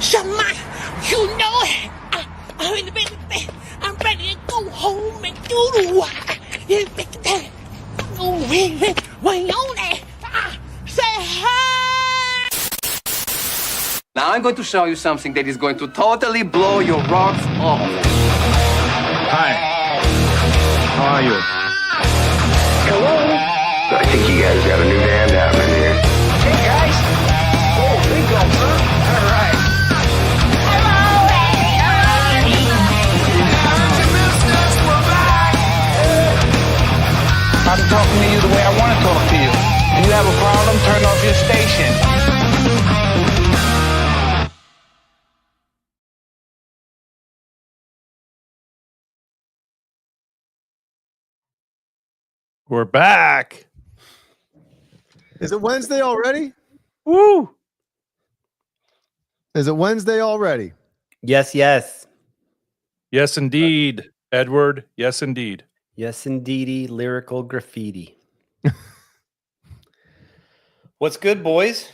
Somebody, you know it. I'm in the bed. I'm ready to go home and do the work. When on there, say hi. Now I'm going to show you something that is going to totally blow your rocks off. Hi. How are you? Hello? I think you guys got a new band happening here. Hey guys! Oh, we go, huh? All right. I'm talking to you the way I want to talk to you. If you have a problem, turn off your station. We're back. Is it Wednesday already? Woo! Is it Wednesday already? Yes, yes. Yes, indeed, Edward. Yes, indeed. Yes, indeedy. Lyrical graffiti. What's good, boys?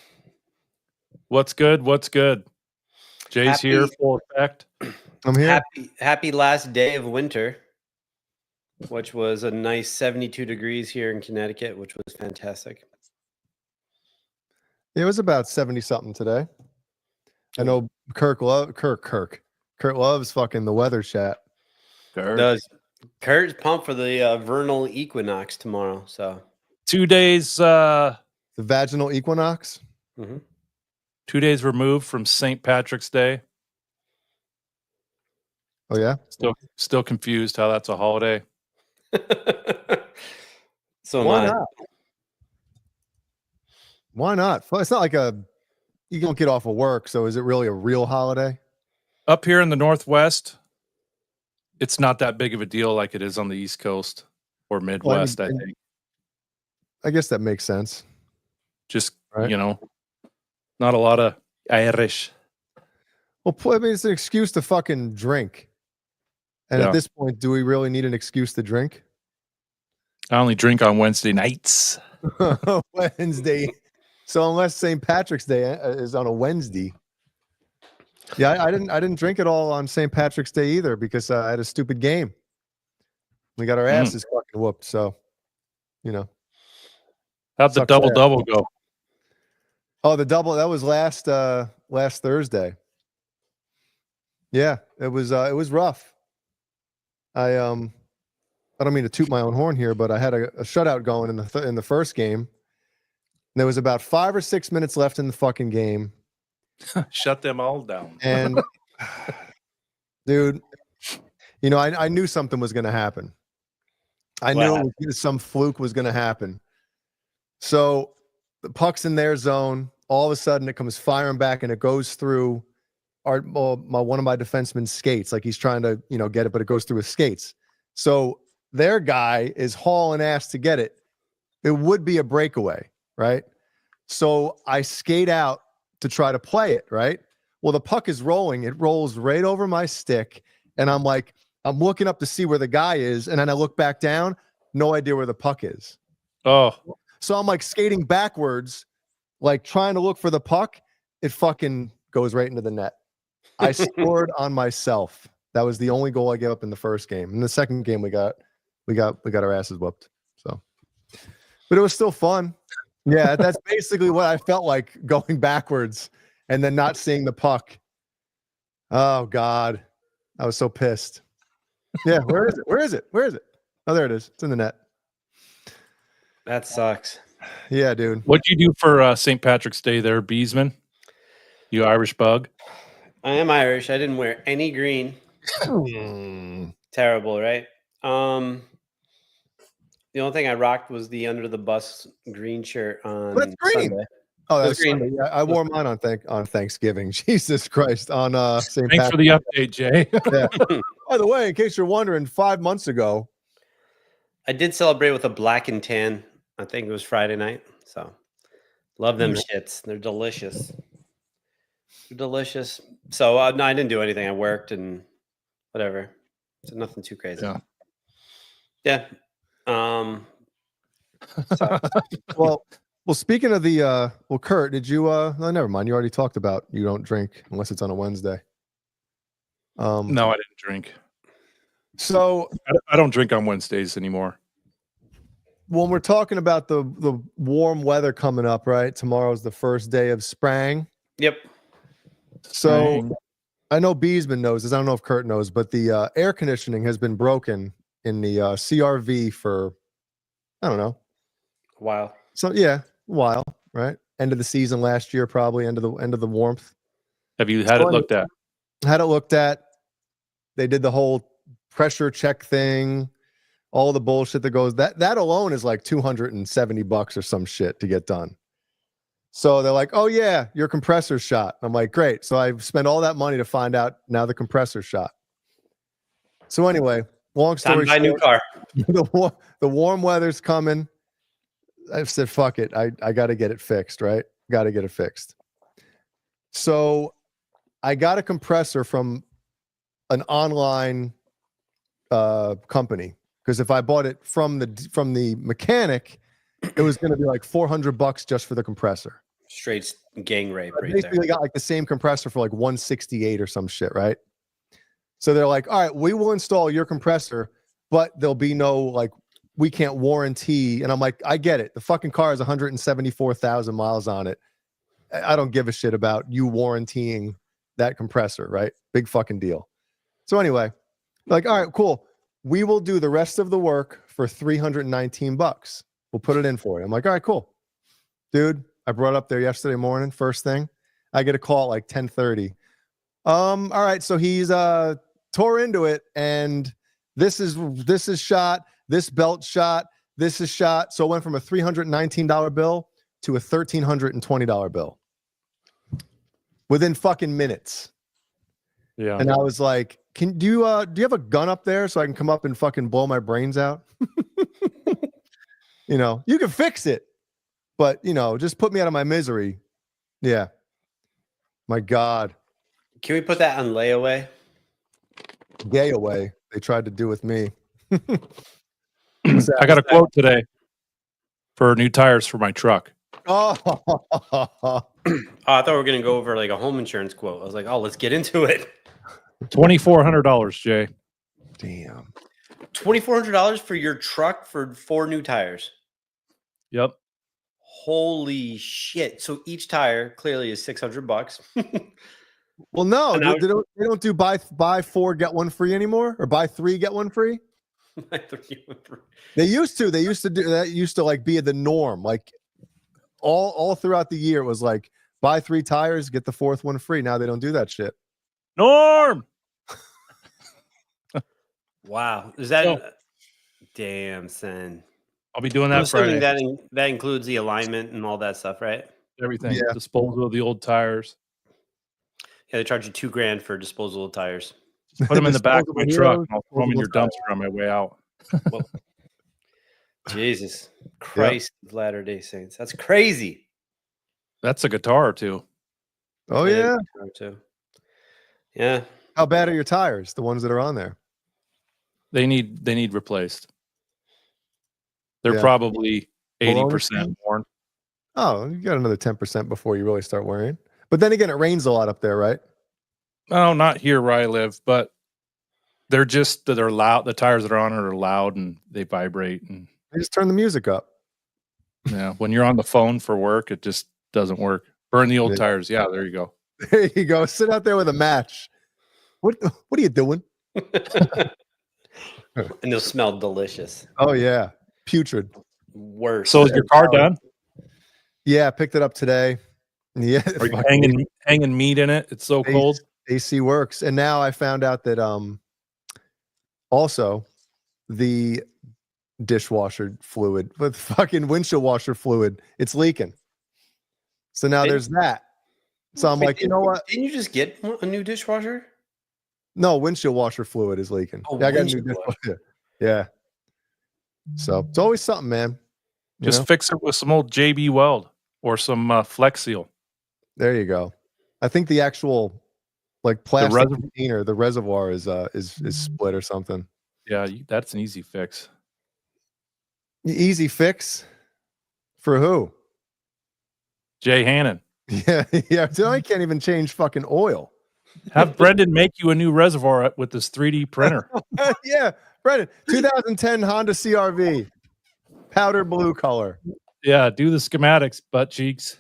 What's good? What's good? Jay's here, full effect. I'm here. Happy last day of winter, which was a nice 72 degrees here in Connecticut, which was fantastic. It was about 70 something today. I know Kurt loves fucking the weather chat. Kurt's pumped for the vernal equinox tomorrow. So 2 days, The vaginal equinox. 2 days removed from St. Patrick's Day. Oh yeah. Still confused how that's a holiday. So Why not? Why not? It's not like you don't get off of work, so is it really a real holiday? Up here in the Northwest, it's not that big of a deal like it is on the East Coast or Midwest, I think. I guess that makes sense. Just, Right. Not a lot of Irish. Well, I mean, it's an excuse to fucking drink. And Yeah. at this point, do we really need an excuse to drink? I only drink on Wednesday nights. Wednesday. So unless St. Patrick's Day is on a Wednesday. Yeah, I didn't drink it all on St. Patrick's Day either because I had a stupid game. We got our asses fucking whooped. So, How'd the Sucks double go? Oh, the double that was last Thursday. Yeah, it was rough. I don't mean to toot my own horn here, but I had a shutout going in the first game. And there was about 5 or 6 minutes left in the fucking game. Shut them all down. And dude, I knew something was going to happen. I knew some fluke was going to happen. So the puck's in their zone. All of a sudden, it comes firing back, and it goes through one of my defenseman's skates. Like he's trying to, get it, but it goes through his skates. So their guy is hauling ass to get it. It would be a breakaway, right? So I skate out to try to play it, right? Well, the puck is rolling. It rolls right over my stick, and I'm looking up to see where the guy is, and then I look back down, no idea where the puck is. Oh. So I'm skating backwards, trying to look for the puck. It fucking goes right into the net. I scored on myself. That was the only goal I gave up in the first game. In the second game, we got our asses whooped. So, but it was still fun. Yeah, that's basically what I felt like going backwards and then not seeing the puck. Oh God, I was so pissed. Yeah, where is it? Where is it? Where is it? Oh, there it is. It's in the net. that sucks. Yeah, dude. What'd you do for St. Patrick's Day there, Beesman? You Irish bug? I am Irish. I didn't wear any green. Terrible, right? The only thing I rocked was the under the bus green shirt on But it's green. Sunday. Oh, It that's was green. green. Yeah, I wore mine on Thanksgiving. Jesus Christ, on St. Thanks for the update, Jay. Yeah. By the way, in case you're wondering, 5 months ago, I did celebrate with a black and tan. I think it was Friday night. So love them shits. They're delicious. They're delicious. So no, I didn't do anything. I worked and whatever. So nothing too crazy. Yeah. Yeah. well, Well, speaking of the well, Kurt, did you no, never mind. You already talked about you don't drink unless it's on a Wednesday. No, I didn't drink. So I don't drink on Wednesdays anymore. when we're talking about the warm weather coming up, right? Tomorrow's the first day of spring. Yep. So Spring. I know Beesman knows this. I don't know if Kurt knows, but the air conditioning has been broken in the CRV for, I don't know. Wow. So yeah, a while, right? End of the season last year, probably end of the warmth. Have you had it looked at? Had it looked at. They did the whole pressure check thing, all the bullshit that goes. That alone is like $270 or some shit to get done. So they're like, "Oh yeah, your compressor's shot." I'm like, "Great." So I've spent all that money to find out now the compressor's shot. So anyway, long Time story to buy a new short, car. the warm weather's coming. I've said, "Fuck it, I got to get it fixed." Right? Got to get it fixed. So I got a compressor from an online company, because if I bought it from the mechanic, it was going to be like $400 just for the compressor. Straight gang rape I right basically there. got like the same compressor for like 168 or some shit, right? So they're like, "All right, we will install your compressor, but there'll be no, like, we can't warranty." And I'm like, "I get it. The fucking car has 174,000 miles on it. I don't give a shit about you warrantying that compressor, right? Big fucking deal." So anyway, like, "All right, cool. We will do the rest of the work for $319. We'll put it in for you." I'm like, "All right, cool." Dude, I brought up there yesterday morning, first thing. I get a call at like 10:30. All right, so he's tore into it, and this is shot, this belt shot, this is shot. So it went from a $319 bill to a $1,320 bill within fucking minutes. Yeah. And I was like, do you have a gun up there so I can come up and fucking blow my brains out?" You can fix it, but just put me out of my misery. Yeah. My God. Can we put that on layaway? Gay away. They tried to do with me. I got a quote today for new tires for my truck. Oh, Oh, I thought we were gonna go over like a home insurance quote. I was like, oh, let's get into it. $2,400, Jay. damn. $2,400 for your truck for 4 new tires. Yep. Holy shit! So each tire clearly is $600. Well, no, And I they don't do buy 4 get 1 free anymore, or buy 3 get 1 free. They used to do that. Used to like be the norm. Like all throughout the year, it was like buy 3 tires, get the 4th one free. Now they don't do that shit. Norm. Wow, is that So- damn, son? I'll be doing I'm that Friday. assuming that includes the alignment and all that stuff, right? Everything. Yeah. Disposal of the old tires. Yeah, they charge you $2,000 for disposal of tires. Put them in the back of my Disposable truck, heroes, and I'll throw them in your disposable dumpster on my way out. Well, Jesus Christ of Latter-day Saints. That's crazy. That's a guitar or two. Oh It is yeah. true, too. Yeah. How bad are your tires? The ones that are on there. They need replaced. They're Yeah. probably Baloney 80% stains? worn. Oh, you got another 10% before you really start worrying. But then again, it rains a lot up there, right? Oh, not here where I live, but they're loud. The tires that are on it are loud and they vibrate. And I just turn the music up. yeah, when you're on the phone for work, it just doesn't work. Burn the old Yeah. tires. Yeah, there you go. There you go. Sit out there with a match. What are you doing? And they'll smell delicious. Oh yeah, putrid. Worse. So is your car done? Yeah, I picked it up today. Yeah, Are you fucking hanging meat in it? It's so cold. AC works. And now I found out that also the dishwasher fluid with fucking windshield washer fluid, it's leaking. So now there's that. So I'm Wait, like, you know what? Didn't you just get a new dishwasher? No, windshield washer fluid is leaking. Oh, Yeah, I got a new windshield dishwasher. Yeah. So it's always something, man. You Just know? fix it with some old JB Weld or some Flex Seal. There you go. I think the actual like plastic reservoir- container, the reservoir is split or something. Yeah, that's an easy fix. Easy fix for who? Jay Hannon. Yeah, yeah. So I can't even change fucking oil. Have Brendan make you a new reservoir with this 3D printer. Yeah, Brendan, 2010 Honda CRV, powder blue color. Yeah, do the schematics, butt cheeks.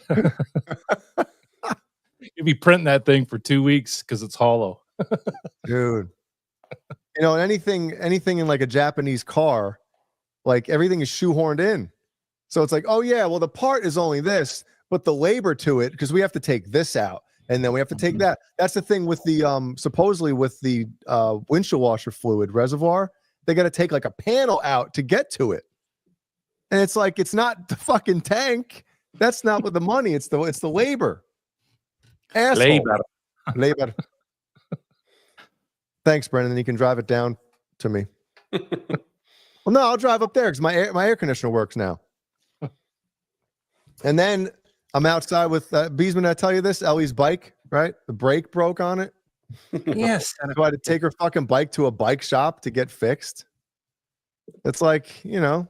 You'll be printing that thing for 2 weeks because it's hollow. Dude. You know, anything in like a Japanese car, like everything is shoehorned in. So it's like, oh yeah, well the part is only this, but the labor to it, because we have to take this out and then we have to take that. That's the thing with the supposedly with the windshield washer fluid reservoir, they got to take like a panel out to get to it. And it's like, it's not the fucking tank. That's not what the money, it's the labor. Asshole. Labor. Thanks, Brendan. You can drive it down to me. Well, no, I'll drive up there because my air conditioner works now. And then I'm outside with Beesman. I tell you this, Ellie's bike, right? The brake broke on it. Yes. So I had to take her fucking bike to a bike shop to get fixed. It's like, you know,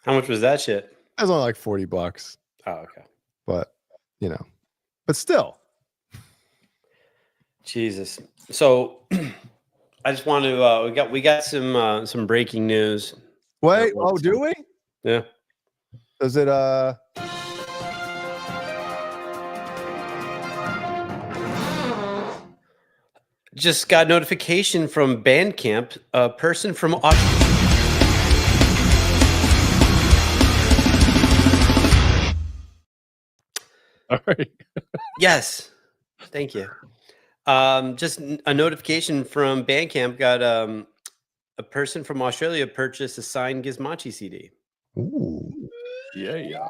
How much was that shit? it was only like $40, Oh, okay. but you know, but still. Jesus. So I just want to we got some breaking news. Wait, oh, do we? Yeah. Does it Just got notification from Bandcamp, a person from All right. Yes. Thank you. Just a notification from Bandcamp got a person from Australia purchased a signed Gizmochi CD. Ooh. Yeah.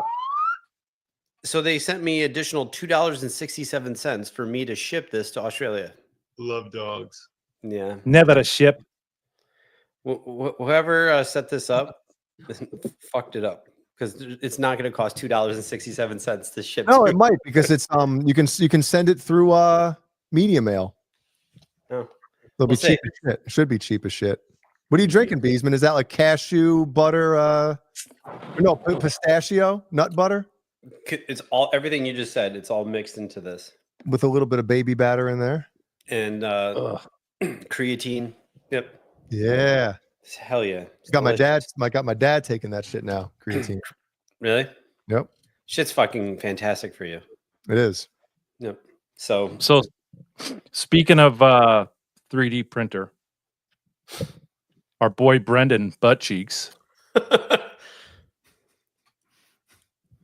So they sent me additional $2.67 for me to ship this to Australia. Love dogs. Yeah. Never a ship. Whoever set this up fucked it up because it's not going to cost $2.67 to ship. No, to it might because it's you can send it through media mail. Oh. It'll be We'll see. cheap as shit. It should be cheap as shit. What are you drinking, Beesman? Is that like cashew butter? No, pistachio nut butter It's all everything you just said. It's all mixed into this, with a little bit of baby batter in there. and creatine. Yep. Yeah, Hell yeah. It's got delicious. my dad taking that shit now. Creatine. Really? Yep, Shit's fucking fantastic for you. it is. Yep. So So speaking of 3D printer, our boy Brendan Butt Cheeks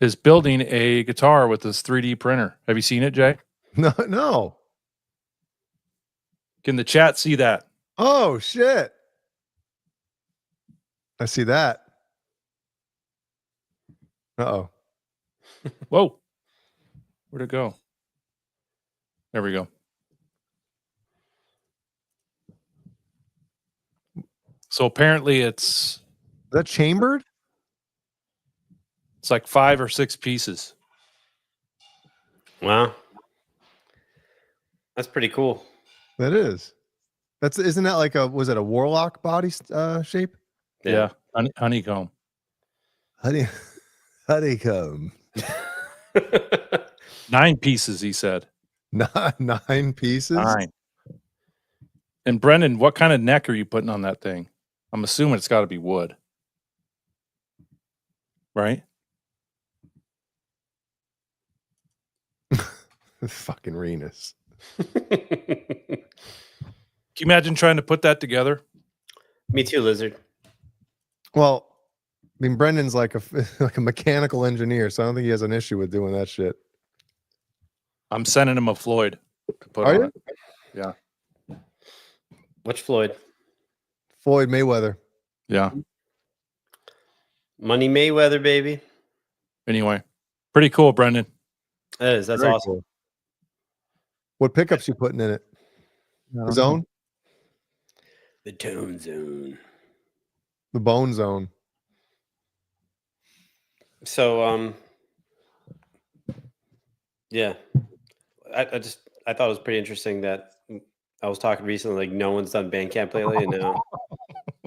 is building a guitar with this 3D printer. Have you seen it, Jay? No. Can the chat see that? Oh shit! I see that. Uh-oh. Whoa. Where'd it go? There we go. So apparently Is that chambered? it's like 5 or 6 pieces. wow. That's pretty cool. That is. Isn't that like was it a warlock body shape? Yeah. Honeycomb. Honeycomb. 9 pieces, he said. 9 pieces. 9. And Brendan, what kind of neck are you putting on that thing? I'm assuming it's got to be wood. Right? Fucking Renus. Can you imagine trying to put that together? Me too, Lizard. Well, I mean, Brendan's like a mechanical engineer, so I don't think he has an issue with doing that shit. I'm sending him a Floyd to put Are on you? it. Yeah. Which Floyd? Floyd Mayweather. Yeah. Money Mayweather, baby. Anyway, pretty cool, Brendan. That is. That's Very awesome. cool. What pickups you putting in it? Zone? The Tone Zone. The Bone Zone. So, yeah, I thought it was pretty interesting that I was talking recently, like no one's done Bandcamp lately, and now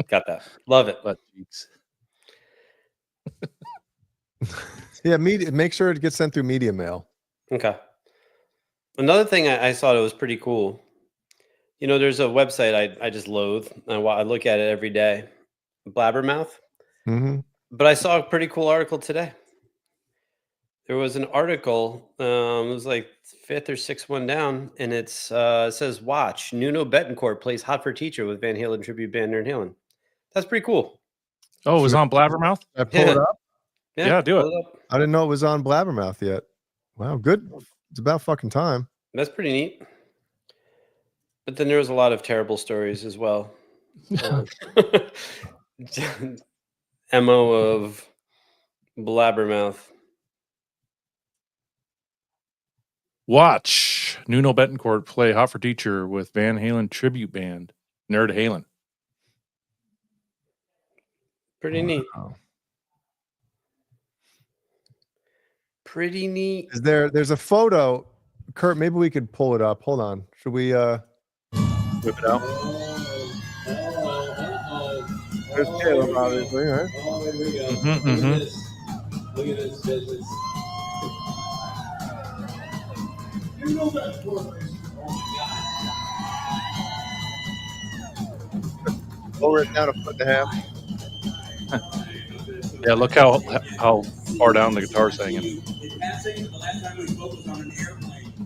got that. Love it. Butt cheeks. Yeah, media. Make sure it gets sent through media mail. Okay. Another thing I saw that was pretty cool. You know, there's a website I just loathe. I look at it every day, Blabbermouth. Mm-hmm. But I saw a pretty cool article today. There was an article. It was like fifth or sixth one down, and it says, "Watch Nuno Betancourt plays hot for teacher with Van Halen tribute band Nerd Halen." That's pretty cool. Oh, it was on Blabbermouth? I pull it up. Yeah, do pull it. up. I didn't know it was on Blabbermouth yet. Wow, good. It's about fucking time. That's pretty neat. But then there was a lot of terrible stories as well. MO of Blabbermouth. Watch Nuno Betancourt play Hot for Teacher with Van Halen tribute band Nerd Halen. Pretty neat. Wow. Pretty neat. There's a photo, Kurt, maybe we could pull it up. Hold on. Should we whip it out? There's Caleb, obviously, right? Oh, here we go. Mm-hmm. Look at this business. You know that word. Oh Lower it down a foot and a half. Yeah, look how far down the guitar's hanging. The last time we spoke was on an airplane.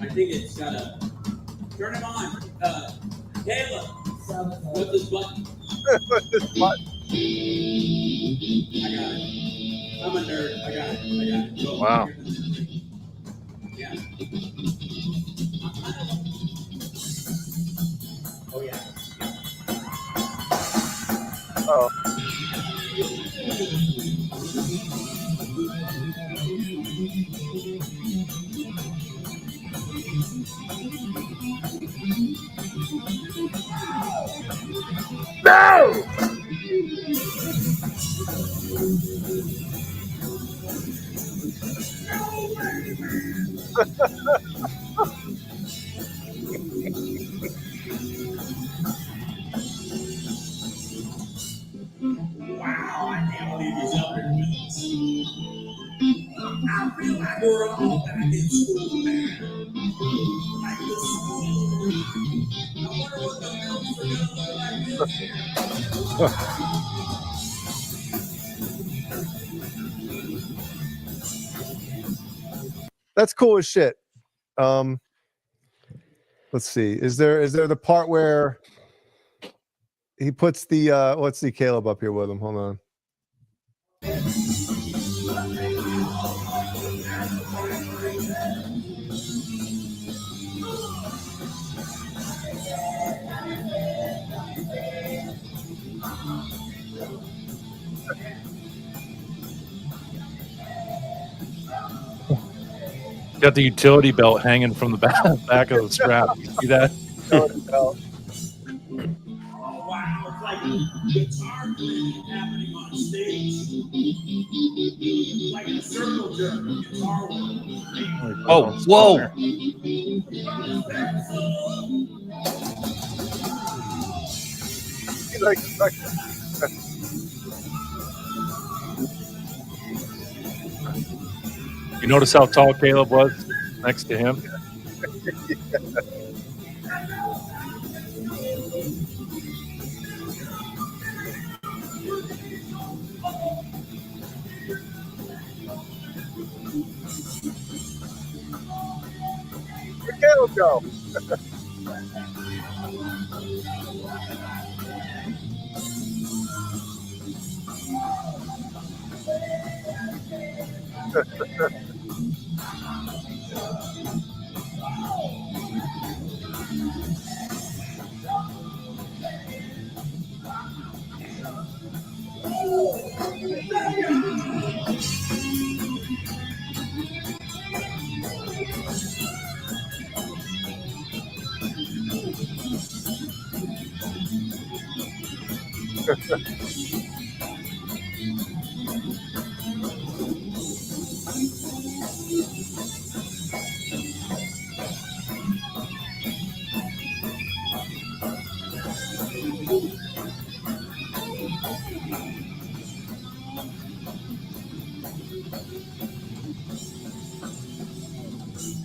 I think it's got a turn it on. Caleb, flip this button. This button. I got it. I'm a nerd. I got it. Go. Wow. Yeah. Oh yeah. Oh. No! Wow, I can't believe he's up here with us. I feel like we're all back in school, man. Like the school. I wonder what the films are gonna look like this year. That's cool as shit. Let's see. Is there the part where he puts the let's see Caleb up here with him. Hold on. Got the utility belt hanging from the back of the strap. You see that? Oh wow, it's like guitar playing happening on stage. It's like a circle jerk of guitar work. Oh, whoa. You notice how tall Caleb was next to him? Where'd Caleb go?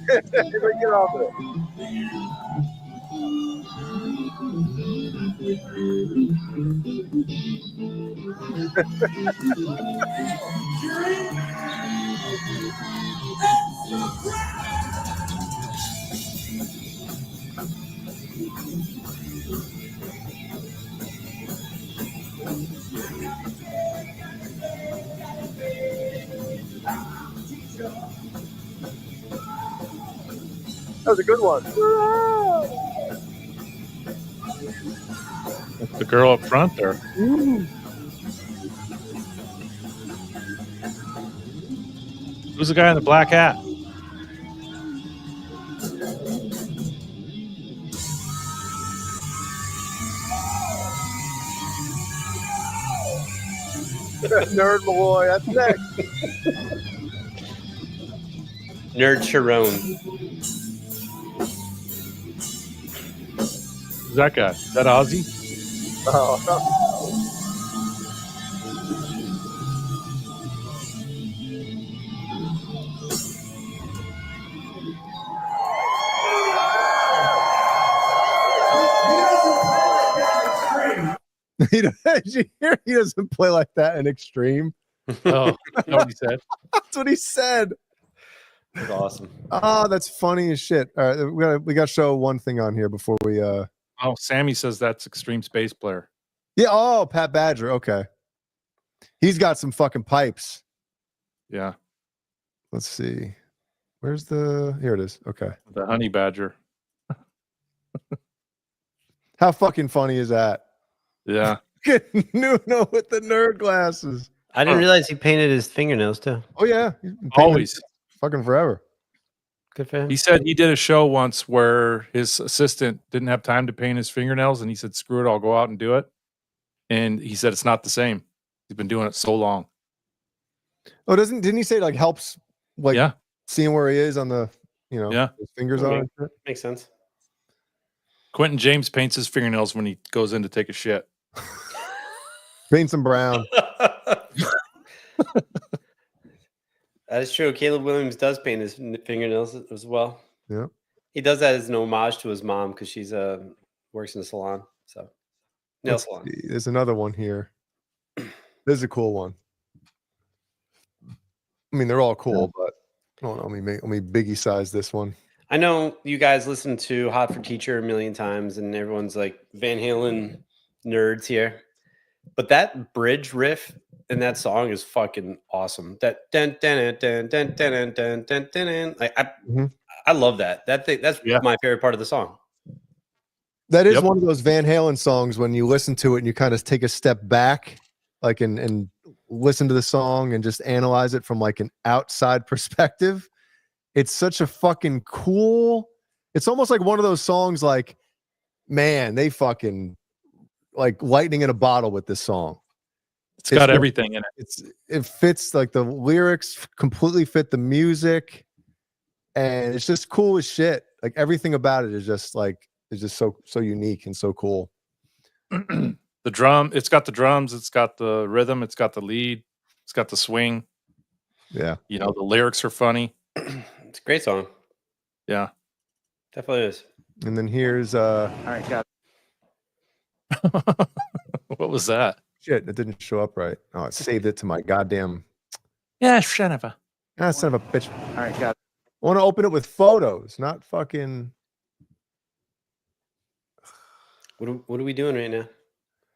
Get off of it. That was a good one. The girl up front there. Who's the guy in the black hat? Nerd Malloy. That's next. Nerd Sharon. Who's that guy? Is that Ozzy? Oh. He doesn't play like that in Extreme. Oh, that's what he said. That's what he said. That's awesome. Oh, that's funny as shit. All right, we got to show one thing on here before we. Oh, Sammy says that's Extreme Space Player. Yeah. Oh, Pat Badger. Okay. He's got some fucking pipes. Yeah. Let's see. Where's the? Here it is. Okay. The Honey Badger. How fucking funny is that? Yeah. Nuno with the nerd glasses. I didn't realize he painted his fingernails too. Oh yeah, he's been painting Always. fucking forever. Good for him. He said he did a show once where his assistant didn't have time to paint his fingernails, and he said, "Screw it, I'll go out and do it." And he said it's not the same. He's been doing it so long. Oh, didn't he say like helps like Yeah. seeing where he is on the Yeah. his fingers Okay. on and shit? Makes sense. Quentin James paints his fingernails when he goes in to take a shit. Paint some brown. That is true. Caleb Williams does paint his fingernails as well. Yeah. He does that as an homage to his mom because she's works in a salon. So nail Let's salon. see. There's another one here. This is a cool one. I mean, they're all cool, but I don't know. Let me biggie size this one. I know you guys listen to Hot for Teacher a million times, and everyone's like Van Halen nerds here. But that bridge riff in that song is fucking awesome. That dun, dun, dun, dun, dun, dun, dun, dun, like I love that. That's my favorite part of the song. That is one of those Van Halen songs when you listen to it and you kind of take a step back, like and listen to the song and just analyze it from like an outside perspective. It's such a fucking cool. It's almost like one of those songs like, man, they fucking like lightning in a bottle with this song. It's got everything in it. It fits, like the lyrics completely fit the music, and it's just cool as shit. Like everything about it is just so unique and so cool. The drum, it's got the drums, it's got the rhythm, it's got the lead, it's got the swing. Yeah. You know, the lyrics are funny. It's a great song. Yeah. Definitely is. And then here's All right, got What was that? shit, it didn't show up right. Oh, I saved it to my goddamn Yeah, son of a. son of a bitch. all right, got I want to open it with photos, not fucking. What are we doing right now?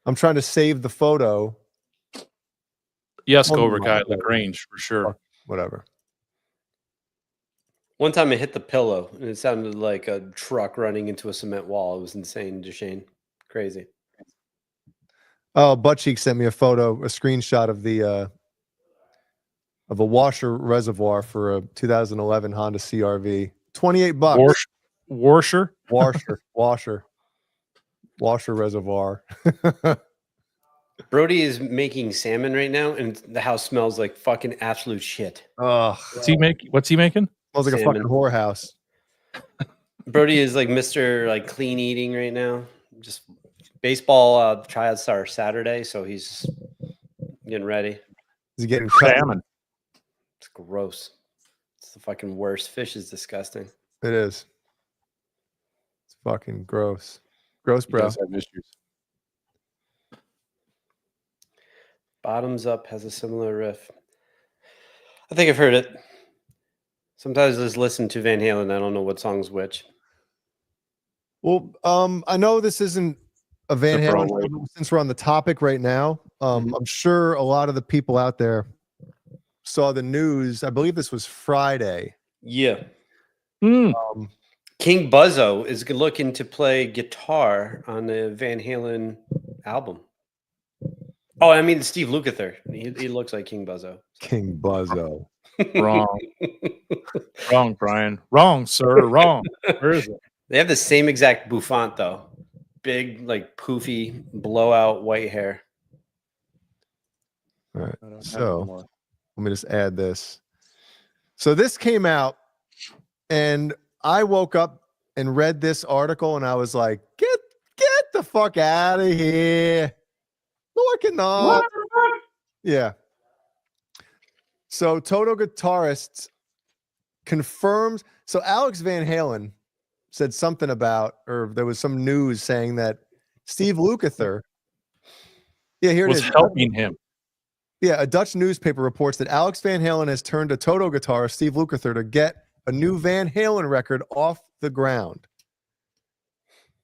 I'm trying to save the photo. Yes, Oh Cobra my Kai, God. LaGrange, for sure. Whatever. One time I hit the pillow and it sounded like a truck running into a cement wall. It was insane, Deshane. Crazy. Oh, Buttcheek sent me a screenshot of of a washer reservoir for a 2011 Honda CRV. $28. Washer? Washer reservoir. Brody is making salmon right now, and the house smells like fucking absolute shit. Ugh. What's he making? Smells like a Salmon. fucking whorehouse. Brody is like Mr. like clean eating right now. Just baseball tryouts are Saturday, so he's getting ready. He's getting cut. Salmon. It's gross. It's the fucking worst. Fish is disgusting. It is. It's fucking gross. Gross, He bro. does have issues. Bottoms Up has a similar riff. I think I've heard it. Sometimes I just listen to Van Halen. I don't know what song's which. Well, I know this isn't a Van The Halen, Broadway. show, but since we're on the topic right now, I'm sure a lot of the people out there saw the news. I believe this was Friday. Yeah. Hmm. King Buzzo is looking to play guitar on the Van Halen album. Oh, I mean Steve Lukather. He looks like King Buzzo. King Buzzo. Wrong. Wrong, Brian. Wrong, sir. Wrong. Where is it? They have the same exact bouffant though. Big, like poofy, blowout white hair. All right. I don't have So anymore. let me just add this. So this came out, and I woke up and read this article, and I was like, "Get the fuck out of here!" No, I cannot. Yeah. So Toto Guitarists confirms. So Alex Van Halen said something about, or there was some news saying that Steve Lukather. Yeah, here it Was is. helping him. Yeah, a Dutch newspaper reports that Alex Van Halen has turned to Toto guitarist Steve Lukather to get a new Van Halen record off the ground.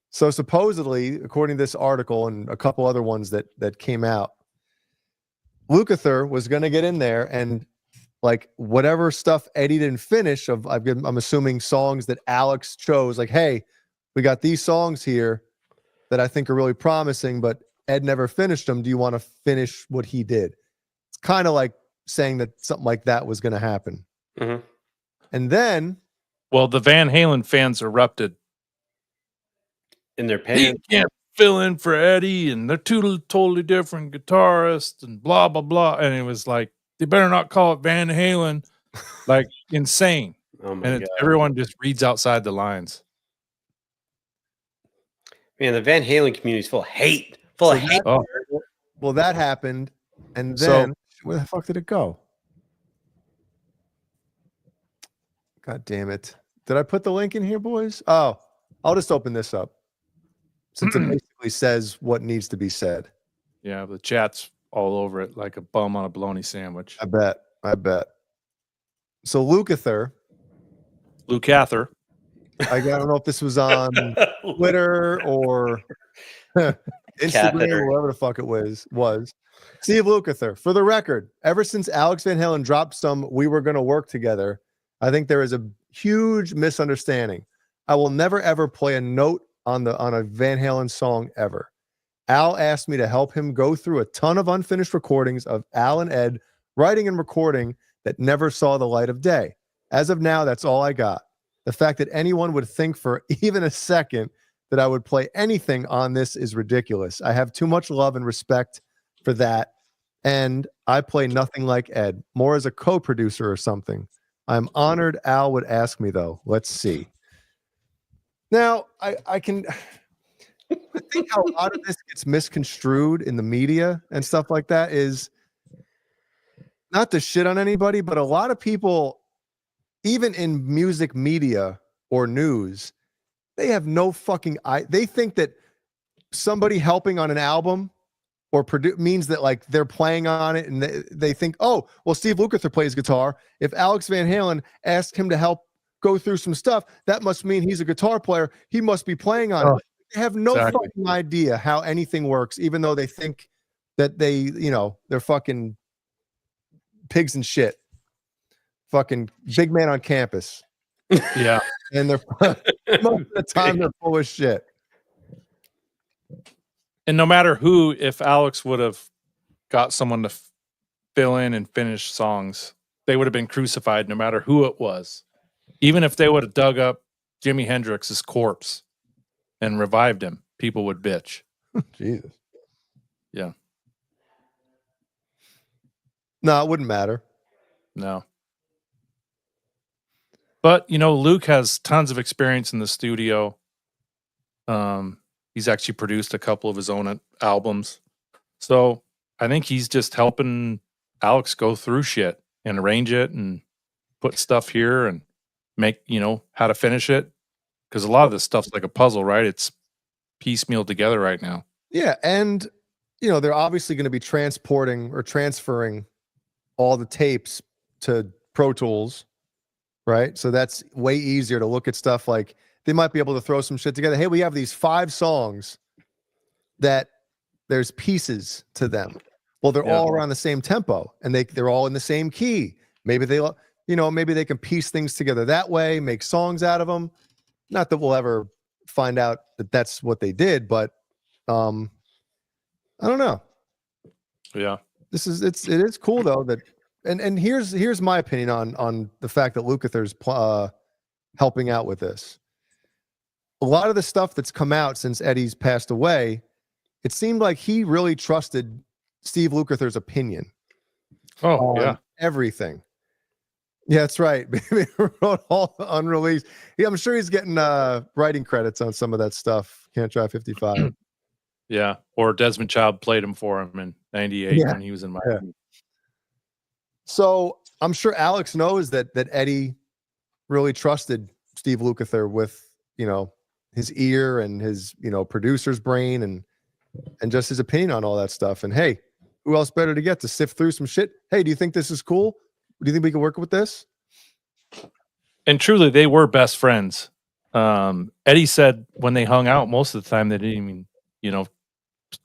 So supposedly, according to this article and a couple other ones that came out, Lukather was going to get in there and like whatever stuff Eddie didn't finish of, I'm assuming songs that Alex chose, like, hey, we got these songs here that I think are really promising, but Ed never finished them. Do you want to finish what he did? It's kind of like saying that something like that was going to happen. Mhm. And then, Well, the Van Halen fans erupted. In their He pants. can't fill in for Eddie, and they're two totally different guitarists, and blah blah blah. And it was like, they better not call it Van Halen, like insane. Oh my And god. everyone just reads outside the lines. Man, the Van Halen community is full of hate. Full of hate. Oh, well, that happened. And So- then, where the fuck did it go? God damn it. Did I put the link in here, boys? Oh, I'll just open this up since it basically says what needs to be said. yeah, the chat's all over it like a bum on a bologna sandwich. I bet. So Lukather, Lukather. I don't know if this was on Twitter or Instagram Catheter. or whatever the fuck it was. Steve Lukather, for the record, ever since Alex Van Halen dropped some "We Were Gonna Work Together," I think there is a huge misunderstanding. I will never ever play a note on a Van Halen song ever. Al asked me to help him go through a ton of unfinished recordings of Al and Ed writing and recording that never saw the light of day. As of now, that's all I got. The fact that anyone would think for even a second that I would play anything on this is ridiculous. I have too much love and respect for that. And I play nothing like Ed, more as a co-producer or something. I'm honored Al would ask me, though. Let's see. Now, I think how a lot of this gets misconstrued in the media and stuff like that is not to shit on anybody, but a lot of people, even in music media or news, they have no fucking they think that somebody helping on an album or means that like they're playing on it, and they think, oh, well, Steve Lukather plays guitar. If Alex Van Halen asked him to help go through some stuff, that must mean he's a guitar player. He must be playing on it. They have no fucking idea how anything works, even though they think that they're fucking pigs and shit. Fucking big man on campus. Yeah. And they're most of the time they're full of shit. And no matter who, if Alex would have got someone to fill in and finish songs, they would have been crucified no matter who it was. Even if they would have dug up Jimi Hendrix's corpse and revived him, people would bitch. Jesus. Yeah. No, it wouldn't matter. No. But, Luke has tons of experience in the studio. He's actually produced a couple of his own albums. So I think he's just helping Alex go through shit and arrange it and put stuff here and make, how to finish it. Because a lot of this stuff's like a puzzle, right? It's piecemeal together right now. Yeah, and they're obviously going to be transporting or transferring all the tapes to Pro Tools, right? So that's way easier to look at stuff. Like they might be able to throw some shit together. Hey, we have these 5 songs that there's pieces to them. Well, they're all around the same tempo, and they're all in the same key. Maybe maybe they can piece things together that way, make songs out of them. Not that we'll ever find out that that's what they did, but I don't know. Yeah. It is cool though that, and here's my opinion on the fact that Lukather's helping out with this. A lot of the stuff that's come out since Eddie's passed away, it seemed like he really trusted Steve Lukather's opinion. Oh, yeah. Everything. Yeah, that's right. He wrote all the unreleased. Yeah, I'm sure he's getting writing credits on some of that stuff. Can't Try 55. Yeah. Or Desmond Child played him for him in 98 when he was in Miami. Yeah. So I'm sure Alex knows that Eddie really trusted Steve Lukather with, his ear and his, producer's brain and just his opinion on all that stuff. And hey, who else better to get to sift through some shit? Hey, do you think this is cool? Do you think we can work with this? And truly, they were best friends. Eddie said when they hung out, most of the time they didn't even,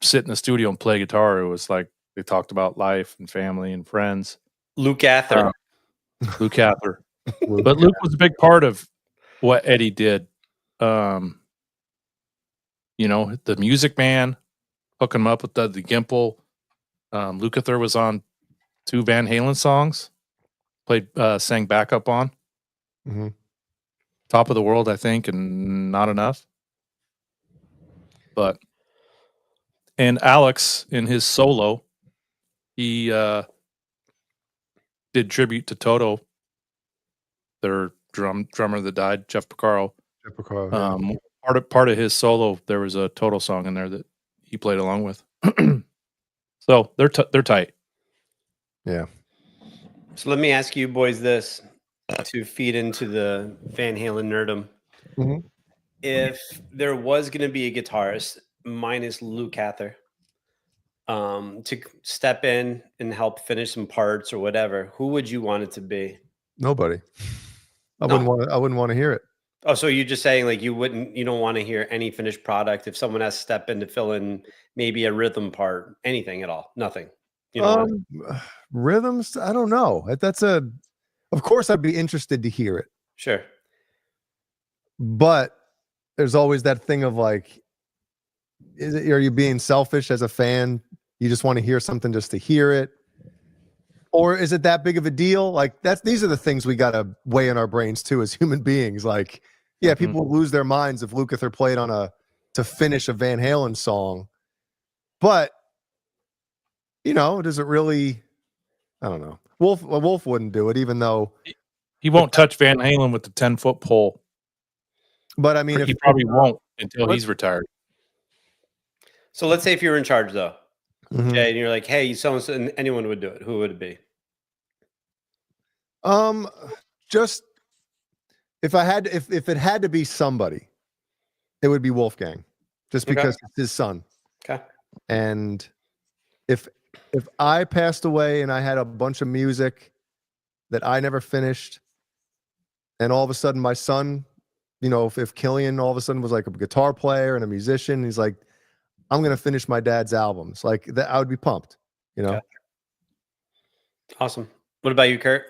sit in the studio and play guitar. It was like they talked about life and family and friends. Luke Ather. Luke Ather. But Luke was a big part of what Eddie did. The Music Man, hooking him up with the Gimple. Lukather was on 2 Van Halen songs. Sang backup on. Mm-hmm. Top of the World, I think, and Not Enough. And Alex, in his solo, he did tribute to Toto, their drummer that died, Jeff Porcaro. Jeff Porcaro, yeah. Part of his solo, there was a Toto song in there that he played along with. So they're tight. Yeah. So let me ask you boys this to feed into the Van Halen nerdum. Mm-hmm. If there was going to be a guitarist minus Luke Ather to step in and help finish some parts or whatever, who would you want it to be? Nobody. I wouldn't want to hear it. Oh, so you're just saying like you don't want to hear any finished product if someone has to step in to fill in maybe a rhythm part, anything at all, nothing. Rhythms, I don't know. Of course I'd be interested to hear it. Sure. But there's always that thing of like, are you being selfish as a fan? You just want to hear something just to hear it? Or is it that big of a deal? Like these are the things we got to weigh in our brains too as human beings. Like, yeah, people will lose their minds if Lukather played to finish a Van Halen song. But does it really? I don't know. Wolf wouldn't do it, even though he won't touch Van Halen with the 10-foot pole. But I mean, he probably won't until he's retired. So let's say if you're in charge, though, mm-hmm. Jay, and you're like, "Hey, so-and-so," and anyone would do it. Who would it be? Just if it had to be somebody, it would be Wolfgang, just because it's his son. Okay. And if I passed away and I had a bunch of music that I never finished, and all of a sudden my son, if Killian all of a sudden was like a guitar player and a musician, he's like, I'm going to finish my dad's albums. Like that, I would be pumped, Okay. Awesome. What about you, Kurt?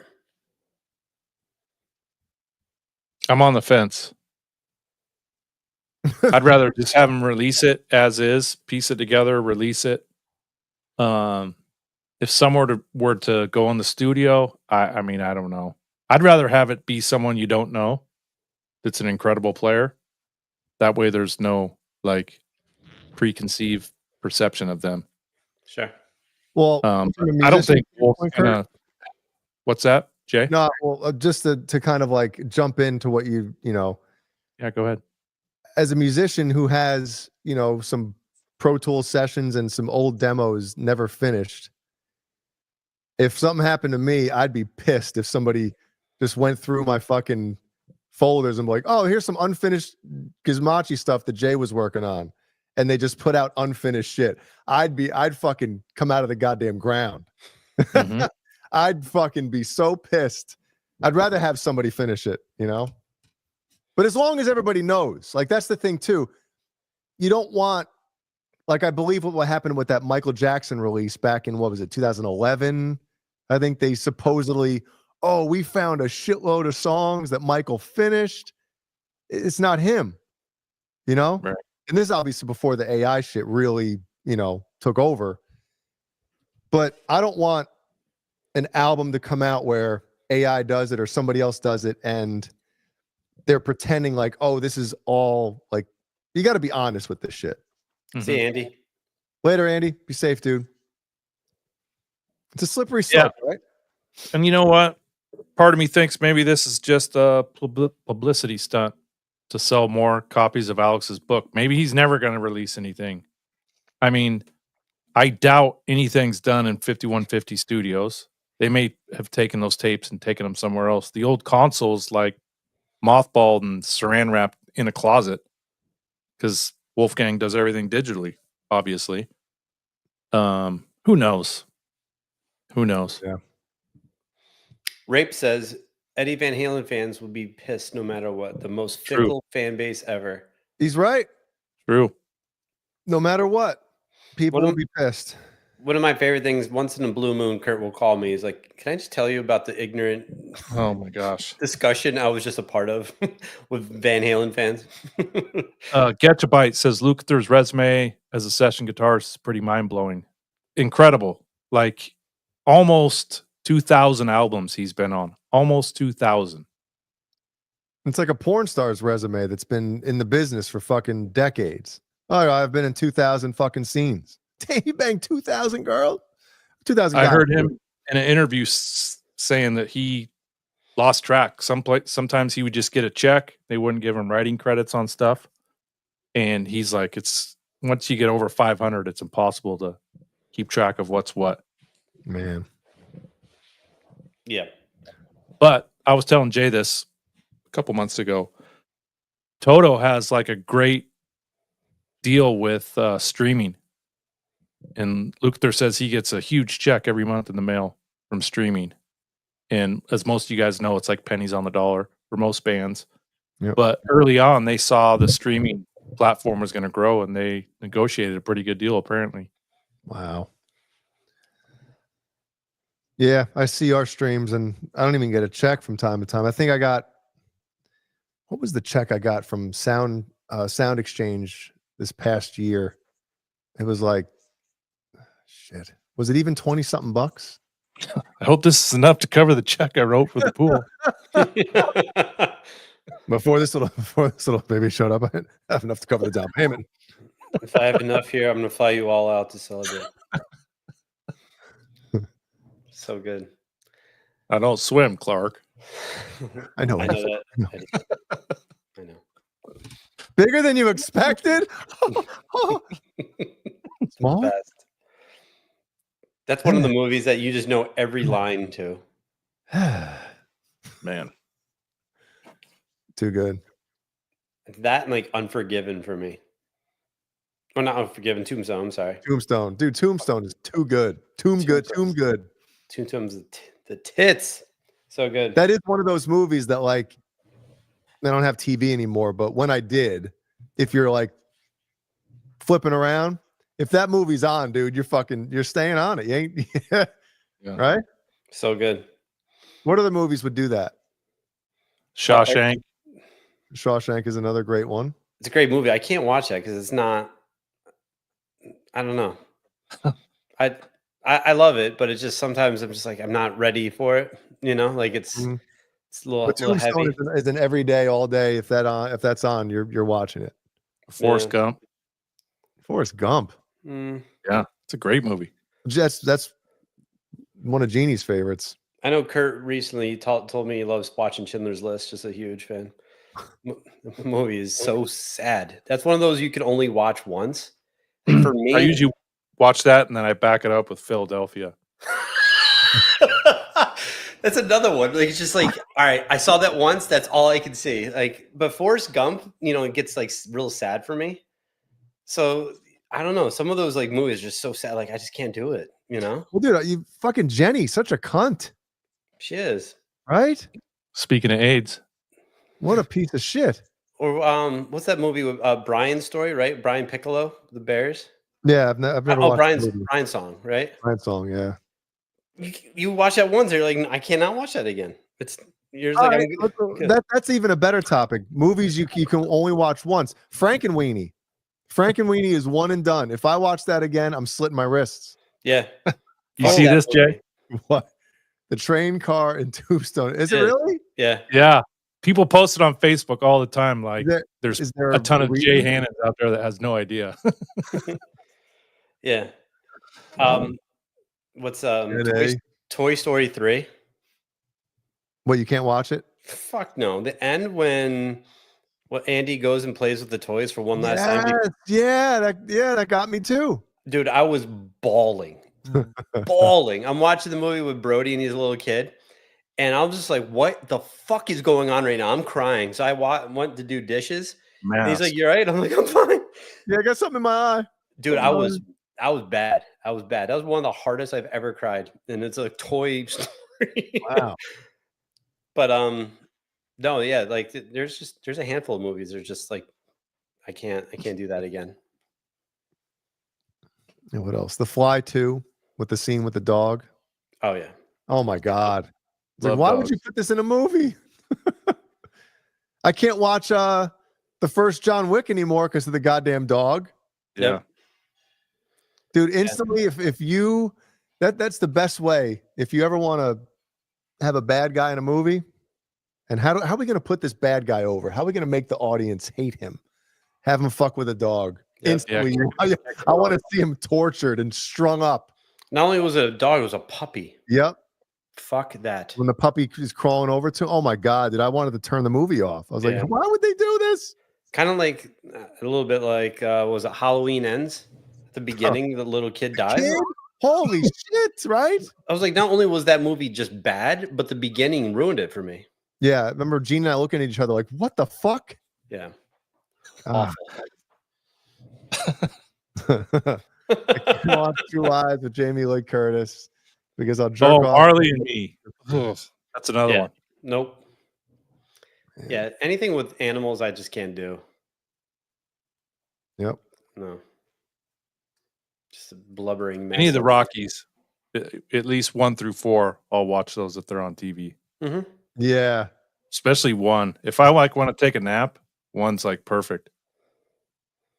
I'm on the fence. I'd rather just have him release it as is, piece it together, release it. If someone were to go in the studio, I mean, I don't know. I'd rather have it be someone you don't know that's an incredible player. That way there's no like preconceived perception of them. Sure. Well, I don't think Wolf's gonna. What's that, Jay? No, well, just to kind of like jump into what you know. Yeah, go ahead. As a musician who has, some Pro Tools sessions and some old demos never finished, if something happened to me, I'd be pissed if somebody just went through my fucking folders and be like, oh, here's some unfinished Gizmochi stuff that Jay was working on. And they just put out unfinished shit. I'd fucking come out of the goddamn ground. Mhm. I'd fucking be so pissed. I'd rather have somebody finish it, you know? But as long as everybody knows, like that's the thing too. You don't want, like I believe what happened with that Michael Jackson release back in, what was it, 2011? I think they supposedly, oh, we found a shitload of songs that Michael finished. It's not him, you know? Right. And this is obviously before the AI shit really, took over. But I don't want an album to come out where AI does it or somebody else does it and they're pretending like, oh, this is all like, you got to be honest with this shit. See, Andy. Later, Andy. Be safe, dude. It's a slippery slope, right? And you know what? Part of me thinks maybe this is just a publicity stunt to sell more copies of Alex's book. Maybe he's never going to release anything. I mean, I doubt anything's done in 5150 Studios. They may have taken those tapes and taken them somewhere else. The old console's like mothballed and saran wrapped in a closet because Wolfgang does everything digitally, obviously. Who knows? Who knows? Yeah. Rape says Eddie Van Halen fans would be pissed no matter what. The most fickle fan base ever. He's right. True. No matter what, people will be pissed. One of my favorite things, once in a blue moon, Kurt will call me. He's like, can I just tell you about the ignorant Oh my gosh. discussion I was just a part of with Van Halen fans? Getchabyte says Luther's resume as a session guitarist is pretty mind-blowing. Incredible. Like almost 2,000 albums he's been on. Almost 2,000. It's like a porn star's resume that's been in the business for fucking decades. Oh, I've been in 2,000 fucking scenes. He banged 2,000 girls? 2,000 guys. I heard him in an interview saying that he lost track. Sometimes he would just get a check. They wouldn't give him writing credits on stuff. And he's like, it's once you get over 500, it's impossible to keep track of what's what. Man. Yeah. But I was telling Jay this a couple months ago. Toto has like a great deal with streaming. And Luther says he gets a huge check every month in the mail from streaming. And as most of you guys know, it's like pennies on the dollar for most bands. Yep. But early on, they saw the streaming platform was going to grow and they negotiated a pretty good deal, apparently. Wow. Yeah, I see our streams and I don't even get a check from time to time. I think I got, what was the check I got from Sound Exchange this past year? It was like, shit. Was it even 20 something bucks? I hope this is enough to cover the check I wrote for the pool. Before this little baby showed up, I didn't have enough to cover the down payment. If I have enough here, I'm going to fly you all out to celebrate. So good. I don't swim, Clark. I know. I know that. I know. Bigger than you expected? Small? Best. That's one of the movies that you just know every line to. Man. Too good. That and like Unforgiven for me. Or not Unforgiven, Tombstone, I'm sorry. Tombstone. Dude, Tombstone is too good. Tomb good. Tombstone's the tits. So good. That is one of those movies that like, I don't have TV anymore, but when I did, if you're like flipping around, if that movie's on, dude, you're staying on it. You ain't, yeah. Right? So good. What other movies would do that? Shawshank. Shawshank is another great one. It's a great movie. I can't watch that because it's not. I don't know. I love it, but it's just sometimes I'm just like I'm not ready for it. You know, like it's a little heavy. Is an every day, all day. If that's on, you're watching it. Forrest Gump. Forrest Gump. Yeah, it's a great movie. That's one of Jeannie's favorites. I know Kurt recently told me he loves watching Schindler's List. Just a huge fan. The movie is so sad. That's one of those you can only watch once. Like for me, I usually watch that and then I back it up with Philadelphia. That's another one. Like it's just like, all right, I saw that once. That's all I can see. Like, but Forrest Gump, it gets like real sad for me. So I don't know. Some of those like movies are just so sad. Like I just can't do it. Well, dude, you fucking Jenny, such a cunt, She is. right? Speaking of AIDS, What a piece of shit. Or what's that movie with Brian's story? Right, Brian Piccolo, the Bears. Yeah, I've never watched Brian's song, right? Brian's song. Yeah. You watch that once, you're like, I cannot watch that again. You're All like, right, that's even a better topic. Movies you can only watch once. Frankenweenie. Frankenweenie is one and done. If I watch that again, I'm slitting my wrists. yeah. you see this, Jay? What? The Train, Car, and Tombstone. Is it Yeah. really? Yeah. Yeah. People post it on Facebook all the time. Like Is there's there a ton of reason? Jay Hannons out there that has no idea. Yeah. What's Today. Toy Story 3? What, you can't watch it? Fuck no. The end when Andy goes and plays with the toys for one last time. That got me too. Dude, I was bawling. Bawling. I'm watching the movie with Brody and he's a little kid. And I'm just like, what the fuck is going on right now? I'm crying. So I went to do dishes. And he's like, "You're right." I'm like, "I'm fine." Yeah, I got something in my eye. Dude, I was bad. I was bad. That was one of the hardest I've ever cried. And it's a toy story. Wow. But no, yeah, like there's a handful of movies that are just like I can't do that again. And what else? The Fly 2 with the scene with the dog. Oh yeah. Oh my God. It's like, Love why dogs. would you put this in a movie? I can't watch the first John Wick anymore because of the goddamn dog. Yeah. Yep. Dude, instantly, if you that's the best way. If you ever want to have a bad guy in a movie, and how are we going to put this bad guy over? How are we going to make the audience hate him? Have him fuck with a dog. Yep. Instantly, I want to see him tortured and strung up. Not only was it a dog, it was a puppy. Yep. Fuck that. When the puppy is crawling over to, oh my God, I wanted to turn the movie off. I was like, why would they do this? Kind of like a little bit like was it Halloween Ends? At the beginning, the little kid dies. Kid? Holy shit, right? I was like, not only was that movie just bad, but the beginning ruined it for me. Yeah, I remember Gene and I looking at each other like, what the fuck? Yeah. Ah. I can't watch True Lies with Jamie Lee Curtis because I'll jerk off. Marley and Me. Ugh, that's another one. Nope. Yeah, anything with animals, I just can't do. Yep. No. Just a blubbering mess. Any of the Rockies, at least 1 through 4, I'll watch those if they're on TV. Mm-hmm. Yeah. Especially 1. If I want to take a nap, 1's like perfect.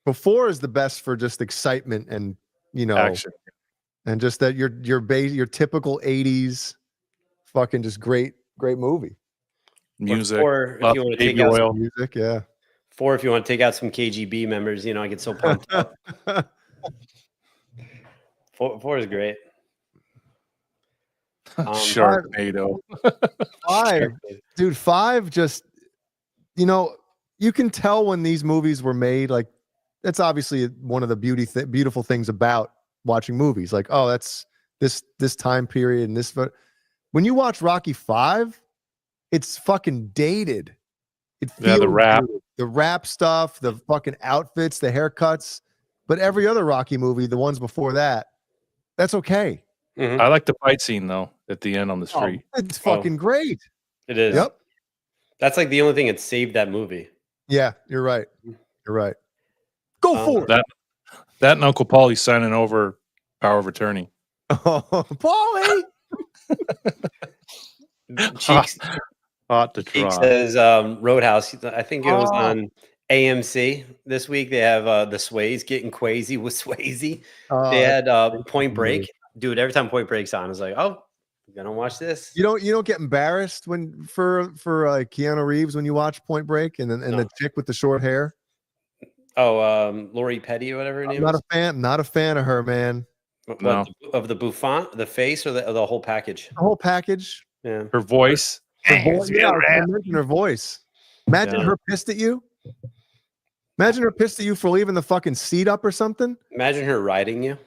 Before is the best for just excitement and Action. and just that your typical 80s fucking just great movie. Music. Or if you want to take out oil. Music, yeah. 4 if you want to take out some KGB members, I get so pumped up. 4 is great. Sharknado. 5, dude, 5 just you can tell when these movies were made. Like that's obviously one of the beautiful things about watching movies. Like, oh, that's this time period and this. But when you watch Rocky 5, it's fucking dated. It feels the rap. good. The rap stuff, the fucking outfits, the haircuts. But every other Rocky movie, the ones before that, that's okay. Mm-hmm. I like the fight scene though at the end on the street. It's fucking great. It is. Yep. That's like the only thing that saved that movie. Yeah, you're right. You're right. Go for it. That and Uncle Paulie signing over power of attorney. Oh, Paulie. Cheeks, Hot to Cheeks try. says Roadhouse. I think it was on AMC this week. They have the Sways getting crazy with Swayze. They had Point Break. Dude, every time Point Break's on, I was like, oh, I'm gonna watch this. You don't get embarrassed when for Keanu Reeves when you watch Point Break and the chick with the short hair. Oh, Lori Petty or whatever her name is. Not a fan of her, man. What, of the bouffant, the face, or the whole package? The whole package. Yeah. Her voice. I mentioned her voice. Imagine her pissed at you. Imagine her pissed at you for leaving the fucking seat up or something. Imagine her riding you.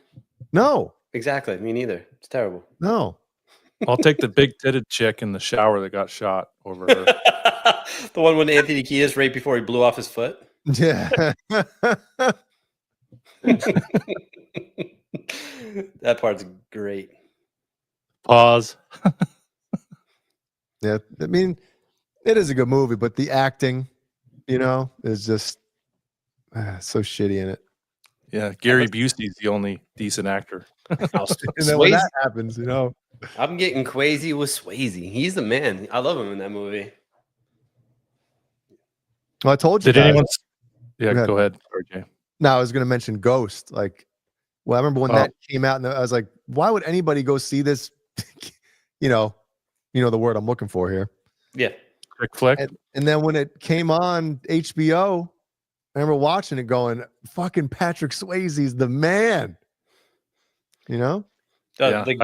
No. Exactly. Me neither. It's terrible. No. I'll take the big titted chick in the shower that got shot over her. The one with Anthony Kiedis right before he blew off his foot. Yeah. That part's great. Pause. Yeah. I mean, it is a good movie, but the acting, is just so shitty in it. Yeah, Gary Busey's the only decent actor. And then when that happens, I'm getting crazy with Swayze. He's the man. I love him in that movie. Well, I told you. Did guys. anyone? Yeah, go ahead, RJ. No, I was going to mention Ghost. Like, well, I remember when that came out, and I was like, why would anybody go see this? You know the word I'm looking for here. Yeah. Quick flick. And then when it came on HBO, I remember watching it going, fucking Patrick Swayze's the man. The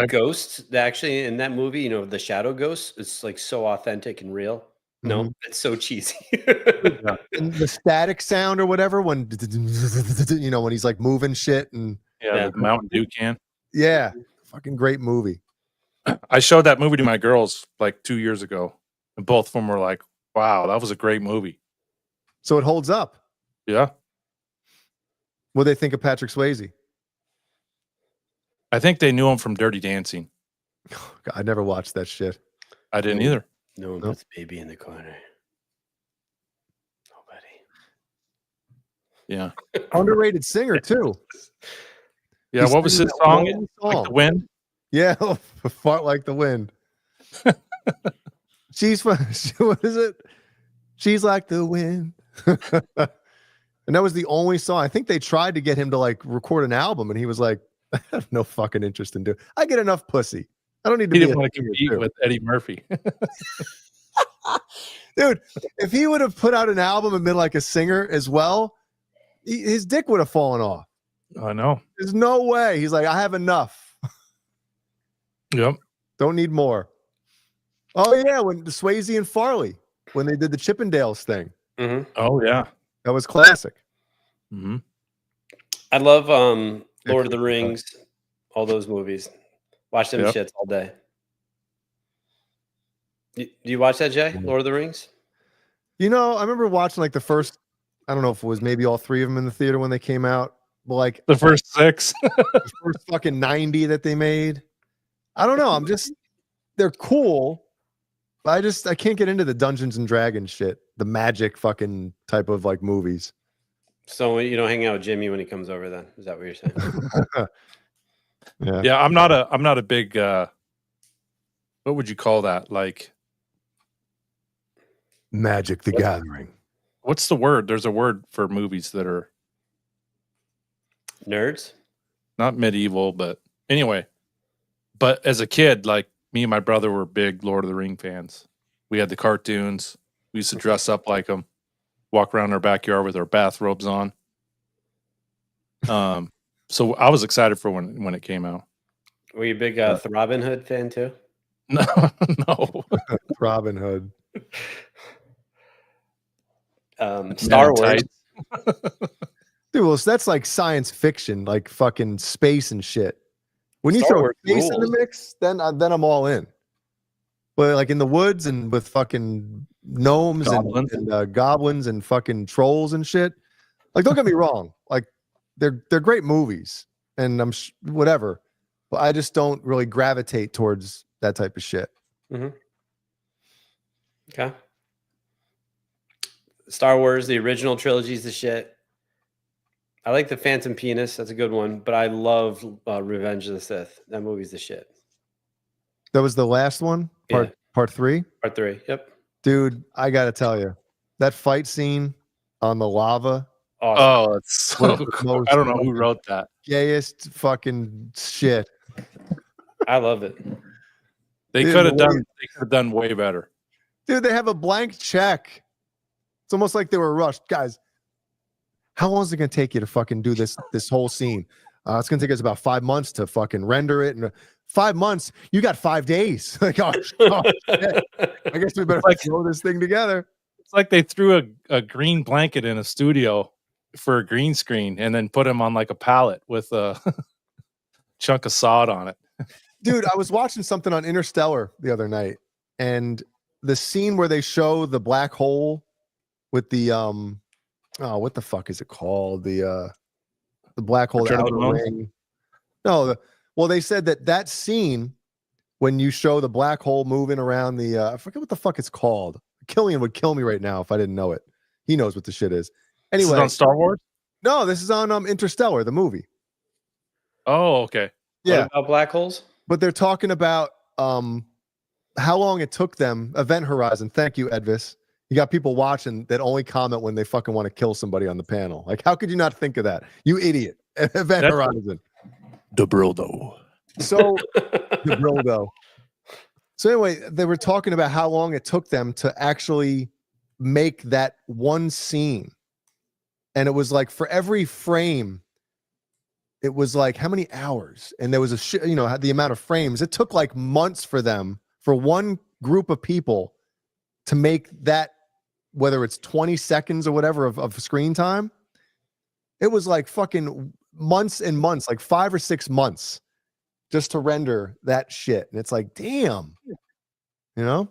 ghost actually in that movie, the shadow ghost, it's like so authentic and real. No, it's so cheesy. And the static sound or whatever when when he's like moving shit and the Mountain Dew can. Yeah, fucking great movie. I showed that movie to my girls like 2 years ago, and both of them were like, "Wow, that was a great movie." So it holds up. Yeah. What do they think of Patrick Swayze? I think they knew him from Dirty Dancing. God, I never watched that shit. I didn't either. No one puts baby in the corner. Nobody. Yeah. Underrated singer too. Yeah. What was his song? Like the Wind? Yeah. Fart Like the Wind. What is it? She's like the wind. And that was the only song. I think they tried to get him to like record an album, and he was like, I have no fucking interest in doing. I get enough pussy. I don't need to He be didn't want to compete with Eddie Murphy. Dude, if he would have put out an album and been like a singer as well, his dick would have fallen off. I know. There's no way. He's like, I have enough. Yep. Don't need more. Oh yeah, when Swayze and Farley, when they did the Chippendales thing. Mm-hmm. Oh yeah, that was classic. Mm-hmm. I love Lord of the Rings, all those movies. Watch them shits all day. Do you watch that, Jay? Lord of the Rings? I remember watching like the first, I don't know if it was maybe all three of them in the theater when they came out, but like the first 6, the first fucking 90 that they made. I don't know. They're cool, but I can't get into the Dungeons and Dragons shit, the magic fucking type of like movies. So you don't hang out with Jimmy when he comes over then? Is that what you're saying? Yeah, I'm not a big what would you call that? Like Magic the Gathering. What's the word? There's a word for movies that are nerds? Not medieval, but anyway. But as a kid, like me and my brother were big Lord of the Ring fans. We had the cartoons. We used to dress up like them, walk around our backyard with our bathrobes on. So I was excited for when it came out. Were you a big Robin Hood fan too? No, no. Robin Hood. Star Wars. Dude, well, that's like science fiction, like fucking space and shit. When you Star throw Wars space in the rules. mix, then I'm all in. But like in the woods and with fucking gnomes and goblins and fucking trolls and shit. Like, don't get me wrong. Like, they're great movies, and I'm whatever. But I just don't really gravitate towards that type of shit. Mm-hmm. Okay. Star Wars, the original trilogy is the shit. I like the Phantom Penis. That's a good one. But I love Revenge of the Sith. That movie's the shit. That was the last one? Part 3? Part 3, yep. Dude, I got to tell you, that fight scene on the lava. Awesome. Oh, it's so cool. I don't know who wrote that. Gayest fucking shit. I love it. They could have done way better. Dude, they have a blank check. It's almost like they were rushed. Guys, how long is it going to take you to fucking do this whole scene? It's going to take us about 5 months to fucking render it. And 5 months, you got 5 days. Like, oh shit. I guess we better throw this thing together. It's like they threw a green blanket in a studio for a green screen and then put him on like a pallet with a chunk of sod on it. Dude, I was watching something on Interstellar the other night, and the scene where they show the black hole with the what the fuck is it called? The black hole, the Return of the outer Moon? ring. No, well, they said that scene when you show the black hole moving around the I forget what the fuck it's called. Killian would kill me right now if I didn't know it. He knows what the shit is. This is Anyway, on Star Wars? no, this is on Interstellar, the movie. Oh, okay. Yeah, What about black holes? but they're talking about how long it took them. Event Horizon. Thank you, Edvis. You got people watching that only comment when they fucking want to kill somebody on the panel. Like, how could you not think of that? You idiot. Event Horizon. The Brodo. So the Brodo. So anyway, they were talking about how long it took them to actually make that one scene. And it was like for every frame, it was like how many hours? And there was the amount of frames. It took like months for them, for one group of people to make that, whether it's 20 seconds or whatever of screen time. It was like fucking months and months, like 5 or 6 months just to render that shit. And it's like, damn, you know?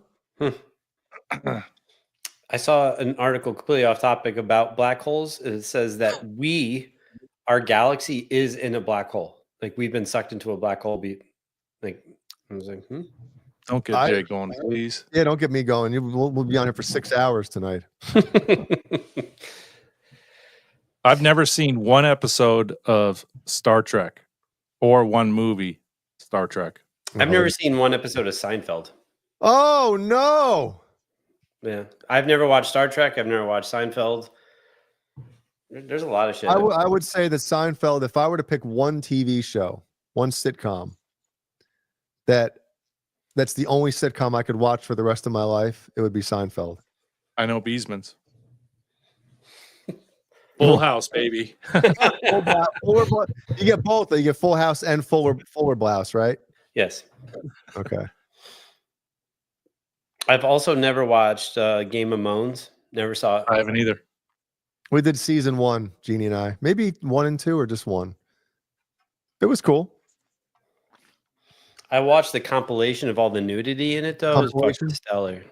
I saw an article completely off topic about black holes. It says that our galaxy is in a black hole. Like we've been sucked into a black hole. I was like, Don't get Jay going, please. Yeah, don't get me going. We'll be on here for 6 hours tonight. I've never seen one episode of Star Trek or one movie Star Trek. I've never seen one episode of Seinfeld. Oh no. Yeah, I've never watched Star Trek. I've never watched Seinfeld. There's a lot of shit. I would say that Seinfeld, if I were to pick one TV show, one sitcom, that's the only sitcom I could watch for the rest of my life, it would be Seinfeld. I know Beesman's. Full House, baby. You get both. You get Full House and Fuller Blouse, right? Yes. Okay. I've also never watched Game of Moans. Never saw it. I haven't either. We did season 1, Jeannie and I. Maybe 1 and 2 or just 1. It was cool. I watched the compilation of all the nudity in it, though. It was fucking stellar.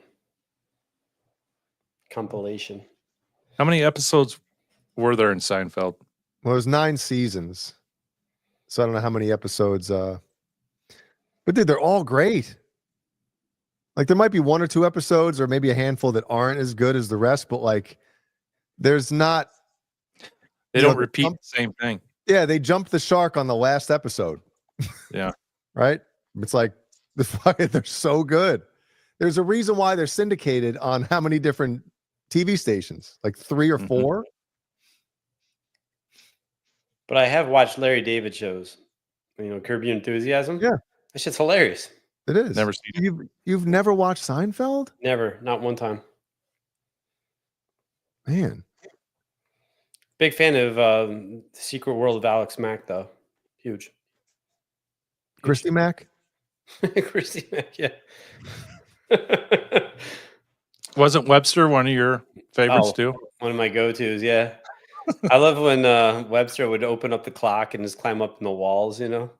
Compilation. How many episodes were there in Seinfeld? Well, it was 9 seasons. So I don't know how many episodes. But dude, they're all great. Like there might be 1 or 2 episodes or maybe a handful that aren't as good as the rest, but like there's not. They don't repeat the same thing. Yeah, they jumped the shark on the last episode. Yeah. Right? It's like they're so good. There's a reason why they're syndicated on how many different TV stations? Like 3 or 4? But I have watched Larry David shows. Curb Your Enthusiasm. Yeah. That shit's hilarious. It is. Never seen it. You've never watched Seinfeld? Never. Not one time. Man. Big fan of The Secret World of Alex Mack, though. Huge. Christy Mack? Christy Mack, yeah. Wasn't Webster one of your favorites too? One of my go-tos, yeah. I love when Webster would open up the clock and just climb up in the walls, Climb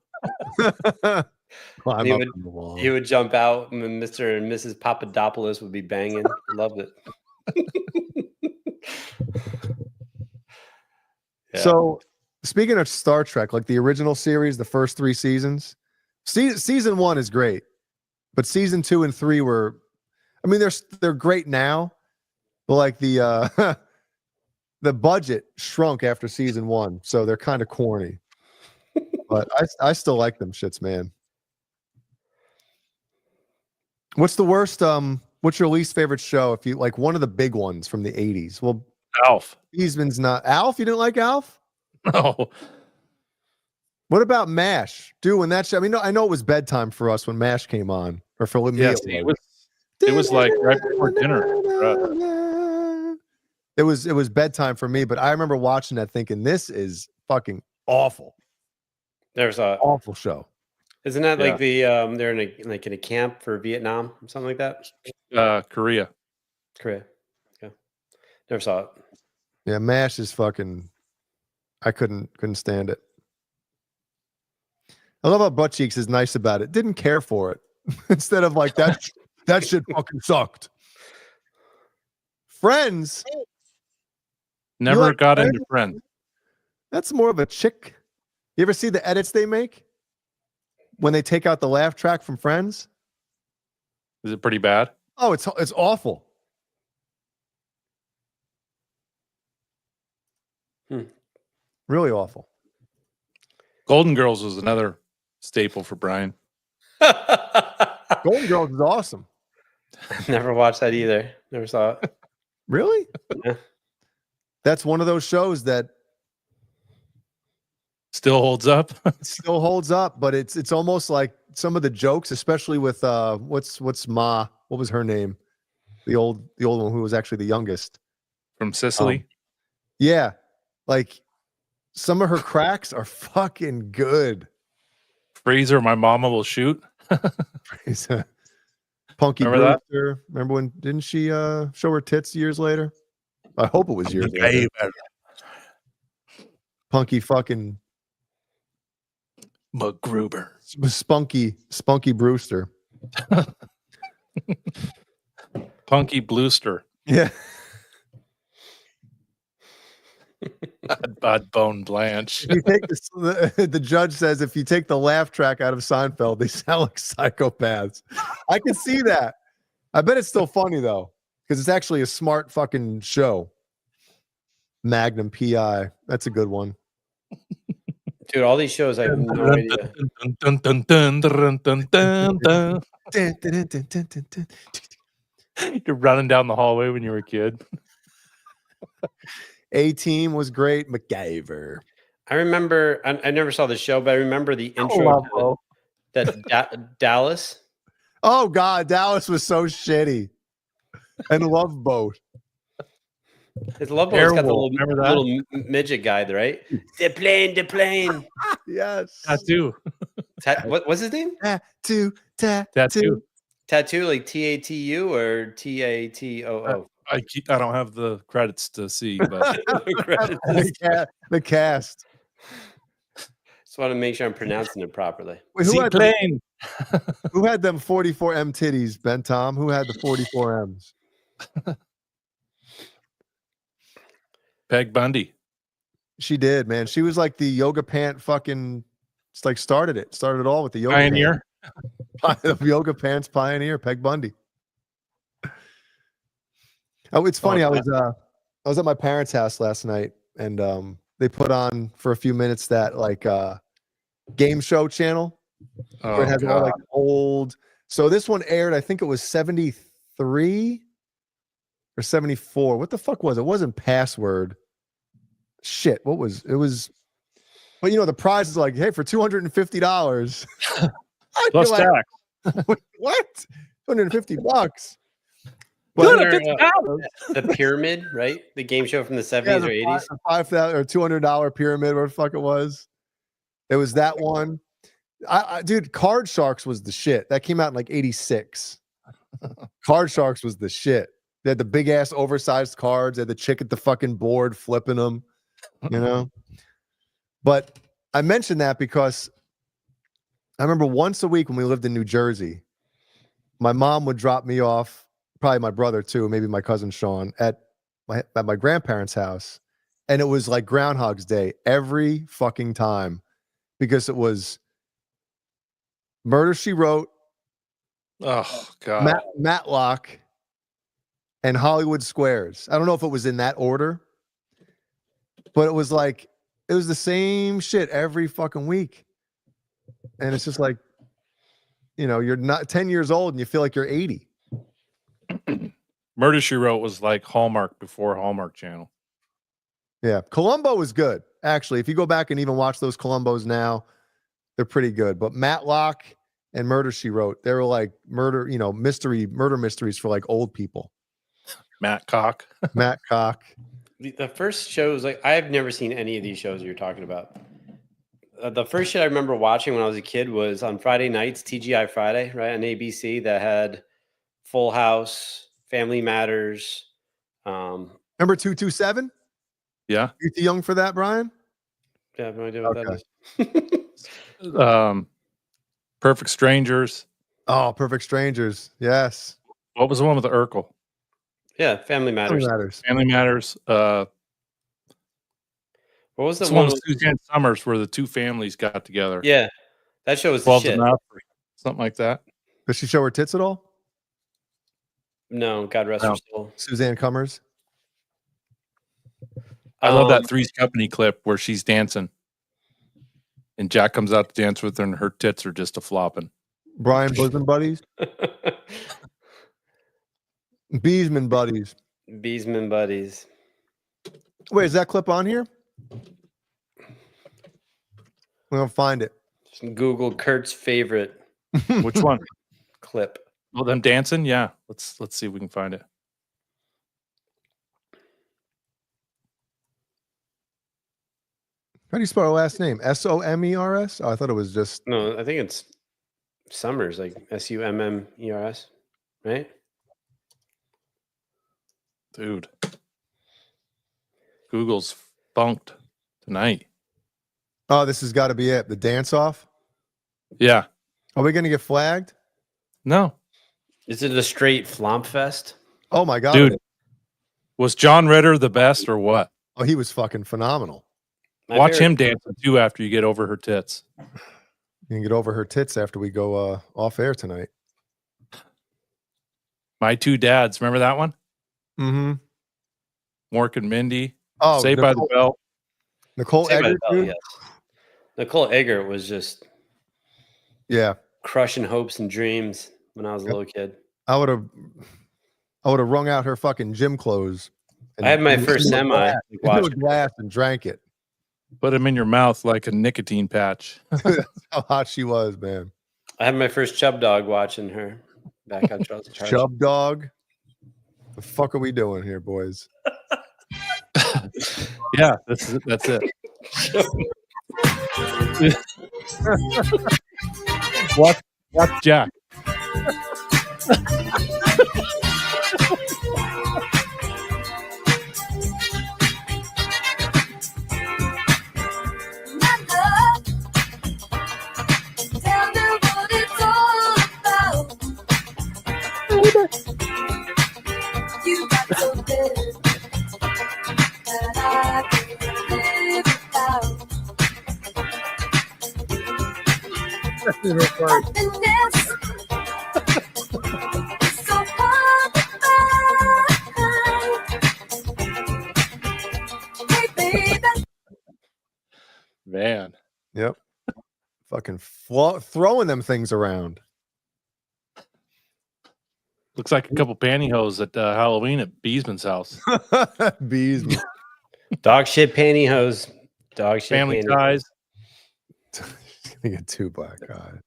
up in the wall. He would jump out, and Mr. and Mrs. Papadopoulos would be banging. Loved it. Yeah. So, speaking of Star Trek, like the original series, the first 3 seasons, season 1 is great, but season 2 and 3 were, I mean, they're great now, but like the the budget shrunk after season 1, so they're kind of corny. But I still like them shits, man. What's the worst? What's your least favorite show? If you like one of the big ones from the 80s? Well, Alf. Eastman's not Alf. You didn't like Alf? No. What about MASH? Dude, when that show, I mean, I know it was bedtime for us when MASH came on, or for me. Yes, it was like right before dinner. It was bedtime for me, but I remember watching that thinking this is fucking awful. There's a awful show. Isn't that like the they're in a camp for Vietnam or something like that? Korea. Yeah. Never saw it. Yeah, MASH is fucking. I couldn't stand it. I love how Butt Cheeks is nice about it. Didn't care for it. Instead of like that shit fucking sucked. Friends. Never like got Friends? into Friends. That's more of a chick. You ever see the edits they make when they take out the laugh track from Friends? Is it pretty bad? Oh, it's awful. Really awful. Golden Girls was another staple for Brian. Golden Girls is awesome. Never watched that either. Never saw it. Really? Yeah. That's one of those shows that Still holds up. still holds up, but it's almost like some of the jokes, especially with what's Ma? What was her name? The old one who was actually the youngest. From Sicily. Yeah. Like some of her cracks are fucking good. Fraser, my mama will shoot. Punky Remember that? Brewster. Remember when didn't she show her tits years later? I hope it was years later. Punky fucking MacGruber. Spunky Brewster. Punky Bluester. Yeah. Bad Bone Blanche. If you take the judge says if you take the laugh track out of Seinfeld, they sound like psychopaths. I can see that. I bet it's still funny though, because it's actually a smart fucking show. Magnum PI. That's a good one. Dude, all these shows I have no idea. You're running down the hallway when you were a kid. A-Team was great. MacGyver. I remember, I never saw the show, but I remember the intro to that Dallas. Oh God, Dallas was so shitty. And Love Boat. His Love Boat's got the Airwolf, remember that? little midget guy, right? The plane. Yes. Tattoo. What's his name? Tattoo. Tattoo. Tattoo, like TATU or TATOO? I don't have the credits to see, but The cast. Just want to make sure I'm pronouncing it properly. Wait, Seaplane. who had them 44M titties, Ben Tom? Who had the 44Ms? Peg Bundy. She did, man. She was like the yoga pant fucking. It's like started it all with the yoga Pioneer. The yoga pants pioneer, Peg Bundy. Oh, it's funny. I was at my parents' house last night, and they put on for a few minutes that like game show channel where it has all like old. So this one aired, I think it was 73 or 74. What the fuck was it? It wasn't Password. Shit, what was it? Was, but you know the prize is like, hey, for $250 Plus like, tax. what? $250. Wasn't there, the Pyramid, right? The game show from the 70s or 80s. $5,000 or $200 pyramid, whatever the fuck it was. It was that one. Dude, Card Sharks was the shit. That came out in like 86. Card Sharks was the shit. They had the big ass oversized cards. They had the chick at the fucking board flipping them, you know? But I mentioned that because I remember once a week when we lived in New Jersey, my mom would drop me off, probably my brother too, maybe my cousin Sean, at my grandparents' house. And it was like Groundhog's Day every fucking time because it was Murder, She Wrote, Oh God. Matlock, and Hollywood Squares. I don't know if it was in that order, but it was like, it was the same shit every fucking week. And it's just like, you know, you're not 10 years old and you feel like you're 80. Murder, She Wrote was like Hallmark before Hallmark Channel. Yeah. Columbo was good. Actually, if you go back and even watch those Columbos now, they're pretty good. But Matlock and Murder, She Wrote, they were like murder mysteries for like old people. Matt Cock. Matt Cock. The first shows, like I've never seen any of these shows you're talking about. The first shit I remember watching when I was a kid was on Friday nights, TGI Friday, right, on ABC, that had Full House, Family Matters. Remember 227? Yeah. You too young for that, Brian? I have no idea what that is. Perfect Strangers. Oh, Perfect Strangers. Yes. What was the one with the Urkel? Yeah, Family Matters. Family Matters. What was the It's one one with with Suzanne Summers where the two families got together. Yeah, that show was the 12's shit. enough or something like that. Does she show her tits at all? No, God rest her No. soul. Suzanne Cummers. I love that Three's Company clip where she's dancing. And Jack comes out to dance with her and her tits are just a flopping. Brian Bosom Buddies. Beesman Buddies. Beesman Buddies. Wait, is that clip on here? We're gonna find it. Just Google Kurt's favorite Which one? clip. Oh, them dancing? Yeah. Let's see if we can find it. How do you spell her last name? Somers? Oh, I thought it was just. No, I think it's Summers, like Summers, right? Dude. Google's funked tonight. Oh, this has got to be it. The dance off. Yeah. Are we gonna get flagged? No. Is it a straight flomp fest? Oh my god, Dude. Was John Ritter the best or what? Oh, he was fucking phenomenal. Watch him dancing too after you get over her tits. You can get over her tits after we go off air tonight. My Two Dads. Remember that one? Mm-hmm. Mork and Mindy. Oh, Saved by the Bell. Nicole Saved by Eggert, the Bell, dude? yes. Nicole Eggert was just Yeah. crushing hopes and dreams when I was a little kid. I would have wrung out her fucking gym clothes. I had my first semi. Into a glass and drank it. Put them in your mouth like a nicotine patch. How hot she was, man. I had my first chub dog watching her back on Charles. Chub dog. The fuck are we doing here, boys? Yeah, that's it. Watch Jack. You got so good that I can't live without. Happiness is so hard to find. Hey, baby. Man. Yep. Fucking throwing them things around. Looks like a couple pantyhose at Halloween at Beesman's house. Bees. Dog shit pantyhose. Dog shit Family pantyhose. ties. Gonna get two black eyes.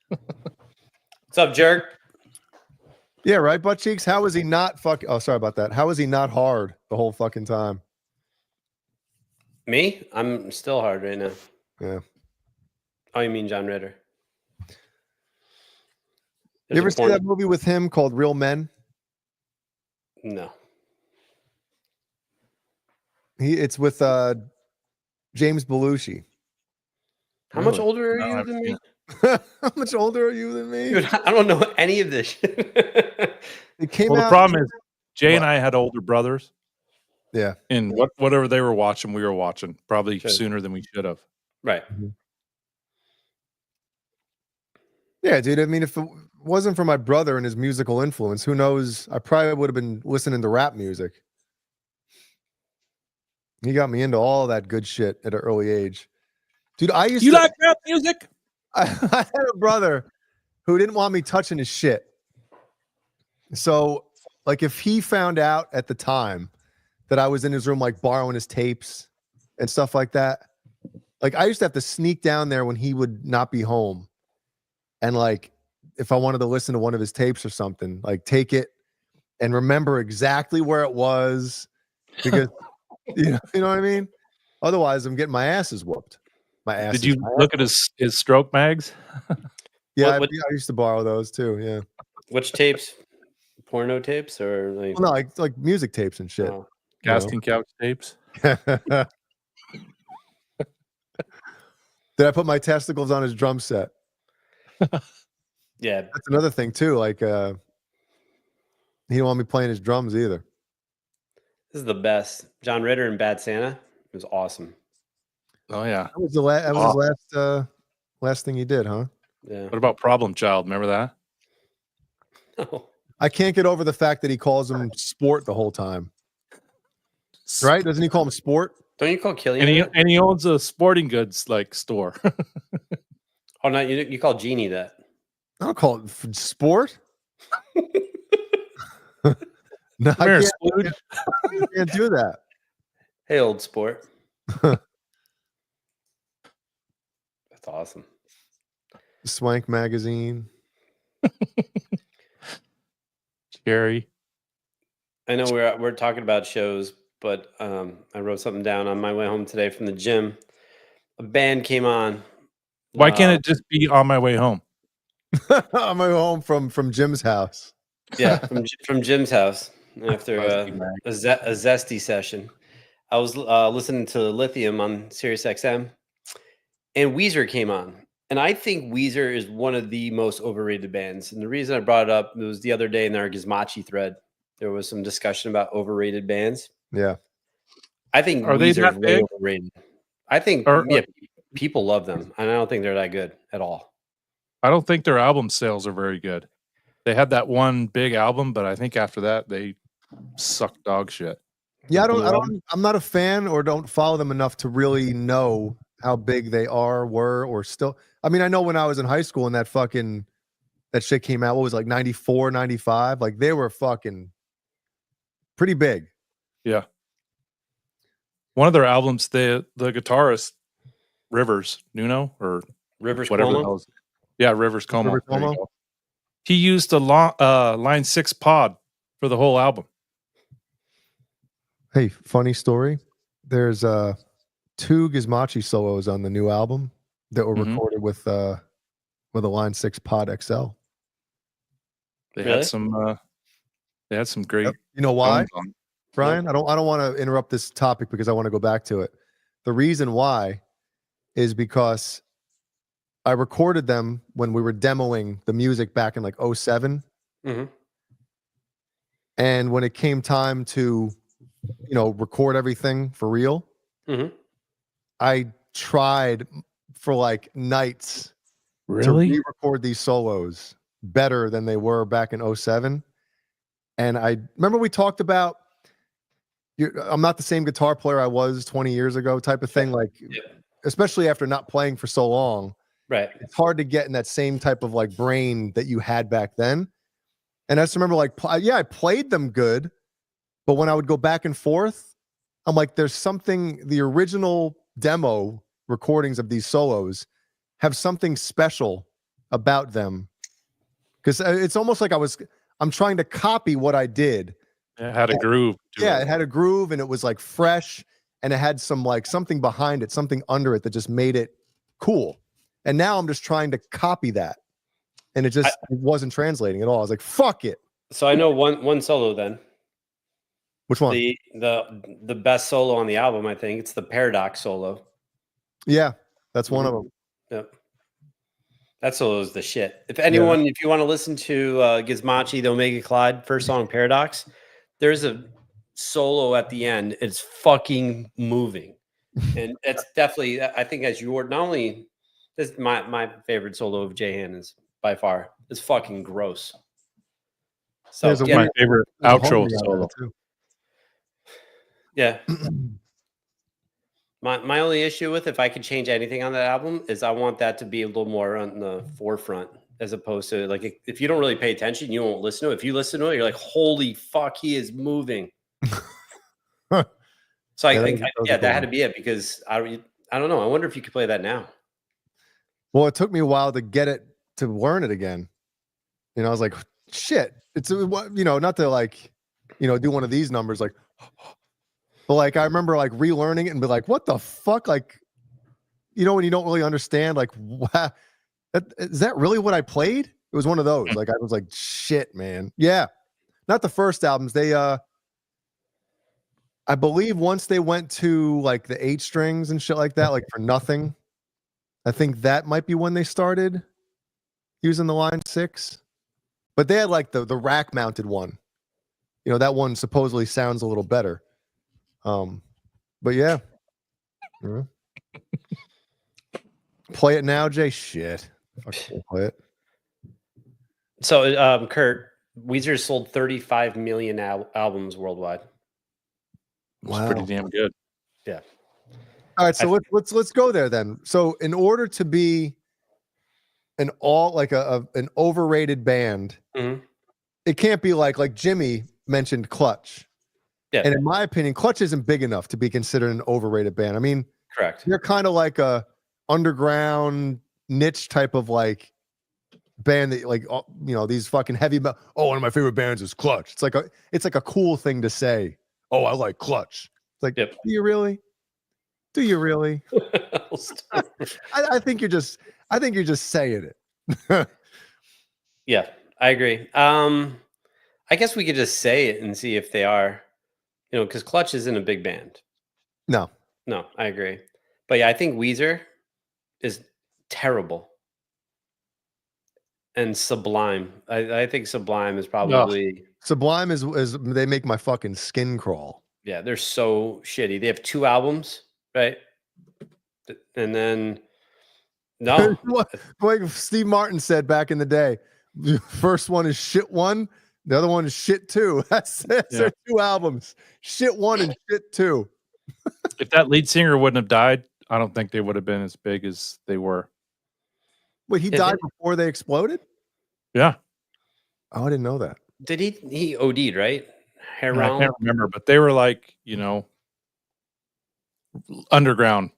What's up, jerk? Yeah, right, butt cheeks. How is he not fucking? Oh, sorry about that. How is he not hard the whole fucking time? Me? I'm still hard right now. Yeah. Oh, you mean John Ritter? You ever see that movie with him called Real Men? No. It's with James Belushi. How much older are you than me? How much older are you than me? Dude, I don't know any of this shit. It came Well, out. the problem is Jay and What? I had older brothers. Yeah. And whatever they were watching, we were watching. Probably Sure. sooner than we should have. Right. Yeah, dude. I mean, if it wasn't for my brother and his musical influence, who knows? I probably would have been listening to rap music. He got me into all that good shit at an early age. Dude, I used You to like rap music? I had a brother who didn't want me touching his shit. So, like, if he found out at the time that I was in his room, like borrowing his tapes and stuff like that, like I used to have to sneak down there when he would not be home. And like, if I wanted to listen to one of his tapes or something, like take it and remember exactly where it was because you know what I mean? Otherwise, I'm getting my asses whooped. My ass. Did you look at his stroke mags? Yeah, what- I used to borrow those too. Yeah. Which tapes? Porno tapes or like? Well, no, like music tapes and shit. Oh. you know? Casting couch tapes? Did I put my testicles on his drum set? Yeah, That's another thing too. Like, he don't want me playing his drums either. this is the best. John Ritter and Bad Santa. It was awesome. Oh yeah. That was his last thing he did, huh? Yeah. What about Problem Child? Remember that? Oh, I can't get over the fact that he calls him Sport the whole time. Right? Doesn't he call him Sport? don't you call Killian? that? And he owns a sporting goods like store. Oh no, you call Genie that. I don't call it Sport. No, Come here, Splooge. I can't do that. Hey, old sport. That's awesome. Swank magazine. Jerry. I know we're talking about shows, but I wrote something down on my way home today from the gym. A band came on. Why can't it just be On My Way Home? On my way home from Jim's house. Yeah, from Jim's house after a zesty session. I was listening to Lithium on Sirius XM, and Weezer came on. And I think Weezer is one of the most overrated bands. And the reason I brought it up, it was the other day in our Gizmochi thread. There was some discussion about overrated bands. Yeah. I think Are they Weezer that is way big? overrated. I think people love them, and I don't think they're that good at all. I don't think their album sales are very good. They had that one big album, but I think after that they suck dog shit. Yeah, I'm not a fan or don't follow them enough to really know how big they were, or still. I mean, I know when I was in high school and that shit came out, what was it, like 94, 95? Like they were fucking pretty big. Yeah. One of their albums, the guitarist Rivers Nuno or Rivers whatever the Cuomo? hell is- Yeah, Rivers Como. Rivers There you Cuomo? go. He used a Line 6 pod for the whole album. Hey, funny story. There's 2 Gizmochi solos on the new album that were Mhm. recorded with a Line 6 Pod XL. They Really? had some great. Yep. You know why, tones on it. Brian? I don't want to interrupt this topic because I want to go back to it. The reason why is because I recorded them when we were demoing the music back in like 07. Mhm. And when it came time to, record everything for real, Mhm. I tried for like nights to Really? re-record these solos better than they were back in 07. And I remember we talked about, I'm not the same guitar player I was 20 years ago type of thing. Like, especially after not playing for so long, Right. it's hard to get in that same type of like brain that you had back then. And I just remember like, I played them good, but when I would go back and forth, I'm like, there's something, the original demo recordings of these solos have something special about them. Because it's almost like I'm trying to copy what I did. It had a groove. Yeah, it had a groove and it was like fresh and it had some like something behind it, something under it that just made it cool. And now I'm just trying to copy that. And it wasn't translating at all. I was like, fuck it. So I know one solo then. Which one? The best solo on the album, I think. It's the Paradox solo. Yeah, that's one of them. Yep. That solo is the shit. If you want to listen to Gizmochi, the Omega Clyde first song, Paradox, there's a solo at the end. It's fucking moving. And it's definitely, I think, as not only this is my favorite solo of Jay Hannon's by far. It's fucking gross. So It's my favorite outro solo. Yeah. My only issue with if I could change anything on that album is I want that to be a little more on the forefront as opposed to like if you don't really pay attention, you won't listen to it. If you listen to it, you're like, holy fuck, he is moving. So I think that had to be it because I don't know. I wonder if you could play that now. Well, it took me a while to get it to learn it again. I was like, shit. It's not to like, do one of these numbers like. But like I remember like relearning it and be like, what the fuck? Like, when you don't really understand, like, wow, is that really what I played? It was one of those. Like I was like, shit, man. Yeah. Not the first albums. They I believe once they went to like the 8 strings and shit like that, like for nothing. I think that might be when they started. using the Line 6, but they had like the rack mounted one. You know, that one supposedly sounds a little better. But yeah. Play it now, Jay. Shit. Fucking play it. So, Kurt, Weezer sold 35 million albums worldwide. It's pretty damn good. Yeah. All right, so let's go there then. So, in order to be an an overrated band, it can't be like Jimmy mentioned Clutch. Yeah. And in my opinion, Clutch isn't big enough to be considered an overrated band. I mean, correct. They're kind of like a underground niche type of like band that like these fucking heavy metal. Oh, one of my favorite bands is Clutch. It's like a cool thing to say. Oh, I like Clutch. It's like, yep. Do you really? I think you're just saying it. Yeah, I agree. I guess we could just say it and see if they are, because Clutch isn't a big band. No, I agree. But yeah, I think Weezer is terrible. And Sublime. I think Sublime is probably Sublime is they make my fucking skin crawl. Yeah, they're so shitty. They have 2 albums, right? And then like Steve Martin said back in the day, the first one is shit 1, the other one is shit 2. That's their 2 albums. Shit 1 and shit 2. If that lead singer wouldn't have died, I don't think they would have been as big as they were. Wait, he died before they exploded? Yeah. Oh, I didn't know that. Did he OD'd, right? I can't remember, but they were like, underground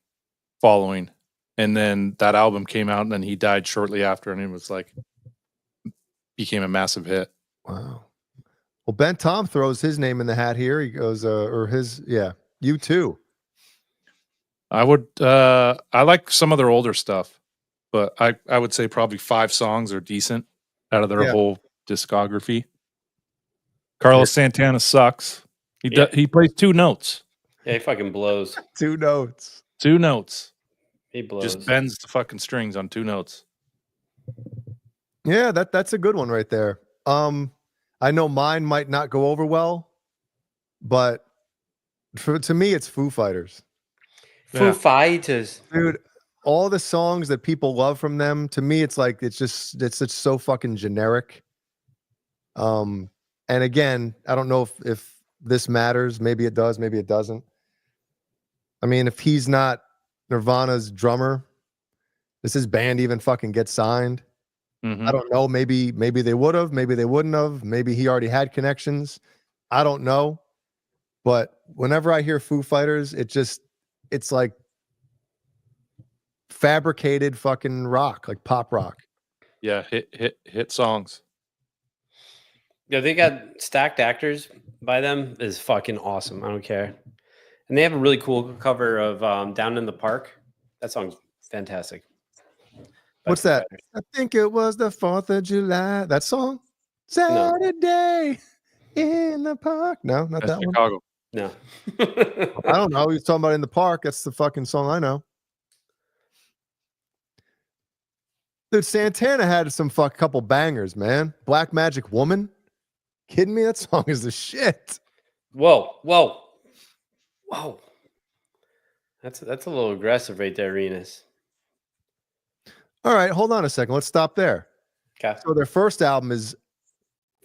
following. And then that album came out and then he died shortly after and it was like became a massive hit. Wow. Well, Ben Tom throws his name in the hat here. He goes, you too. I would I like some of their older stuff, but I would say probably 5 songs are decent out of their whole discography. Carlos Santana sucks. He plays 2 notes. Yeah, he fucking blows. 2 notes. 2 notes. He blows. Just bends the fucking strings on 2 notes. Yeah, that's a good one right there. I know mine might not go over well, but to me, it's Foo Fighters. Foo Fighters, dude. All the songs that people love from them, to me, it's just so fucking generic. And again, I don't know if this matters. Maybe it does. Maybe it doesn't. I mean, if he's not Nirvana's drummer, does his band even fucking get signed? Mm-hmm. I don't know. Maybe they would have. Maybe they wouldn't have. Maybe he already had connections. I don't know. But whenever I hear Foo Fighters, it's like fabricated fucking rock, like pop rock. Yeah, hit songs. Yeah, they got Stacked Actors by them is fucking awesome. I don't care. And they have a really cool cover of Down in the Park. That song's fantastic. What's that? I think it was the 4th of July. That song? Saturday in the park. No, not that Chicago. one. No. I don't know. He's talking about In the Park. That's the fucking song I know. Dude, Santana had some couple bangers, man. Black Magic Woman. Kidding me? That song is the shit. Whoa. That's a little aggressive right there, Renus. All right, hold on a second. Let's stop there. Okay. So their first album is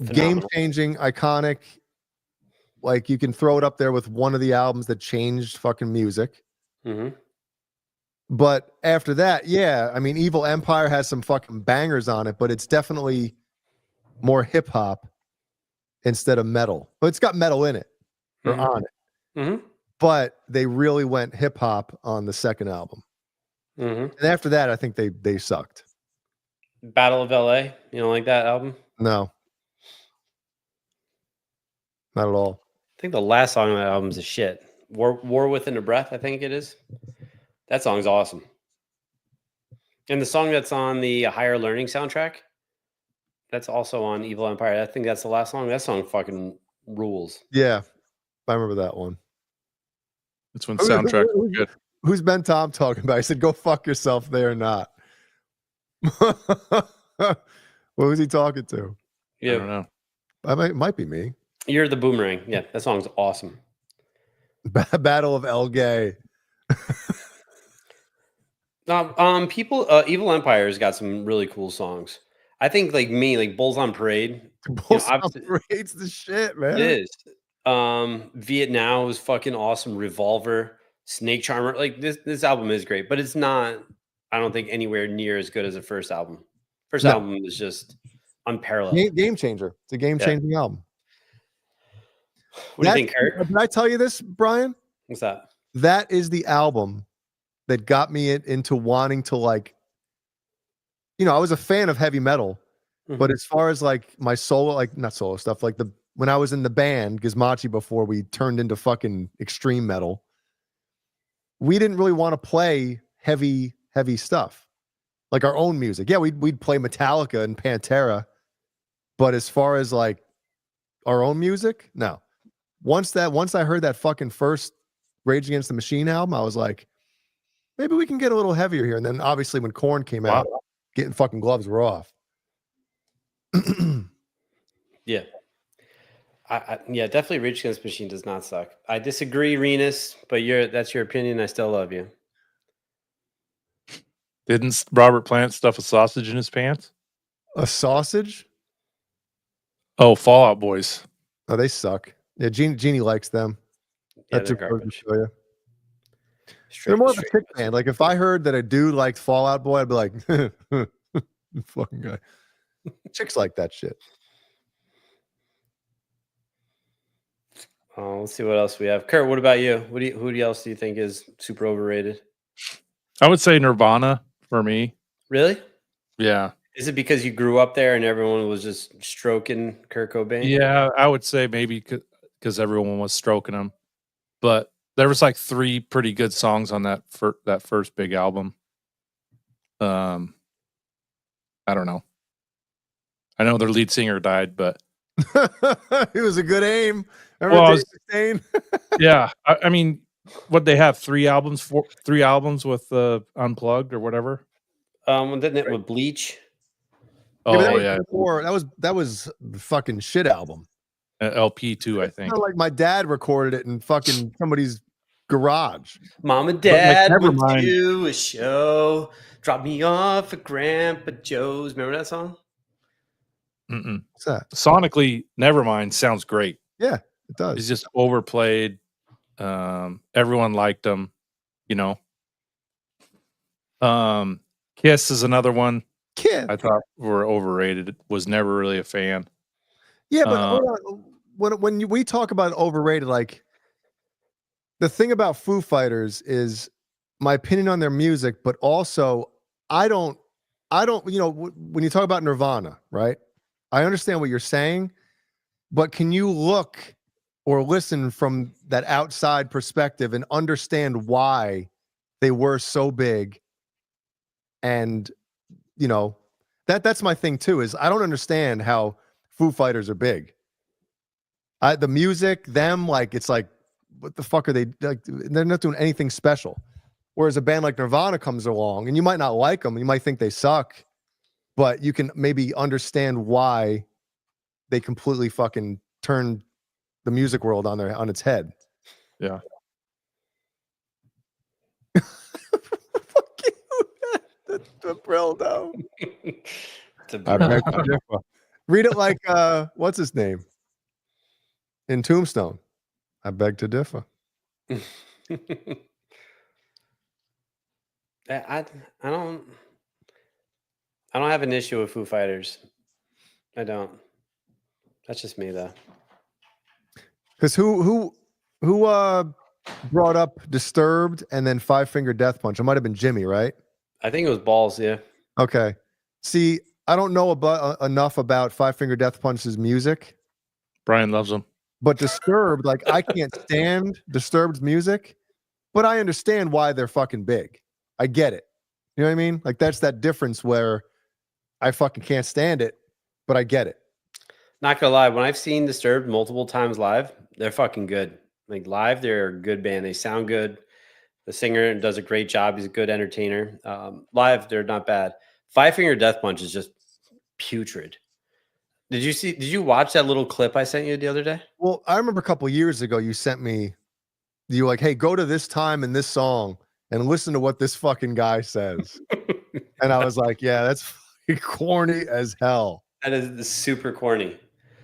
game-changing, iconic. Like you can throw it up there with one of the albums that changed fucking music. Mm-hmm. But after that, yeah, I mean, Evil Empire has some fucking bangers on it, but it's definitely more hip hop instead of metal. But it's got metal in it or on it. Mm-hmm. But they really went hip hop on the second album. Mm-hmm. And after that, I think they sucked. Battle of LA. You don't like that album? No. Not at all. I think the last song on that album is a shit. War Within a Breath, I think it is. That song's awesome. And the song that's on the Higher Learning soundtrack, that's also on Evil Empire. I think that's the last song. That song fucking rules. Yeah. I remember that one. That's when soundtrack was good. Who's Ben Tom talking about? He said, go fuck yourself, they or not. What was he talking to? I don't Yeah, know. It might be me. you're the boomerang. Yeah, that song's awesome. Battle of El Gay. People, Evil Empire's got some really cool songs. I think like Bulls on Parade. Bull Obviously, hates the shit, man. it is. Vietnam was fucking awesome. Revolver, Snake Charmer. Like this album is great, but it's not. I don't think anywhere near as good as the first album. First No. album is just unparalleled. Game changer. It's a game changing album. What do you think, Kurt? Did I tell you this, Brian? What's that? That is the album that got me into wanting to like. I was a fan of heavy metal, but as far as like my solo, like not solo stuff, like when I was in the band Gizmachi before we turned into fucking extreme metal, we didn't really want to play heavy stuff, like our own music. Yeah, we'd play Metallica and Pantera, but as far as like our own music, no. Once I heard that fucking first Rage Against the Machine album, I was like, maybe we can get a little heavier here. And then obviously when Korn came out, getting fucking gloves were off. Yeah. Yeah, definitely Rage Against the Machine does not suck. I disagree, Renus, but that's your opinion. I still love you. Didn't Robert Plant stuff a sausage in his pants? A sausage? Oh, Fall Out Boys. Oh, they suck. Yeah, Jeannie likes them. Yeah, That's they're a garbage. They're more of a chick band. Like if I heard that a dude liked Fall Out Boy, I'd be like, fucking guy. Chicks like that shit. Oh, let's see what else we have. Kurt, what about you? Who else do you think is super overrated? I would say Nirvana for me. Really? Yeah. Is it because you grew up there and everyone was just stroking Kurt Cobain? Yeah, I would say maybe because everyone was stroking him. But there was like 3 pretty good songs on that first big album. I don't know. I know their lead singer died, but It was a good aim. well, yeah. I mean, what they have 3 albums with Unplugged or whatever. Didn't it with Bleach? Oh yeah, that was the fucking shit album. LP too, I think. It's not like my dad recorded it in fucking somebody's garage. Mom and Dad never went mind. to a show. Drop me off at Grandpa Joe's. Remember that song? Mm-mm. What's that? Sonically, Nevermind sounds great. Yeah, it does. It's just overplayed. Everyone liked them, Kiss is another one. Kiss. I thought were overrated. Was never really a fan. Yeah, but hold on. When we talk about overrated, like the thing about Foo Fighters is my opinion on their music, but also I don't. When you talk about Nirvana, right? I understand what you're saying, but can you look or listen from that outside perspective and understand why they were so big? And that's my thing too, is I don't understand how Foo Fighters are big. The music, them, like, it's like, what the fuck are they like? They're not doing anything special. Whereas a band like Nirvana comes along and you might not like them, you might think they suck, but you can maybe understand why they completely fucking turned the music world on its head. Yeah. Fuck you. The Brildo. I beg to differ. Read it like what's his name? In Tombstone. I beg to differ. I don't have an issue with Foo Fighters. I don't. That's just me though. Because who brought up Disturbed and then Five Finger Death Punch? It might have been Jimmy, right? I think it was Balls, yeah. Okay. See, I don't know enough about Five Finger Death Punch's music. Brian loves them. But Disturbed, like, I can't stand Disturbed's music, but I understand why they're fucking big. I get it. You know what I mean? Like, that's that difference where I fucking can't stand it, but I get it. Not gonna lie, when I've seen Disturbed multiple times live, they're fucking good. Like live, they're a good band. They sound good. The singer does a great job. He's a good entertainer. Live, they're not bad. Five Finger Death Punch is just putrid. Did you watch that little clip I sent you the other day? Well, I remember a couple years ago you sent me, you were like, hey, go to this time in this song and listen to what this fucking guy says. And I was like, yeah, that's fucking corny as hell. That is super corny.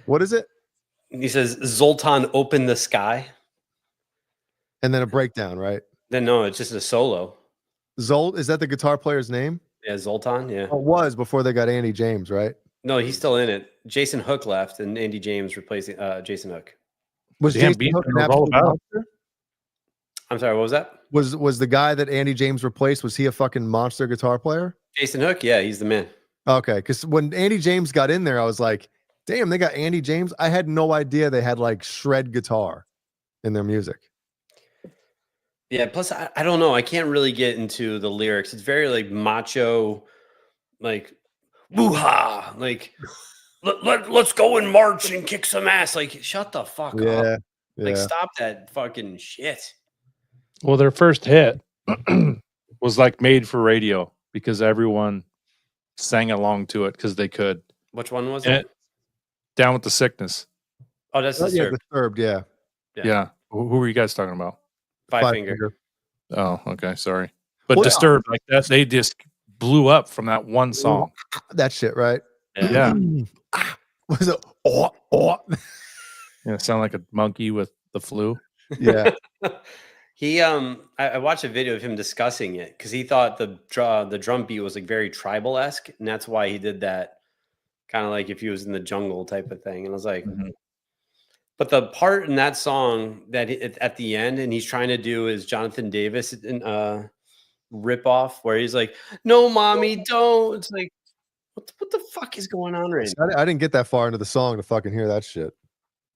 What is it? He says, Zoltan, open the sky. And then a breakdown, right? Then no, it's just a solo. Zolt, is that the guitar player's name? Yeah, Zoltan. Yeah. Oh, it was before they got Andy James, right? No, he's still in it. Jason Hook left, and Andy James replacing Jason Hook. Was Damn, Jason Beast Hook an knows all absolute about it. monster? I'm sorry, what was that? Was the guy that Andy James replaced, was he a fucking monster guitar player? Jason Hook? Yeah, he's the man. Okay, because when Andy James got in there, I was like, damn, they got Andy James. I had no idea they had like shred guitar in their music. Yeah, plus I don't know. I can't really get into the lyrics. It's very like macho, like woo-ha, like let's go and march and kick some ass. Like, shut the fuck up. Like, stop that fucking shit. Well, their first hit was like made for radio because everyone sang along to it because they could. Which one was And it? Down with the Sickness. Oh, that's Yeah, Disturbed. Disturbed, yeah. Yeah. Who were you guys talking about? Five finger. Oh, okay. Sorry. But Well, Disturbed, like that, they just blew up from that one song. That shit, right? Yeah. Was it? Oh. Yeah, sound like a monkey with the flu. Yeah. He I watched a video of him discussing it because he thought the drum beat was like very tribal-esque, and that's why he did that, kind of like if he was in the jungle type of thing. And I was like, but the part in that song that at the end, and he's trying to do is Jonathan Davis rip off where he's like, "No, mommy, don't." It's like, what the fuck is going on right now? I didn't get that far into the song to fucking hear that shit.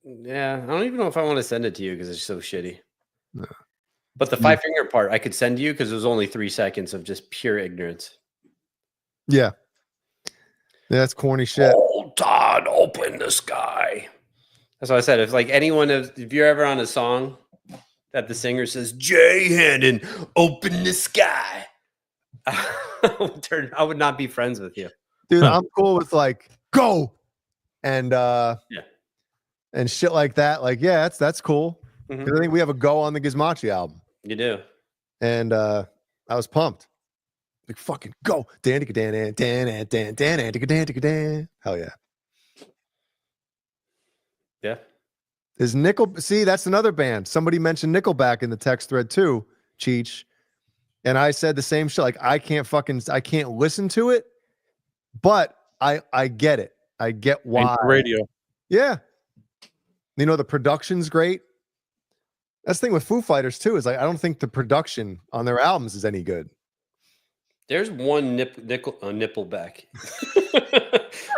Yeah, I don't even know if I want to send it to you because it's so shitty. No. But the five finger part I could send you because it was only 3 seconds of just pure ignorance. Yeah. That's corny shit. Oh, Todd, open the sky. That's what I said. If like anyone, if you're ever on a song that the singer says, Jay Hannon, open the sky, I would not be friends with you. Dude, I'm cool with like go and and shit like that. Like, yeah, that's cool. I think we have a go on the Gizmochi album. You do. And I was pumped. Like fucking go. Hell yeah. Yeah. Is see, that's another band. Somebody mentioned Nickelback in the text thread too, Cheech. And I said the same shit. Like, I can't listen to it, but I get it. I get why. Radio. Yeah. You know, the production's great. That's the thing with Foo Fighters too, is like I don't think the production on their albums is any good. There's one Nickelback.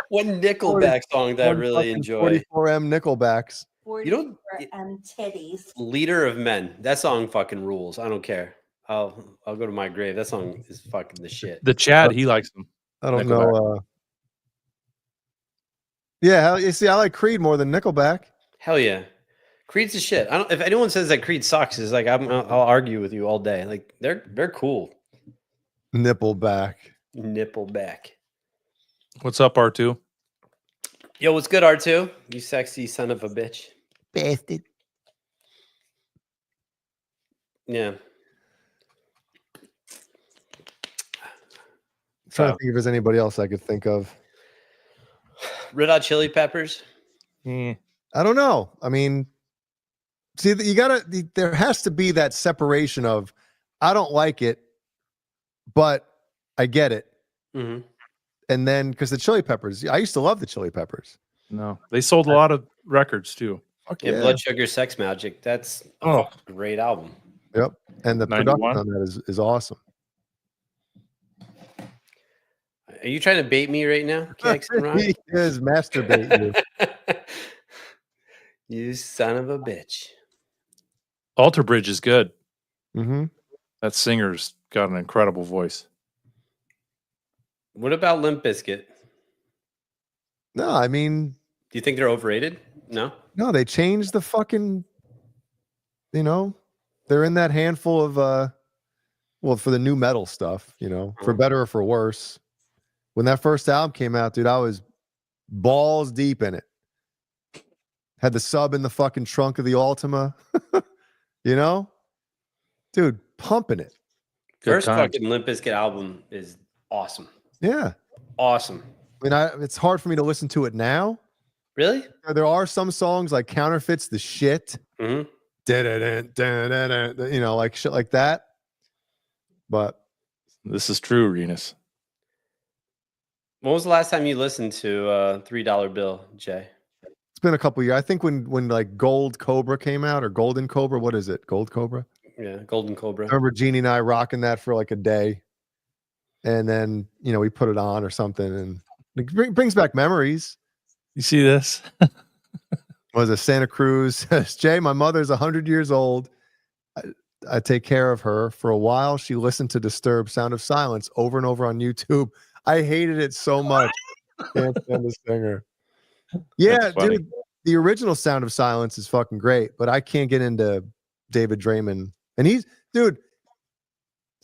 One Nickelback song that I really enjoy. 44M Nickelbacks. You don't teddies. Leader of Men. That song fucking rules. I don't care. I'll go to my grave. That song is fucking the shit. The Chad, he likes them. I don't know. Yeah, you see, I like Creed more than Nickelback. Hell yeah. Creed's the shit. I don't. If anyone says that Creed sucks, it's like I'll argue with you all day. Like they're cool. Nippleback. What's up, R2? Yo, what's good, R2? You sexy son of a bitch. Bastard. Yeah. Trying to think if there's anybody else I could think of. Red Hot Chili Peppers. I don't know. I mean, see, there has to be that separation of I don't like it, but I get it. Mm-hmm. And then because the Chili Peppers, I used to love the Chili Peppers. No, they sold a lot of records too. Yeah, Blood Sugar Sex Magic. That's a great album. Yep. And the 91? production on that is awesome. Are you trying to bait me right now? He is masturbating you. You son of a bitch. Alter Bridge is good. Mm-hmm. That singer's got an incredible voice. What about Limp Bizkit? No, I mean, do you think they're overrated? No, they changed the fucking. You know, they're in that handful of for the new metal stuff. You know, for better or for worse. When that first album came out, dude, I was balls deep in it. Had the sub in the fucking trunk of the Altima. You know? Dude, pumping it. Good First times. fucking Limp Bizkit album is awesome. Yeah. Awesome. I mean, it's hard for me to listen to it now. Really? There are some songs like Counterfeit's the shit. Mm-hmm. You know, like shit like that. But This is true, Renus. When was the last time you listened to $3 Bill, Jay? it's been a couple years. I think when like Gold Cobra came out, or Golden Cobra, what is it? Gold Cobra? Yeah, Golden Cobra. I remember Jeannie and I rocking that for like a day. And then, you know, we put it on or something, and it brings back memories. You see this? Was it Santa Cruz? Says, Jay, my mother's 100 years old. I take care of her. For a while, she listened to Disturbed Sound of Silence over and over on YouTube. I hated it so much. Can't stand the singer. Yeah, dude, the original Sound of Silence is fucking great, but I can't get into David Draymond. And he's, dude,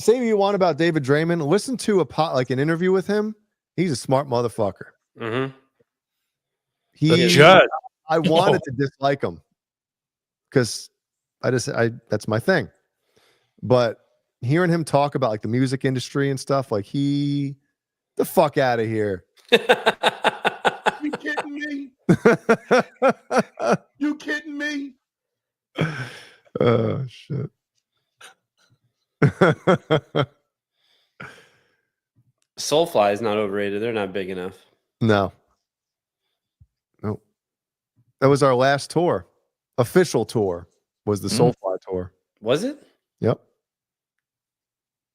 say what you want about David Draymond. Listen to an interview with him. He's a smart motherfucker. Mm-hmm. The judge. I wanted to dislike him because that's my thing. But hearing him talk about like the music industry and stuff, like the fuck out of here. You kidding me? You kidding me? Oh shit. Soulfly is not overrated. They're not big enough. No. That was our last tour. Official tour was the Soulfly tour. Was it? Yep.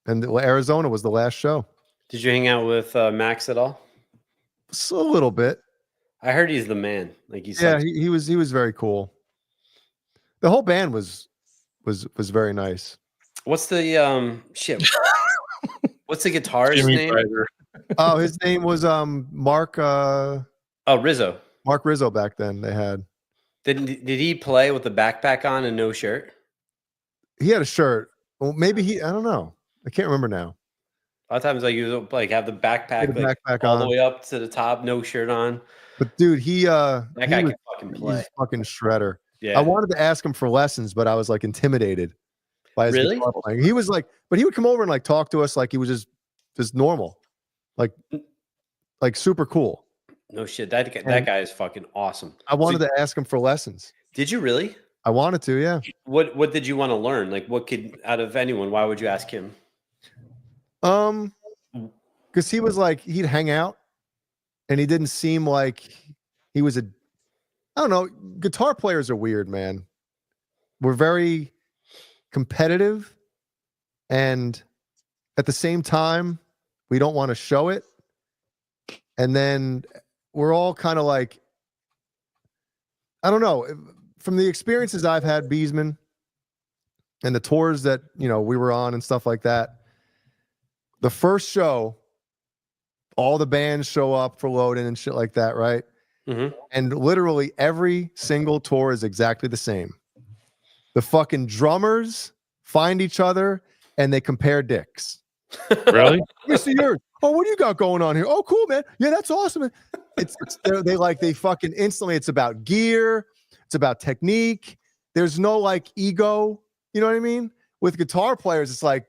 And Arizona was the last show. Did you hang out with Max at all? Just a little bit. I heard he's the man. Like he Yeah, said. he was very cool. The whole band was very nice. What's the shit? What's the guitarist's name? Oh, his name was Mark. Rizzo. Mark Rizzo. Back then, they had. Did he play with the backpack on and no shirt? He had a shirt. Well, maybe I don't know. I can't remember now. A lot of times, like you like have the backpack, backpack all on. the way up to the top, no shirt on. But dude, that guy can fucking play. He's a fucking shredder. Yeah. I wanted to ask him for lessons, but I was like intimidated by his guitar playing. He was like, but he would come over and like talk to us like he was just normal, like super cool. No shit. That guy is fucking awesome. I wanted to ask him for lessons. Did you really? I wanted to, yeah. What did you want to learn? Like, what could out of anyone? Why would you ask him? Because he was like he'd hang out, and he didn't seem like he was I don't know. Guitar players are weird, man. We're very competitive, and at the same time, we don't want to show it. And then we're all kind of like, I don't know. From the experiences I've had, Beesman, and the tours that we were on and stuff like that. The first show, all the bands show up for loading and shit like that, right? Mm-hmm. And literally every single tour is exactly the same. The fucking drummers find each other and they compare dicks. Really? Yes, yours. Oh, what do you got going on here? Oh, cool, man. Yeah, that's awesome. They fucking instantly. It's about gear. It's about technique. There's no like ego. You know what I mean? With guitar players, it's like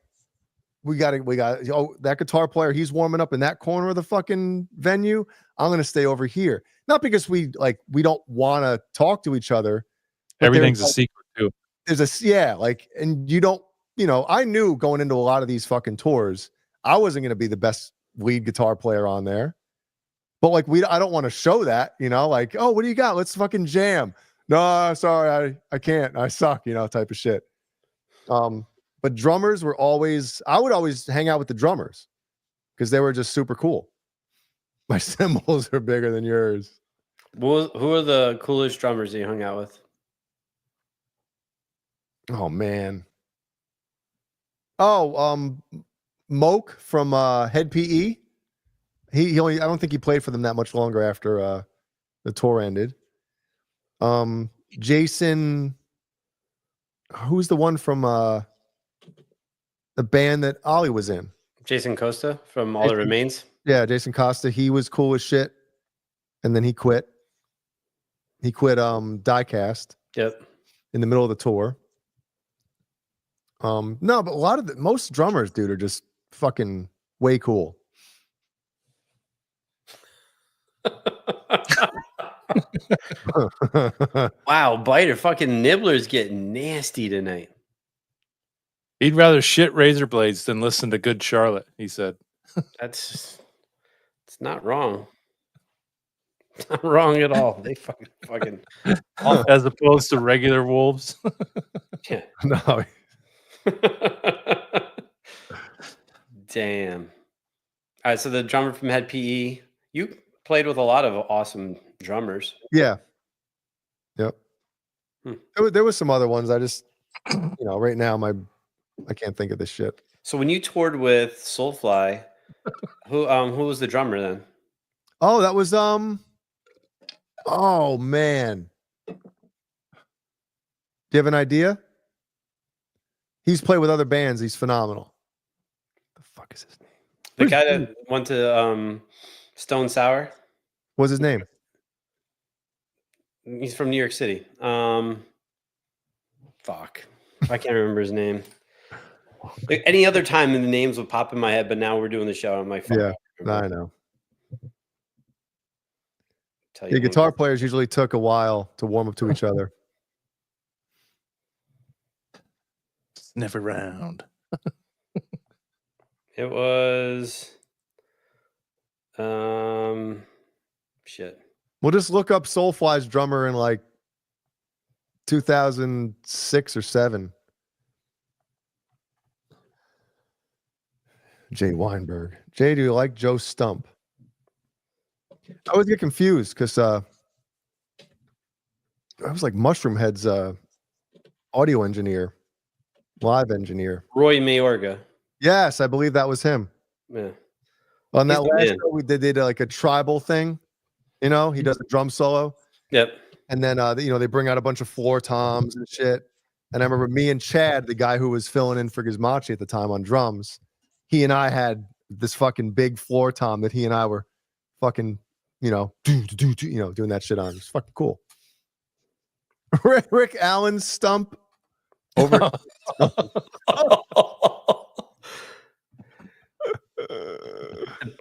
we got. Oh, that guitar player, he's warming up in that corner of the fucking venue. I'm gonna stay over here. Not because we don't want to talk to each other. Everything's a secret too. And you don't. I knew going into a lot of these fucking tours, I wasn't gonna be the best lead guitar player on there. But I don't want to show that. Like, oh, what do you got? Let's fucking jam. No, sorry, I can't. I suck. Type of shit. But drummers were I would always hang out with the drummers because they were just super cool. My cymbals are bigger than yours. Who are the coolest drummers that you hung out with? Oh man. Oh, Moke from Head PE. I don't think he played for them that much longer after the tour ended. Jason, who's the one from the band that Ollie was in? Jason Costa from All That Remains. Yeah, Jason Costa. He was cool as shit. and then he quit. He quit Diecast Yep. in the middle of the tour. No, but most drummers, dude, are just fucking way cool. Wow, Biter, fucking Nibbler's getting nasty tonight. He'd rather shit razor blades than listen to Good Charlotte, he said. It's not wrong. It's not wrong at all. They fucking As opposed to regular wolves. yeah. No, Damn. All right, so the drummer from Head PE, you played with a lot of awesome drummers. yeah, yep. Hmm. There was some other ones. I just, right now I can't think of this shit. So when you toured with Soulfly, who was the drummer then? Oh, that was oh man. Do you have an idea? He's played with other bands. He's phenomenal. The fuck is his name? The guy that went to Stone Sour? What's his name? He's from New York City. Fuck. I can't remember his name. Like, any other time the names would pop in my head, but now we're doing the show. I'm like, fuck, Yeah, I know. The guitar players usually took a while to warm up to each other. Sniff around. It was shit. We'll just look up Soulfly's drummer in like 2006 or 7. Jay Weinberg. Jay, do you like Joe Stump? I always get confused because I was like Mushroom Head's audio engineer, live engineer. Roy Mayorga. Yes, I believe that was him. Yeah. On that He's the last man. show, they did like a tribal thing. He does a drum solo. Yep. And then, they bring out a bunch of floor toms and shit. And I remember me and Chad, the guy who was filling in for Gizmachi at the time on drums, he and I had this fucking big floor tom that he and I were fucking, doing that shit on. It's fucking cool. Rick Allen's stump over.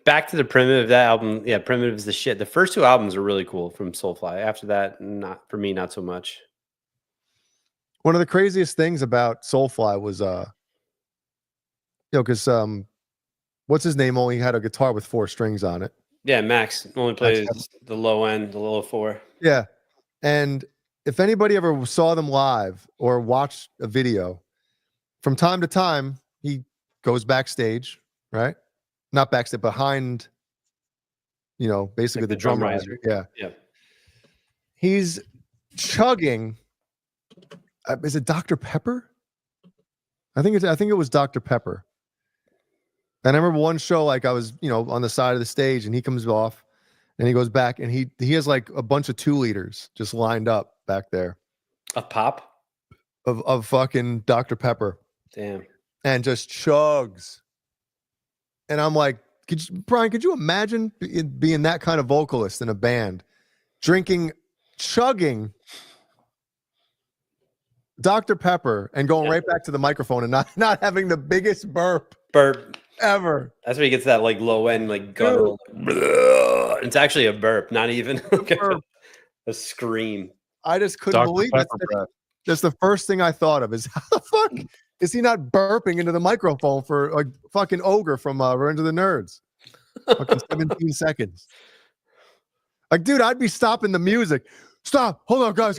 Back to the Primitive, that album. Yeah, Primitive is the shit. The first 2 albums are really cool from Soulfly. After that, not for me, not so much. One of the craziest things about Soulfly was, because what's his name only had a guitar with 4 strings on it. Yeah, Max only plays the low end, the low 4. Yeah. And if anybody ever saw them live or watched a video, from time to time, he goes backstage, right? Not backstage, behind, basically Like the the drum drum riser. riser. Yeah. Yeah. He's chugging. Is it Dr. Pepper? I think it was Dr. Pepper. And I remember one show, like I was, on the side of the stage, and he comes off and he goes back and he has like a bunch of 2-liters just lined up back there A pop? of fucking Dr. Pepper, Damn. and just chugs. And I'm like, Brian, could you imagine being that kind of vocalist in a band, chugging Dr. Pepper and going right back to the microphone and not having the biggest burp ever. That's where he gets that like low end, like guttural. It's actually a burp, not even like a scream. I just couldn't believe it. That's the first thing I thought of is how the fuck is he not burping into the microphone for a fucking ogre from Revenge of the Nerds? Fucking 17 seconds. Like, dude, I'd be stopping the music. Stop. Hold on, guys.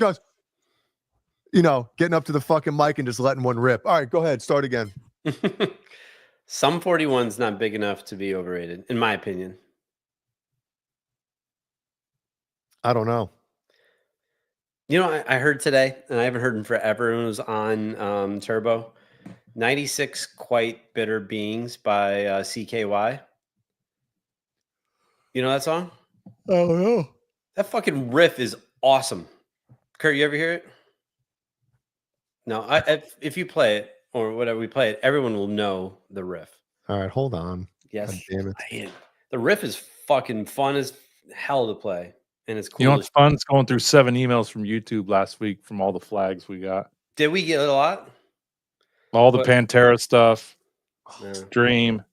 Getting up to the fucking mic and just letting one rip. All right, go ahead. Start again. Some 41's not big enough to be overrated, in my opinion. I don't know. I heard today, and I haven't heard in forever, and it was on Turbo, 96 Quite Bitter Beings by CKY. You know that song? Oh, no. That fucking riff is awesome. Kurt, you ever hear it? No, if you play it, or whatever we play it, everyone will know the riff. All right, hold on. Yes. God damn it. Man, the riff is fucking fun as hell to play. and it's cool. You know what's fun? It's going through 7 emails from YouTube last week from all the flags we got. Did we get a lot? All the What? Pantera stuff, No. Dream.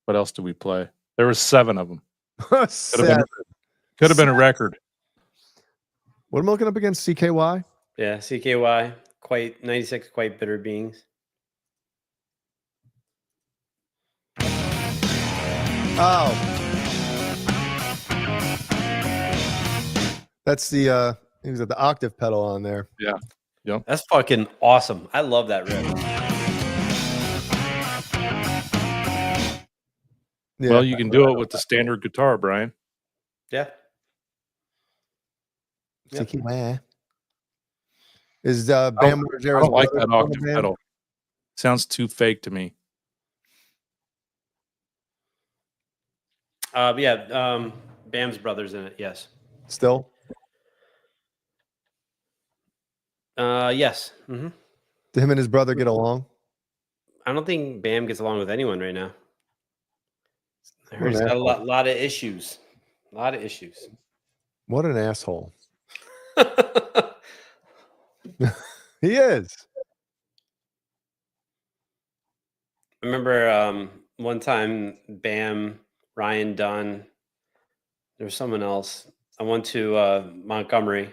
What else did we play? There was 7 of them. Sad. Could have been a record. What am I looking up against? CKY? Yeah, CKY, quite 96, quite bitter beings. Oh. That's the he was at the octave pedal on there. Yeah. Yep. That's fucking awesome. I love that riff. Yeah. Well, you can do it with the standard guitar, Brian. Yeah. Yep. CKY. Is Bam I Margera's don't like brother that in the octave band? pedal. Sounds too fake to me. Yeah, Bam's brother's in it. Yes. Still? Yes. Do him and his brother get along? I don't think Bam gets along with anyone right now. I heard What he's an got a asshole. lot of issues. A lot of issues. What an asshole. He is. I remember one time Bam, Ryan Dunn, there was someone else. I went to Montgomery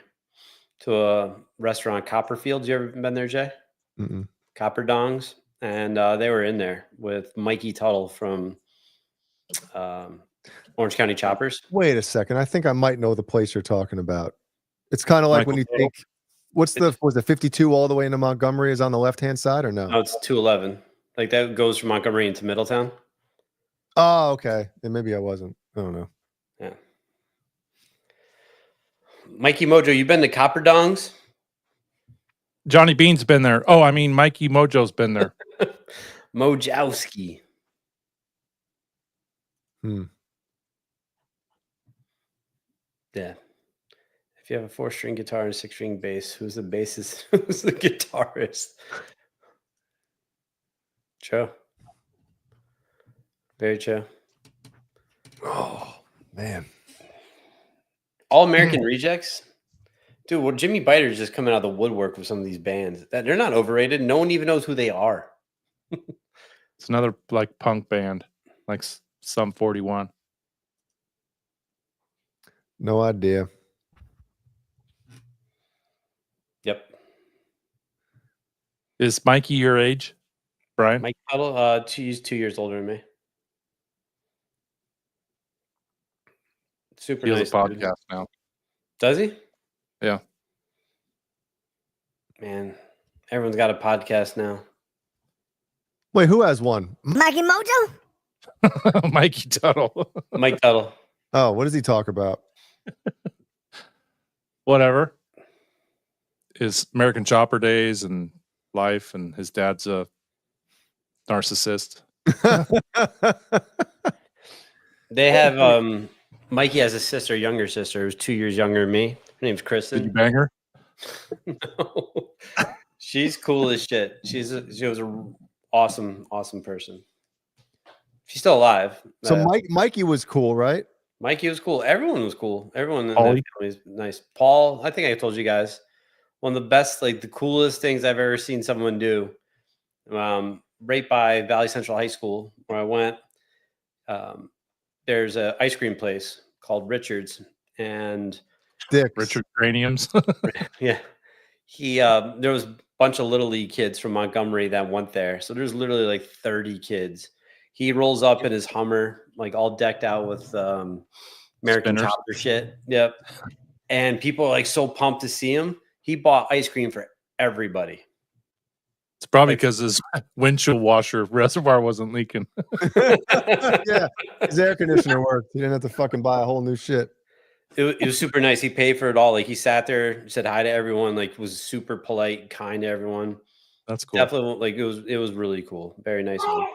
to a restaurant, Copperfield. You ever been there, Jay? Mm-mm. Copper Dongs. And they were in there with Mikey Tuttle from Orange County Choppers. Wait a second. I think I might know the place you're talking about. It's kind of like Michael when you Tuttle? take was it 52 all the way into Montgomery is on the left-hand side or no? No, it's 211. Like that goes from Montgomery into Middletown. Oh, okay. Then maybe I wasn't. I don't know. Yeah. Mikey Mojo, you been to Copper Dongs? Johnny Bean's been there. Oh, I mean, Mikey Mojo's been there. Mojowski. Hmm. Yeah. If you have a 4-string guitar and a 6-string bass, who's the bassist? Who's the guitarist? True. Very true. Oh, man. All American Rejects? Dude, well, Jimmy Biter's just coming out of the woodwork with some of these bands. They're not overrated. No one even knows who they are. It's another like punk band, like Sum 41. No idea. Yep. Is Mikey your age, Brian? Mike Tuttle, he's 2 years older than me. Super He has nice. a Dude. podcast now. Does he? Yeah. Man, everyone's got a podcast now. Wait, who has one? Mikey Mojo? Mikey Tuttle. Mike Tuttle. Oh, what does he talk about? Whatever. His American Chopper days and life, and his dad's a narcissist. They have Mikey has a sister, younger sister, who's 2 years younger than me. Her name's Did you Kristen. bang her? No. She's cool as shit. She was an awesome person. She's still alive. So Mikey was cool, right? Mikey was cool. Everyone was cool. Everyone in Paulie? that family is nice. Paul, I think I told you guys, one of the best, like the coolest things I've ever seen someone do. Right by Valley Central High School, where I went, there's an ice cream place called Richard's, and Dicks. Richard Craniums. yeah, there was a bunch of little league kids from Montgomery that went there. So there's literally like 30 kids. He rolls up in his Hummer, like all decked out with American Spinners. Chopper shit. Yep. And people are like so pumped to see him. He bought ice cream for everybody. It's probably because his windshield washer reservoir wasn't leaking. Yeah, his air conditioner worked. He didn't have to fucking buy a whole new shit. It was super nice. He paid for it all. Like he sat there, said hi to everyone, like was super polite, kind to everyone. That's cool. Definitely, like it was really cool. Very nice of him.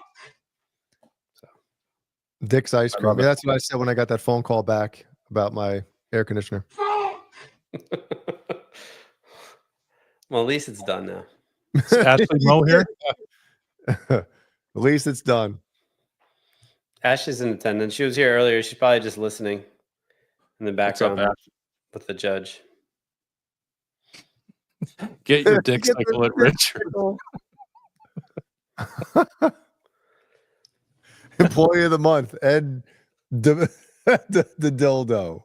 Dick's ice I cream. love it. Yeah, that's what I said when I got that phone call back about my air conditioner. Well, at least it's done now. Is Ashley Moe here? At least it's done. Ash is in attendance. She was here earlier. She's probably just listening. in the What's up, background Ash? with the judge. Get your dick Get cycle the at Richard. sickle. Employee of the month, Ed the dildo.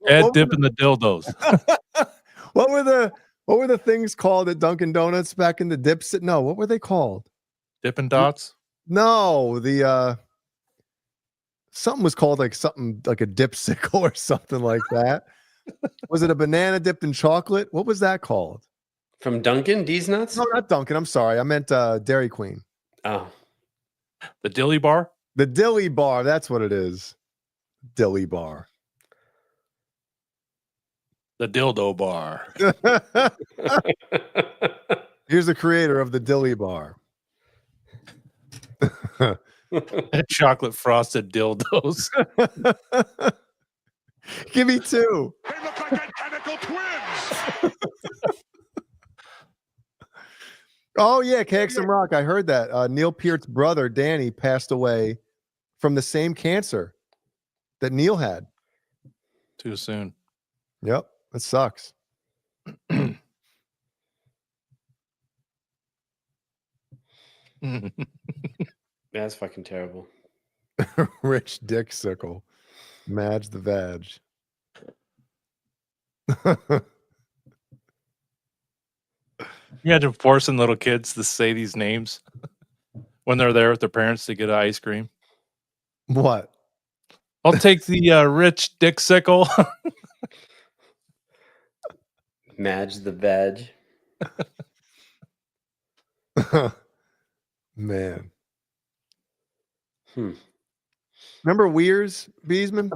Ed dipping the dildos. What were the things called at Dunkin' Donuts back in the dips? No, what were they called? Dipping dots. No, the something was called like something like a dipsicle or something like that. Was it a banana dipped in chocolate? What was that called? From Dunkin', D's Nuts? No, not Dunkin'. I'm sorry. I meant Dairy Queen. Oh. The dilly bar. The Dilly Bar. That's what it is. Dilly Bar. The dildo bar. Here's the creator of the Dilly Bar. Chocolate frosted dildos. Give me two. They look like identical twins. Oh yeah, KXM Rock. I heard that. Neil Peart's brother, Danny, passed away from the same cancer that Neil had. Too soon. Yep. It sucks. That's fucking terrible. Rich Dick Sickle. Madge the Vag. You imagine forcing little kids to say these names when they're there with their parents to get ice cream. What? I'll take the rich dick sickle. Madge the Vag. Man. Hmm. Remember Weirs, Beesman?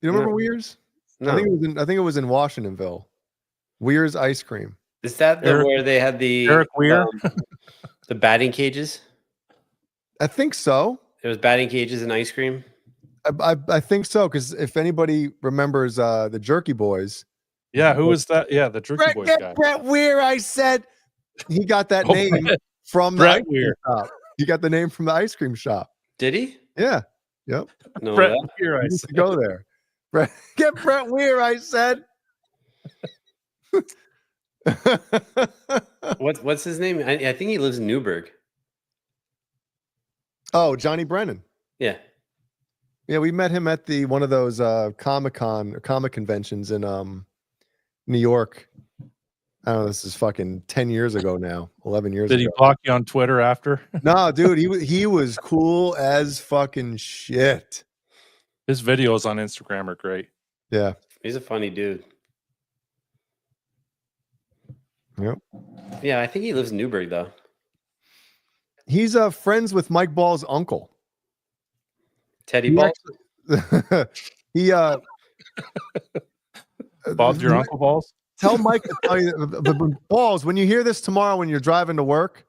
You remember No. Weirs? No. I think it was in Washingtonville. Weirs ice cream. Is that where they had the Eric Weir? The batting cages? I think so. It was batting cages and ice cream. I think so, because if anybody remembers the Jerky Boys. Yeah, who was that? Yeah, the Jerky Boys guy. Brett Weir, I said. He got that Oh, name from the Brett ice cream Weir. shop. He got the name from the ice cream shop. Did he? Yeah. Yep. No. Brett that- Weir, I He used said. to go there. Get Brett Weir, I said. What's his name? I think he lives in Newburgh. Oh, Johnny Brennan. Yeah. Yeah, we met him at one of those comic conventions in New York. I don't know, this is fucking 10 years ago now, 11 years Did he ago. block you on Twitter after? No, dude, he was cool as fucking shit. His videos on Instagram are great. Yeah. He's a funny dude. Yep. Yeah, I think he lives in Newburgh though. He's friends with Mike Ball's uncle. Teddy He Ball. He Bob's your uncle balls? Tell Mike to tell you the balls when you hear this tomorrow when you're driving to work.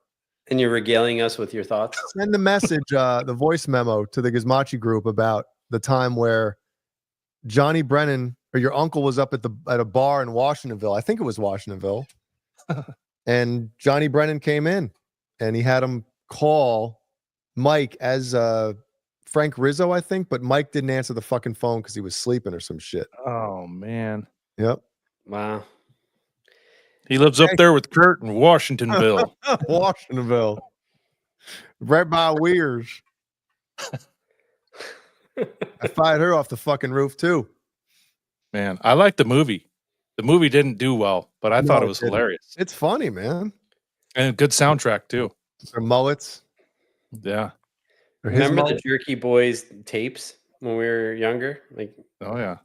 And you're regaling us with your thoughts. Send the message, the voice memo to the Gizmachi group about the time where Johnny Brennan or your uncle was up at a bar in Washingtonville. I think it was Washingtonville. And Johnny Brennan came in and he had him call Mike as Frank Rizzo, I think, but Mike didn't answer the fucking phone because he was sleeping or some shit. Oh, man. Yep. Wow. He lives up there with Kurt in Washingtonville. Washingtonville. Right by Weirs. I fired her off the fucking roof too. Man, I like the movie. The movie didn't do well, but I thought it was hilarious. It's funny, man. And a good soundtrack, too. Their mullets. Yeah. Or his Remember the mullet. Jerky Boys tapes when we were younger? Like, Oh, yeah.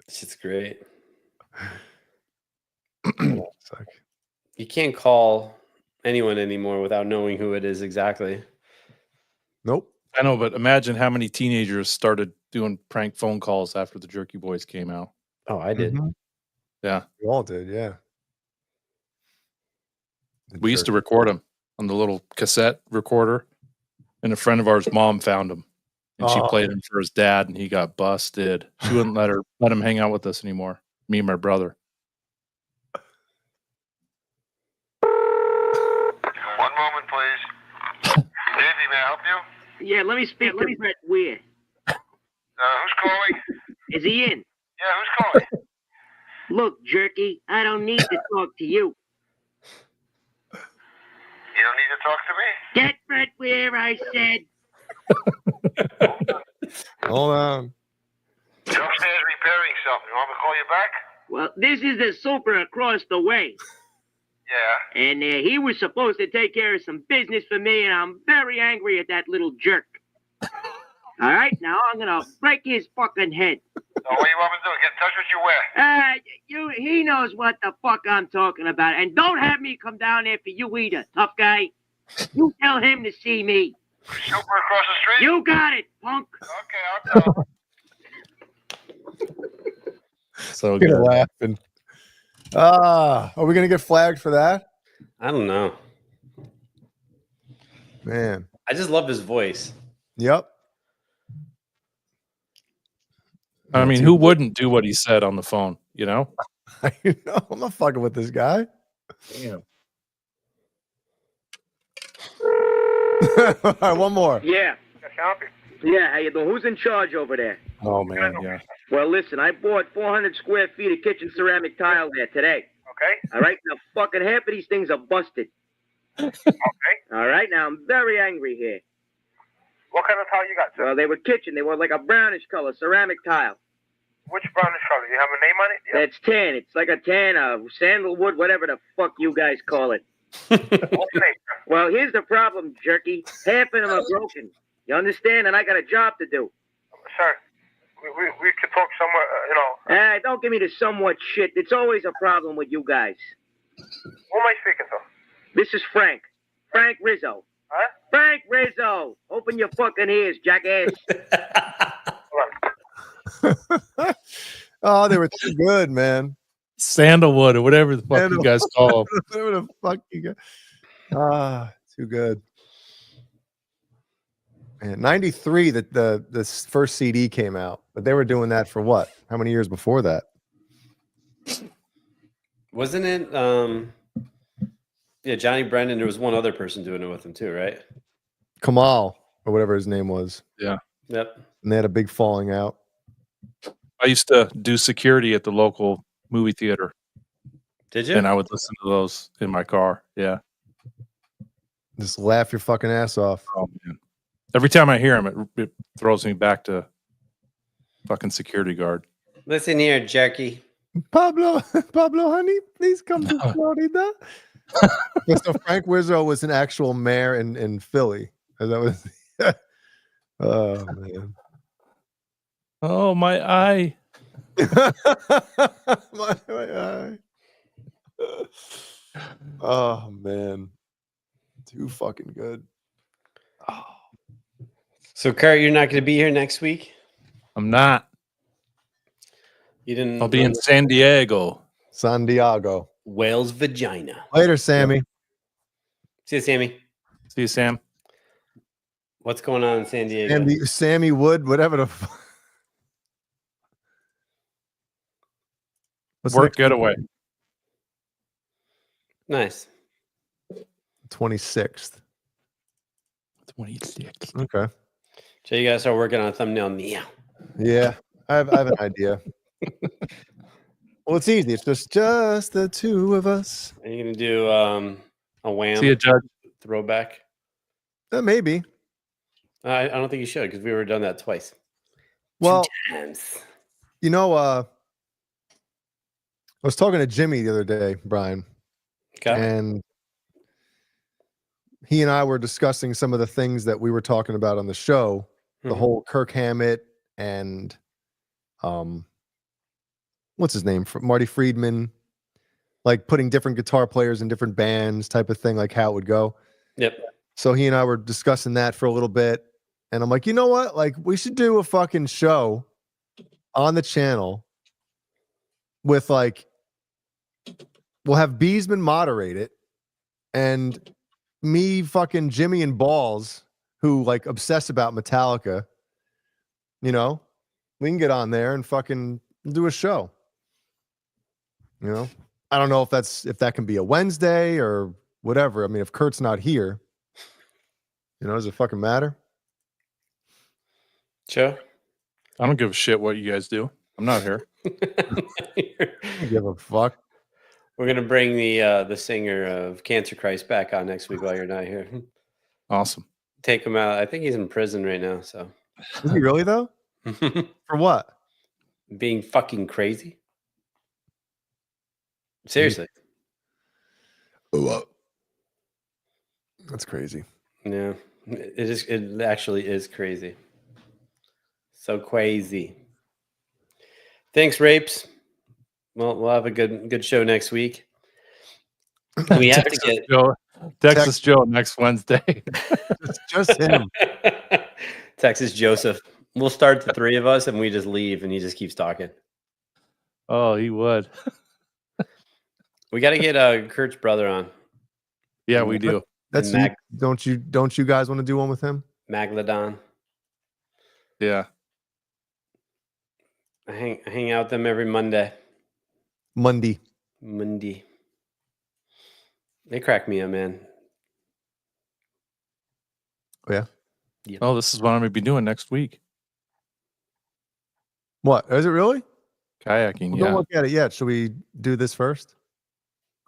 it's just great. Suck. You can't call anyone anymore without knowing who it is exactly. Nope. I know, but imagine how many teenagers started doing prank phone calls after the Jerky Boys came out. Oh, I did. Mhm. Yeah. We all did, yeah. We used to record them on the little cassette recorder, and a friend of ours' mom found them, and she Oh. played them for his dad, and he got busted. She wouldn't let him hang out with us anymore. Me and my brother. One moment, please. Davey, may I help you? Yeah, let me speak to Brett Weir. Who's calling? Is he in? Yeah, who's calling? Look, Jerky, I don't need to talk to you. You don't need to talk to me? Get Brett Weir, I said. Hold on. He's upstairs repairing something. You want me to call you back? Well, this is the super across the way. Yeah. And he was supposed to take care of some business for me, and I'm very angry at that little jerk. All right, now I'm going to break his fucking head. So what do you want me to do? Get in touch with you where? He knows what the fuck I'm talking about. And don't have me come down there for you either, tough guy. You tell him to see me. Super across the street? You got it, punk. Okay, I'll tell him. So Look at her good. laughing. Are we gonna get flagged for that? I don't know. Man. I just love his voice. Yep. I mean, who wouldn't do what he said on the phone? You know? I'm not fucking with this guy. Damn. All right, one more. Yeah. Yeah, how you doing? Who's in charge over there? Oh man, yeah. Well, listen, I bought 400 square feet of kitchen ceramic tile there today. Okay. All right, now fucking half of these things are busted. Okay. All right, now I'm very angry here. What kind of tile you got, sir? Well, they were kitchen. They were like a brownish color, ceramic tile. Which brownish color? You have a name on it? Yeah. That's tan. It's like a tan, sandalwood, whatever the fuck you guys call it. What's the name, sir? Well, here's the problem, Jerky. Half of them are broken. You understand? And I got a job to do. Sir, we could talk somewhere, Don't give me the somewhat shit. It's always a problem with you guys. Who am I speaking to? This is Frank. Frank Rizzo. Huh? Frank Rizzo. Open your fucking ears, jackass. Oh, they were too good, man. Sandalwood or whatever the fuck you guys call them. Whatever the fuck you got. Too good. Man, 93, the first CD came out, but they were doing that for what? How many years before that? Wasn't it? Yeah, Johnny Brennan. There was one other person doing it with him too, right? Kamal, or whatever his name was. Yeah. Yep. And they had a big falling out. I used to do security at the local movie theater. Did you? And I would listen to those in my car. Yeah. Just laugh your fucking ass off. Oh man. Every time I hear him, it throws me back to fucking security guard. Listen here, Jerky. Pablo, honey, please come to Florida. Yeah, so Frank Rizzo was an actual mayor in Philly. And that was, oh man. Oh, my eye. my eye. Oh man, too fucking good. Oh. So, Kurt, you're not going to be here next week? I'm not. You didn't. I'll be in San Diego. San Diego. Whale's vagina. Later, Sammy. See you, Sammy. See you, Sam. What's going on in San Diego? Sammy Wood, whatever the fuck. Work getaway. Nice. 26th. 26th. Okay. So you guys start working on a thumbnail now. Yeah, I have an idea. Well, it's easy. It's just the two of us. Are you going to do a Wham See you, Judge. throwback? Maybe. I don't think you should because we were done that twice. Well, 2 times. you know, I was talking to Jimmy the other day, Brian, Okay. and he and I were discussing some of the things that we were talking about on the show, the whole Kirk Hammett and what's his name? Marty Friedman, like putting different guitar players in different bands type of thing, like how it would go. Yep. So he and I were discussing that for a little bit. And I'm like, you know what? Like, we should do a fucking show on the channel with like, we'll have Beesman moderate it and me, fucking Jimmy and Balls, who like obsess about Metallica, you know, we can get on there and fucking do a show. You know, I don't know if that can be a Wednesday or whatever. I mean, if Kurt's not here, you know, does it fucking matter? Sure. I don't give a shit what you guys do. I'm not here. I don't give a fuck. We're gonna bring the singer of Cancer Christ back on next week while you're not here. Awesome. Take him out. I think he's in prison right now. So Is he really though? For what? being fucking crazy. Seriously. That's crazy. Yeah. It is. It actually is crazy. So crazy. Thanks, Rapes. Well, we'll have a good show next week. We have to get Texas Joe next Wednesday. Just him. Texas Joseph. We'll start the three of us and we just leave and he just keeps talking. Oh, he would. We got to get Kurt's brother on. Yeah, we do. That's don't you guys want to do one with him? Maglodon. Yeah. I hang out with them every Monday. Monday. They crack me up, man. Oh, yeah. Yep. Oh, this is what I'm going to be doing next week. What? Is it really? Kayaking, Well, yeah. don't look at it yet. Should we do this first?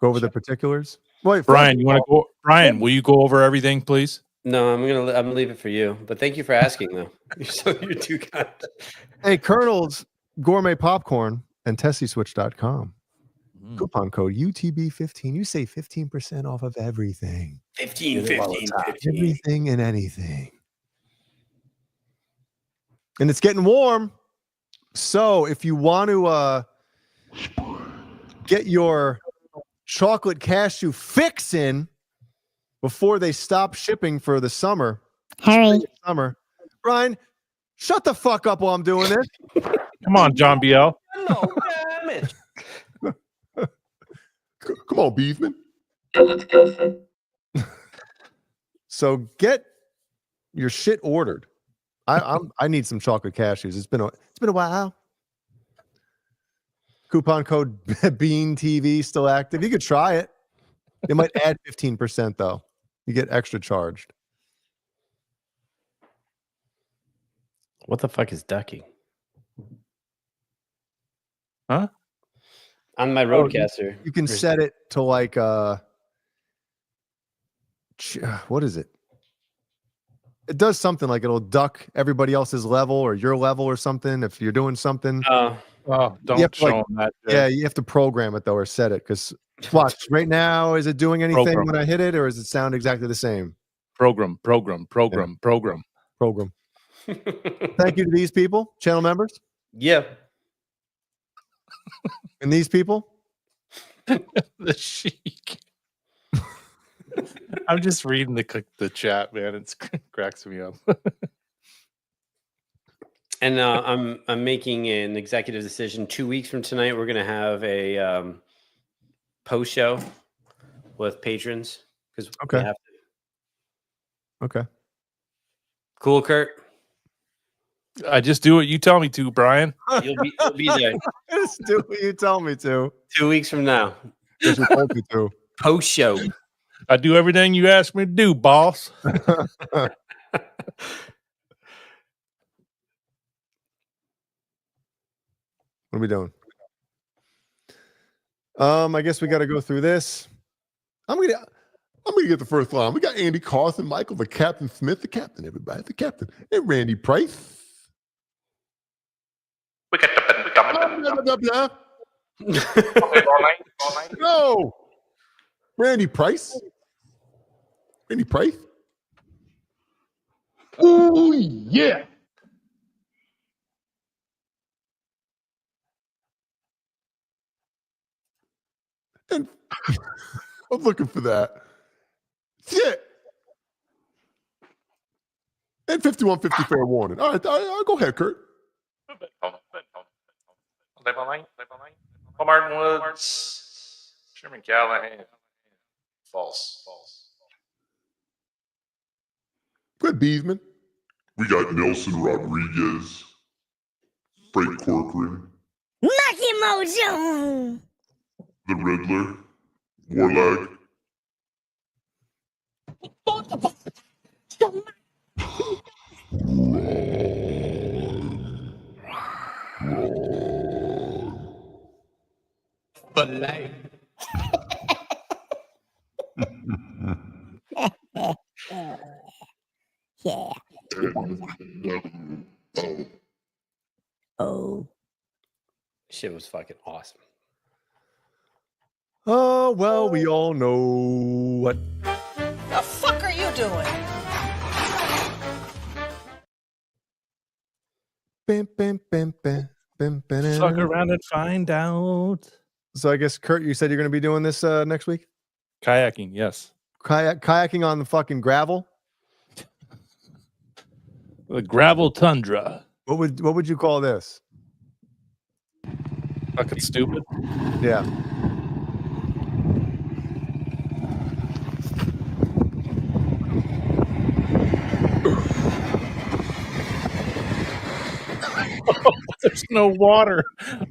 Go over the particulars? Wait, Brian, you want to go? Brian, will you go over everything, please? No, I'm gonna leave it for you. But thank you for asking, though. You're too kind. Hey, Colonel's Gourmet Popcorn and TessieSwitch.com. Coupon code UTB15. You save 15% off of everything. 15. Everything and anything. And it's getting warm. So if you want to get your chocolate cashew fix in before they stop shipping for the summer. Hurry. Summer. Brian, shut the fuck up while I'm doing this. Come on, John BL. No, damn it. Come on, Beefman. So get your shit ordered. I need some chocolate cashews. It's been a while. Coupon code Bean TV still active. You could try it. It might add 15% though. You get extra charged. What the fuck is ducking? Huh? On my Roadcaster. You can set it to like what is it? It does something like it'll duck everybody else's level or your level or something if you're doing something. Don't show them that. Yeah, you have to program it though or set it because watch right now. Is it doing anything when I hit it or does it sound exactly the same? Program. Thank you to these people, channel members. Yeah. And these people. The Sheik. I'm just reading the chat, man. It cracks me up. And I'm making an executive decision. 2 weeks from tonight, we're gonna have a post show with patrons because we have to. Okay. Cool, Kurt. I just do what you tell me to, Brian. You'll be there. Just do what you tell me to. 2 weeks from now. Because you told me to. Post show. I do everything you ask me to do, boss. What are we doing? I guess we got to go through this. I'm gonna get the first line. We got Andy Carson, Michael, the Captain Smith, the Captain, everybody, the Captain, and Randy Price. We got the No, Randy Price. Randy Price. Oh yeah. And I was looking for that. Shit. And 5150 fair warning. All right, go ahead, Kurt. Martin Woods, Sherman Callahan. False. Good, Beesman. We got Nelson Rodriguez, Frank Corcoran, Lucky Mojo. the Riddler, Warlag. for life. Yeah. Oh. Shit was fucking awesome. Oh, well, we all know what. The fuck are you doing? Bam, bam, bam, bam, bam, bam, Fuck around and find out. So I guess, Kurt, you said you're going to be doing this next week? Kayaking, yes. Kayaking on the fucking gravel? The gravel tundra. What would you call this? Fucking stupid. Yeah. There's no water.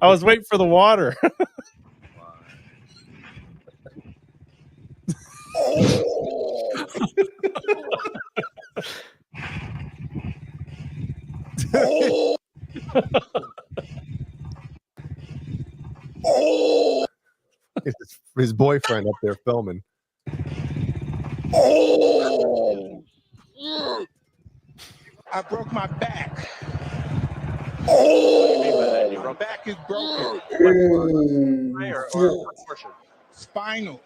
I was waiting for the water. It's his boyfriend up there filming. I broke my back. My back is broken. Spinal.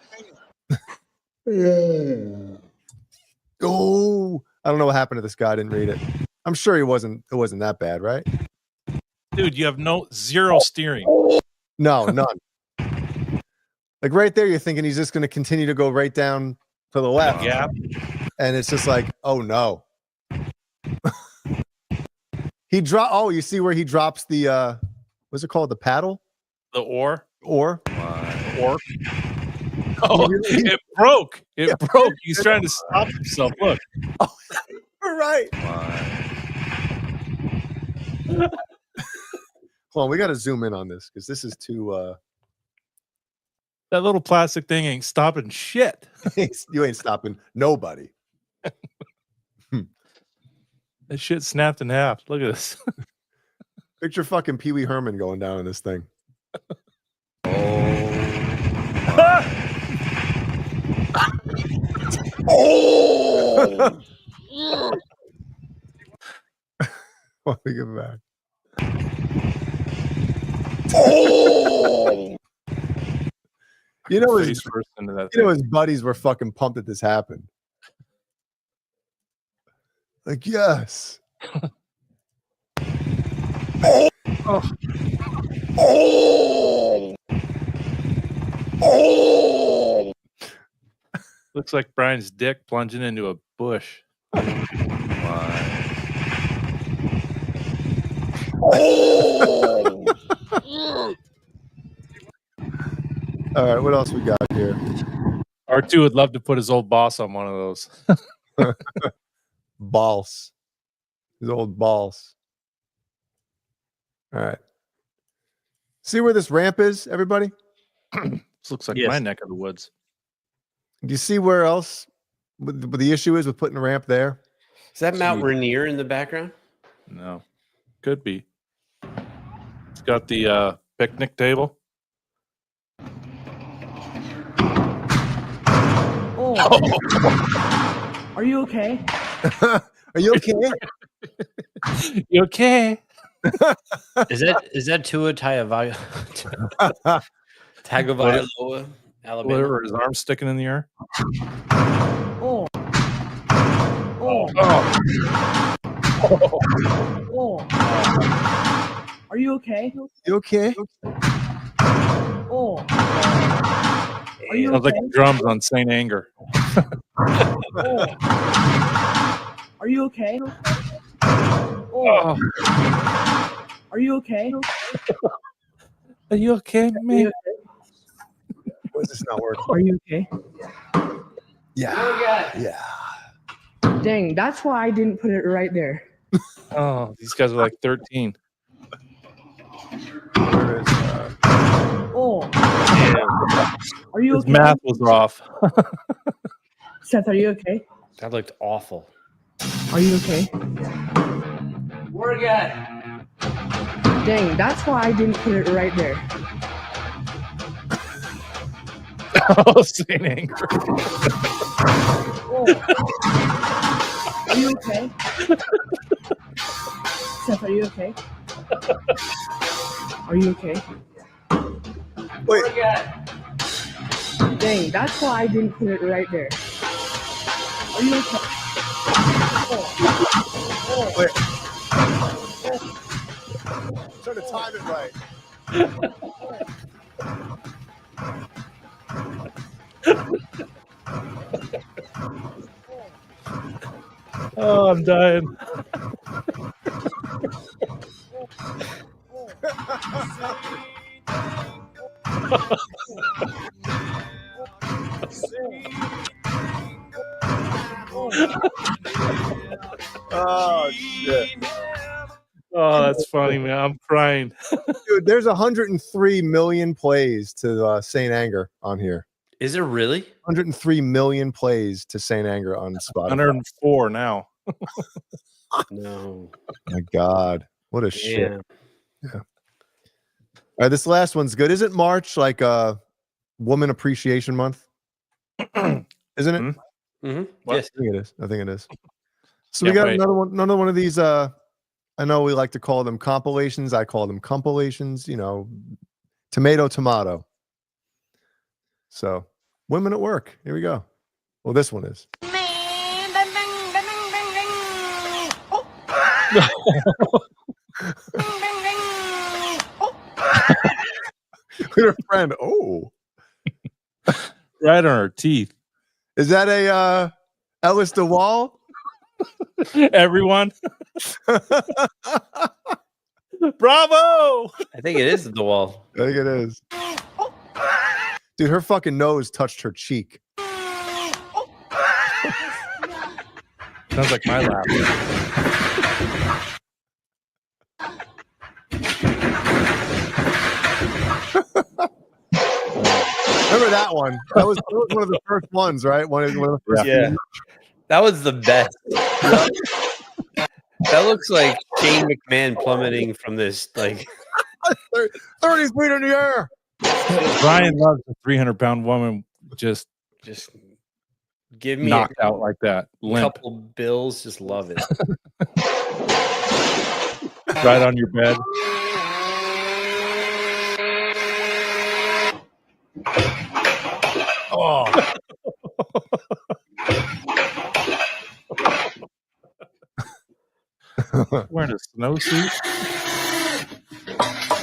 Oh, I don't know what happened to this guy. I didn't read it. I'm sure it wasn't that bad, right? Dude, you have zero steering. No, none. Like right there, you're thinking he's just going to continue to go right down to the left. Yeah. And it's just like, oh no. You see where he drops the what's it called? The paddle? The oar? Oar? Oar. Oh, it broke. It broke. He's trying to stop himself. Look. Oh, right. Hold on, we got to zoom in on this because this is too. That little plastic thing ain't stopping shit. You ain't stopping nobody. That shit snapped in half. Look at this. Picture fucking Pee Wee Herman going down in this thing. Oh. Let me get back. Oh. You know his buddies were fucking pumped that this happened. Like, yes. Oh. Oh. Oh. Looks like Brian's dick plunging into a bush. Oh. All right, what else we got here? R2 would love to put his old boss on one of those. Balls. His old balls. All right. See where this ramp is, everybody? This looks like my neck of the woods. Do you see where else what the issue is with putting a ramp there? Is that Mount Rainier in the background? No. Could be. It's got the picnic table. Oh. Are you okay? Are you okay? You okay? Is that Tua Tagovailoa, Alabama? Or his arm sticking in the air? Oh. Oh. Oh. Are you okay? You okay? Oh. Are you Sounds okay? like drums on Saint Anger. Oh. Are you okay? Oh. Are you okay? Are you okay, man? Why is this not working? Are you okay? Yeah. Yeah. Dang, that's why I didn't put it right there. Oh, these guys are like 13. Where is Oh. Are you His okay? math was off. Seth, are you okay? That looked awful. Are you okay? We're good. Dang, that's why I didn't put it right there. Oh, St. Anger. Are you okay? Seth, are you okay? Are you okay? Wait. Dang, that's why I didn't put it right there. Are you okay? Wait. Trying to time it right. Oh, I'm dying. Oh shit. Oh, that's funny, man. I'm crying. Dude, there's 103 million plays to Saint Anger on here. Is it really? 103 million plays to Saint Anger on Spotify. 104 now. No. My God. What a shit. Damn. Yeah. All right, this last one's good. Isn't March like Woman Appreciation Month? Isn't it? Mm-hmm. Yes. I think it is. I think it is. So we Can't got wait. another one of these I know we like to call them compilations. I call them compilations, you know, tomato. So, Women at Work. Here we go. Well, this one is. Her friend. Oh. Right on her teeth. Is that a Ellis DeWall? Everyone. Bravo. I think it is the wall. I think it is. Dude, her fucking nose touched her cheek. Sounds like my laugh. Remember that one? That was one of the first ones, right? One of the first. Yeah. That was the best. That looks like Shane McMahon plummeting from this, like 30 feet in the air. Brian loves a 300-pound woman just give me knocked out like that. a Limp. couple bills. Just love it. Right on your bed. Oh. Wearing a snowsuit?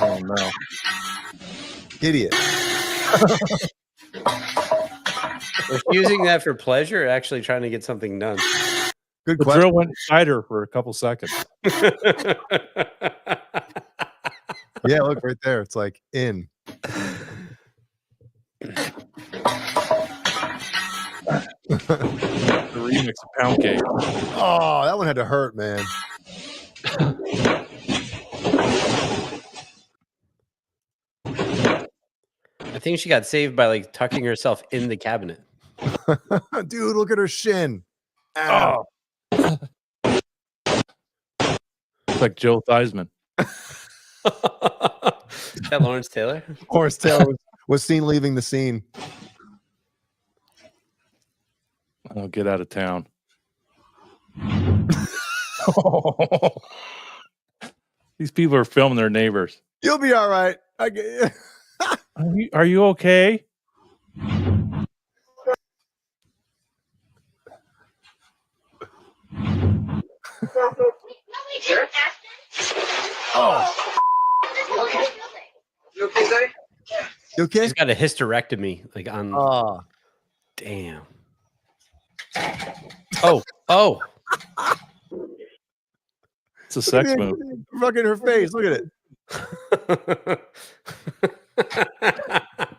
Oh no. Idiot. Was she using that for pleasure or actually trying to get something done? Good The question. drill went inside her for a couple seconds. Yeah, look right there. It's like in. The remix of Pound Cake. Oh, that one had to hurt, man. I think she got saved by like tucking herself in the cabinet. Dude, look at her shin. Oh. It's like Joe Theismann. Is that Lawrence Taylor? Horace Taylor was seen leaving the scene. Oh, get out of town. These people are filming their neighbors. You'll be all right. Are you okay? Oh. You okay, Daddy? You okay? She's got a hysterectomy, like on. Oh. Damn. Oh. It's a sex move. Fucking her face. Look at it.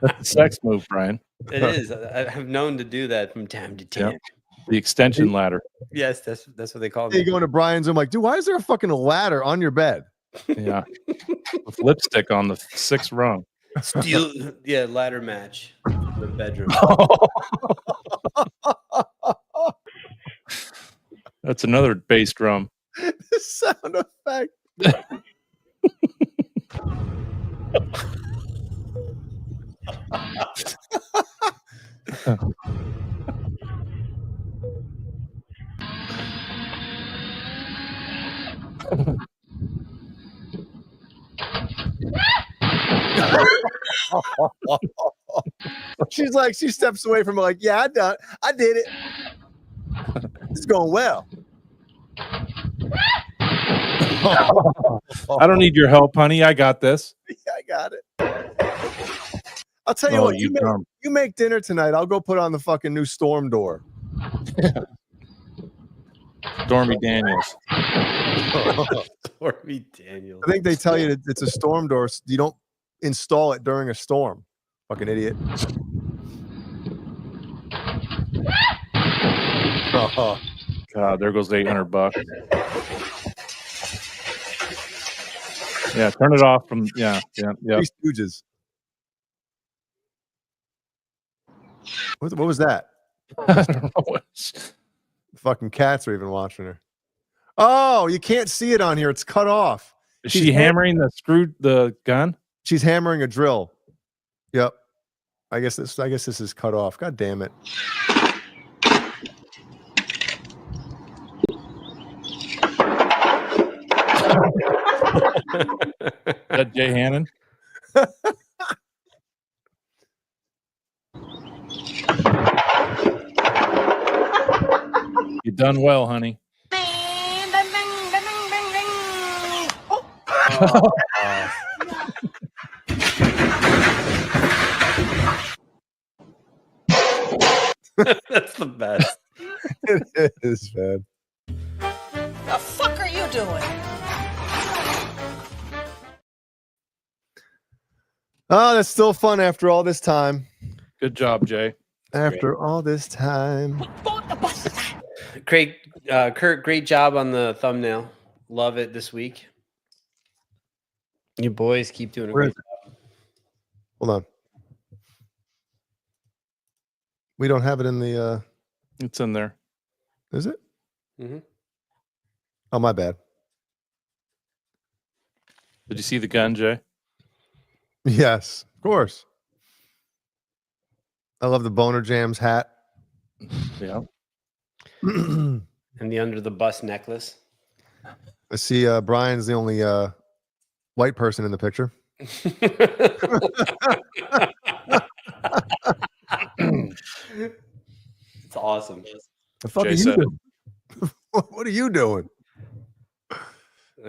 That's a sex move, Brian. It is. I've known to do that from time to time. Yep. The extension ladder. Yes, that's what they call You it. go into Brian's room like, dude, why is there a fucking ladder on your bed? Yeah. With lipstick on the 6th rung. Steel, yeah, ladder match in the bedroom. That's another bass drum. The sound effect. She's like, she steps away from her, like, yeah, I did it. It's going well. I don't need your help, honey. I got this. Yeah, I got it. I'll tell you Oh, what, you you make dinner tonight. I'll go put on the fucking new storm door. Stormy Daniels. Stormy Daniels. I think they tell you that it's a storm door. So you don't install it during a storm. Fucking idiot. Oh, God, there goes $800. Yeah, turn it off from. Yeah. Three Stooges. What was that? I don't know what. Fucking cats are even watching her. Oh, you can't see it on here. It's cut off. Is she hammering the gun? She's hammering a drill. Yep. I guess this is cut off. God damn it. Is that Jay Hannon? You done well, honey. That's the best. It is, man. The fuck are you doing? Oh, that's still fun after all this time. Good job, Jay. After all this time. Great, Kurt, great job on the thumbnail. Love it this week. You boys keep doing a great job. Hold on. We don't have it in the It's in there. Is it? Mm-hmm. Oh, my bad. Did you see the gun, Jay? Yes, of course. I love the Boner Jams hat. Yeah. And the under the bus necklace. I see Brian's the only white person in the picture. It's awesome. The fuck Jay are you said doing? What are you doing?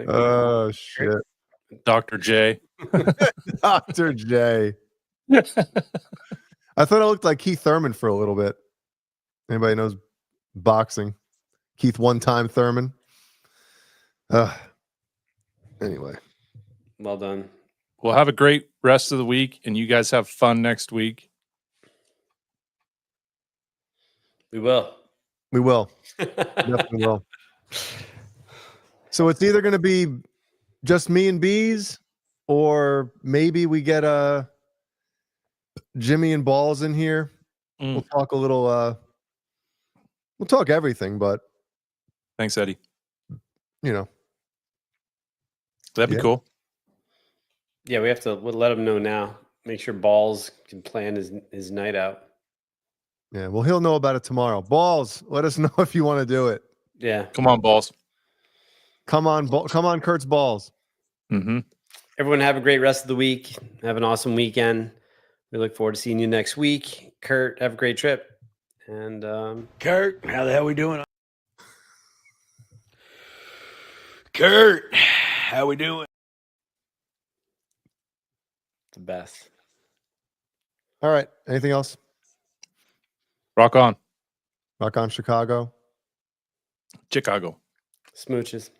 Oh, shit. Dr. J. Dr. J. I thought I looked like Keith Thurman for a little bit. Anybody knows boxing? Keith One-Time Thurman. Anyway. Well done. Well, have a great rest of the week, and you guys have fun next week. We will. We will. Definitely will. So it's either going to be just me and Bees, or maybe we get Jimmy and Balls in here. We'll talk a little. We'll talk everything, but thanks, Eddie. You know, that'd be cool. Yeah, we'll let him know now. Make sure Balls can plan his night out. Yeah, well, he'll know about it tomorrow. Balls, let us know if you want to do it. Yeah, come on, Balls. Come on, Kurt's Balls. Mm-hmm. Everyone have a great rest of the week. Have an awesome weekend. We look forward to seeing you next week. Kurt, have a great trip. And Kurt, how the hell we doing? Kurt, how we doing? The best. All right. Anything else? Rock on. Rock on, Chicago. Chicago. Smooches.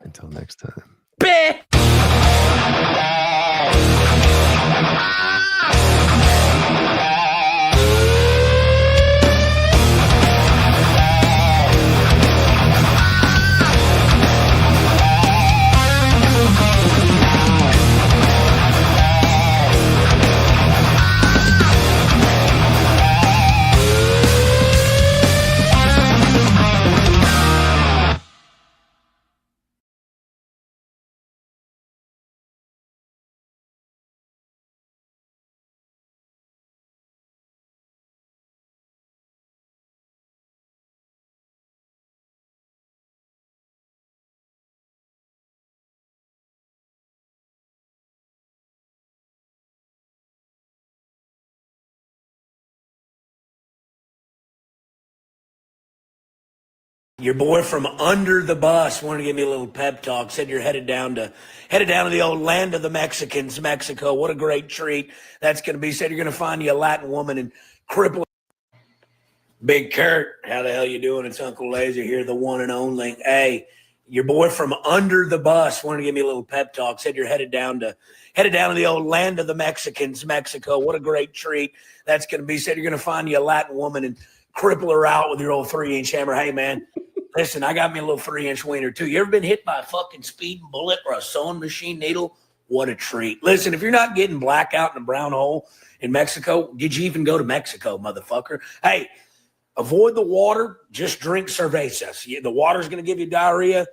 Until next time. Your boy from under the bus wanted to give me a little pep talk. Said you're headed down to the old land of the Mexicans, Mexico. What a great treat that's going to be. Said you're going to find you a Latin woman and cripple. Big Kurt, how the hell you doing? It's Uncle Laser here, the one and only. Hey, your boy from under the bus wanted to give me a little pep talk. Said you're headed down to the old land of the Mexicans, Mexico. What a great treat that's going to be. Said you're going to find you a Latin woman and cripple her out with your old 3-inch hammer. Hey, man, listen, I got me a little 3-inch wiener, too. You ever been hit by a fucking speeding bullet or a sewing machine needle? What a treat. Listen, if you're not getting blackout in a brown hole in Mexico, did you even go to Mexico, motherfucker? Hey, avoid the water. Just drink cervezas. The water's going to give you diarrhea.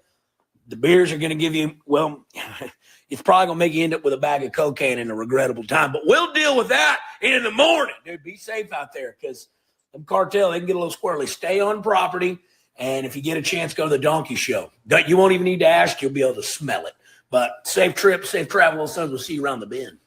The beers are going to give you, well, it's probably going to make you end up with a bag of cocaine in a regrettable time. But we'll deal with that in the morning. Dude, be safe out there because them cartel, they can get a little squirrely. Stay on property. And if you get a chance, go to the donkey show. You won't even need to ask. You'll be able to smell it. But safe trip, safe travel. We'll see you around the bend.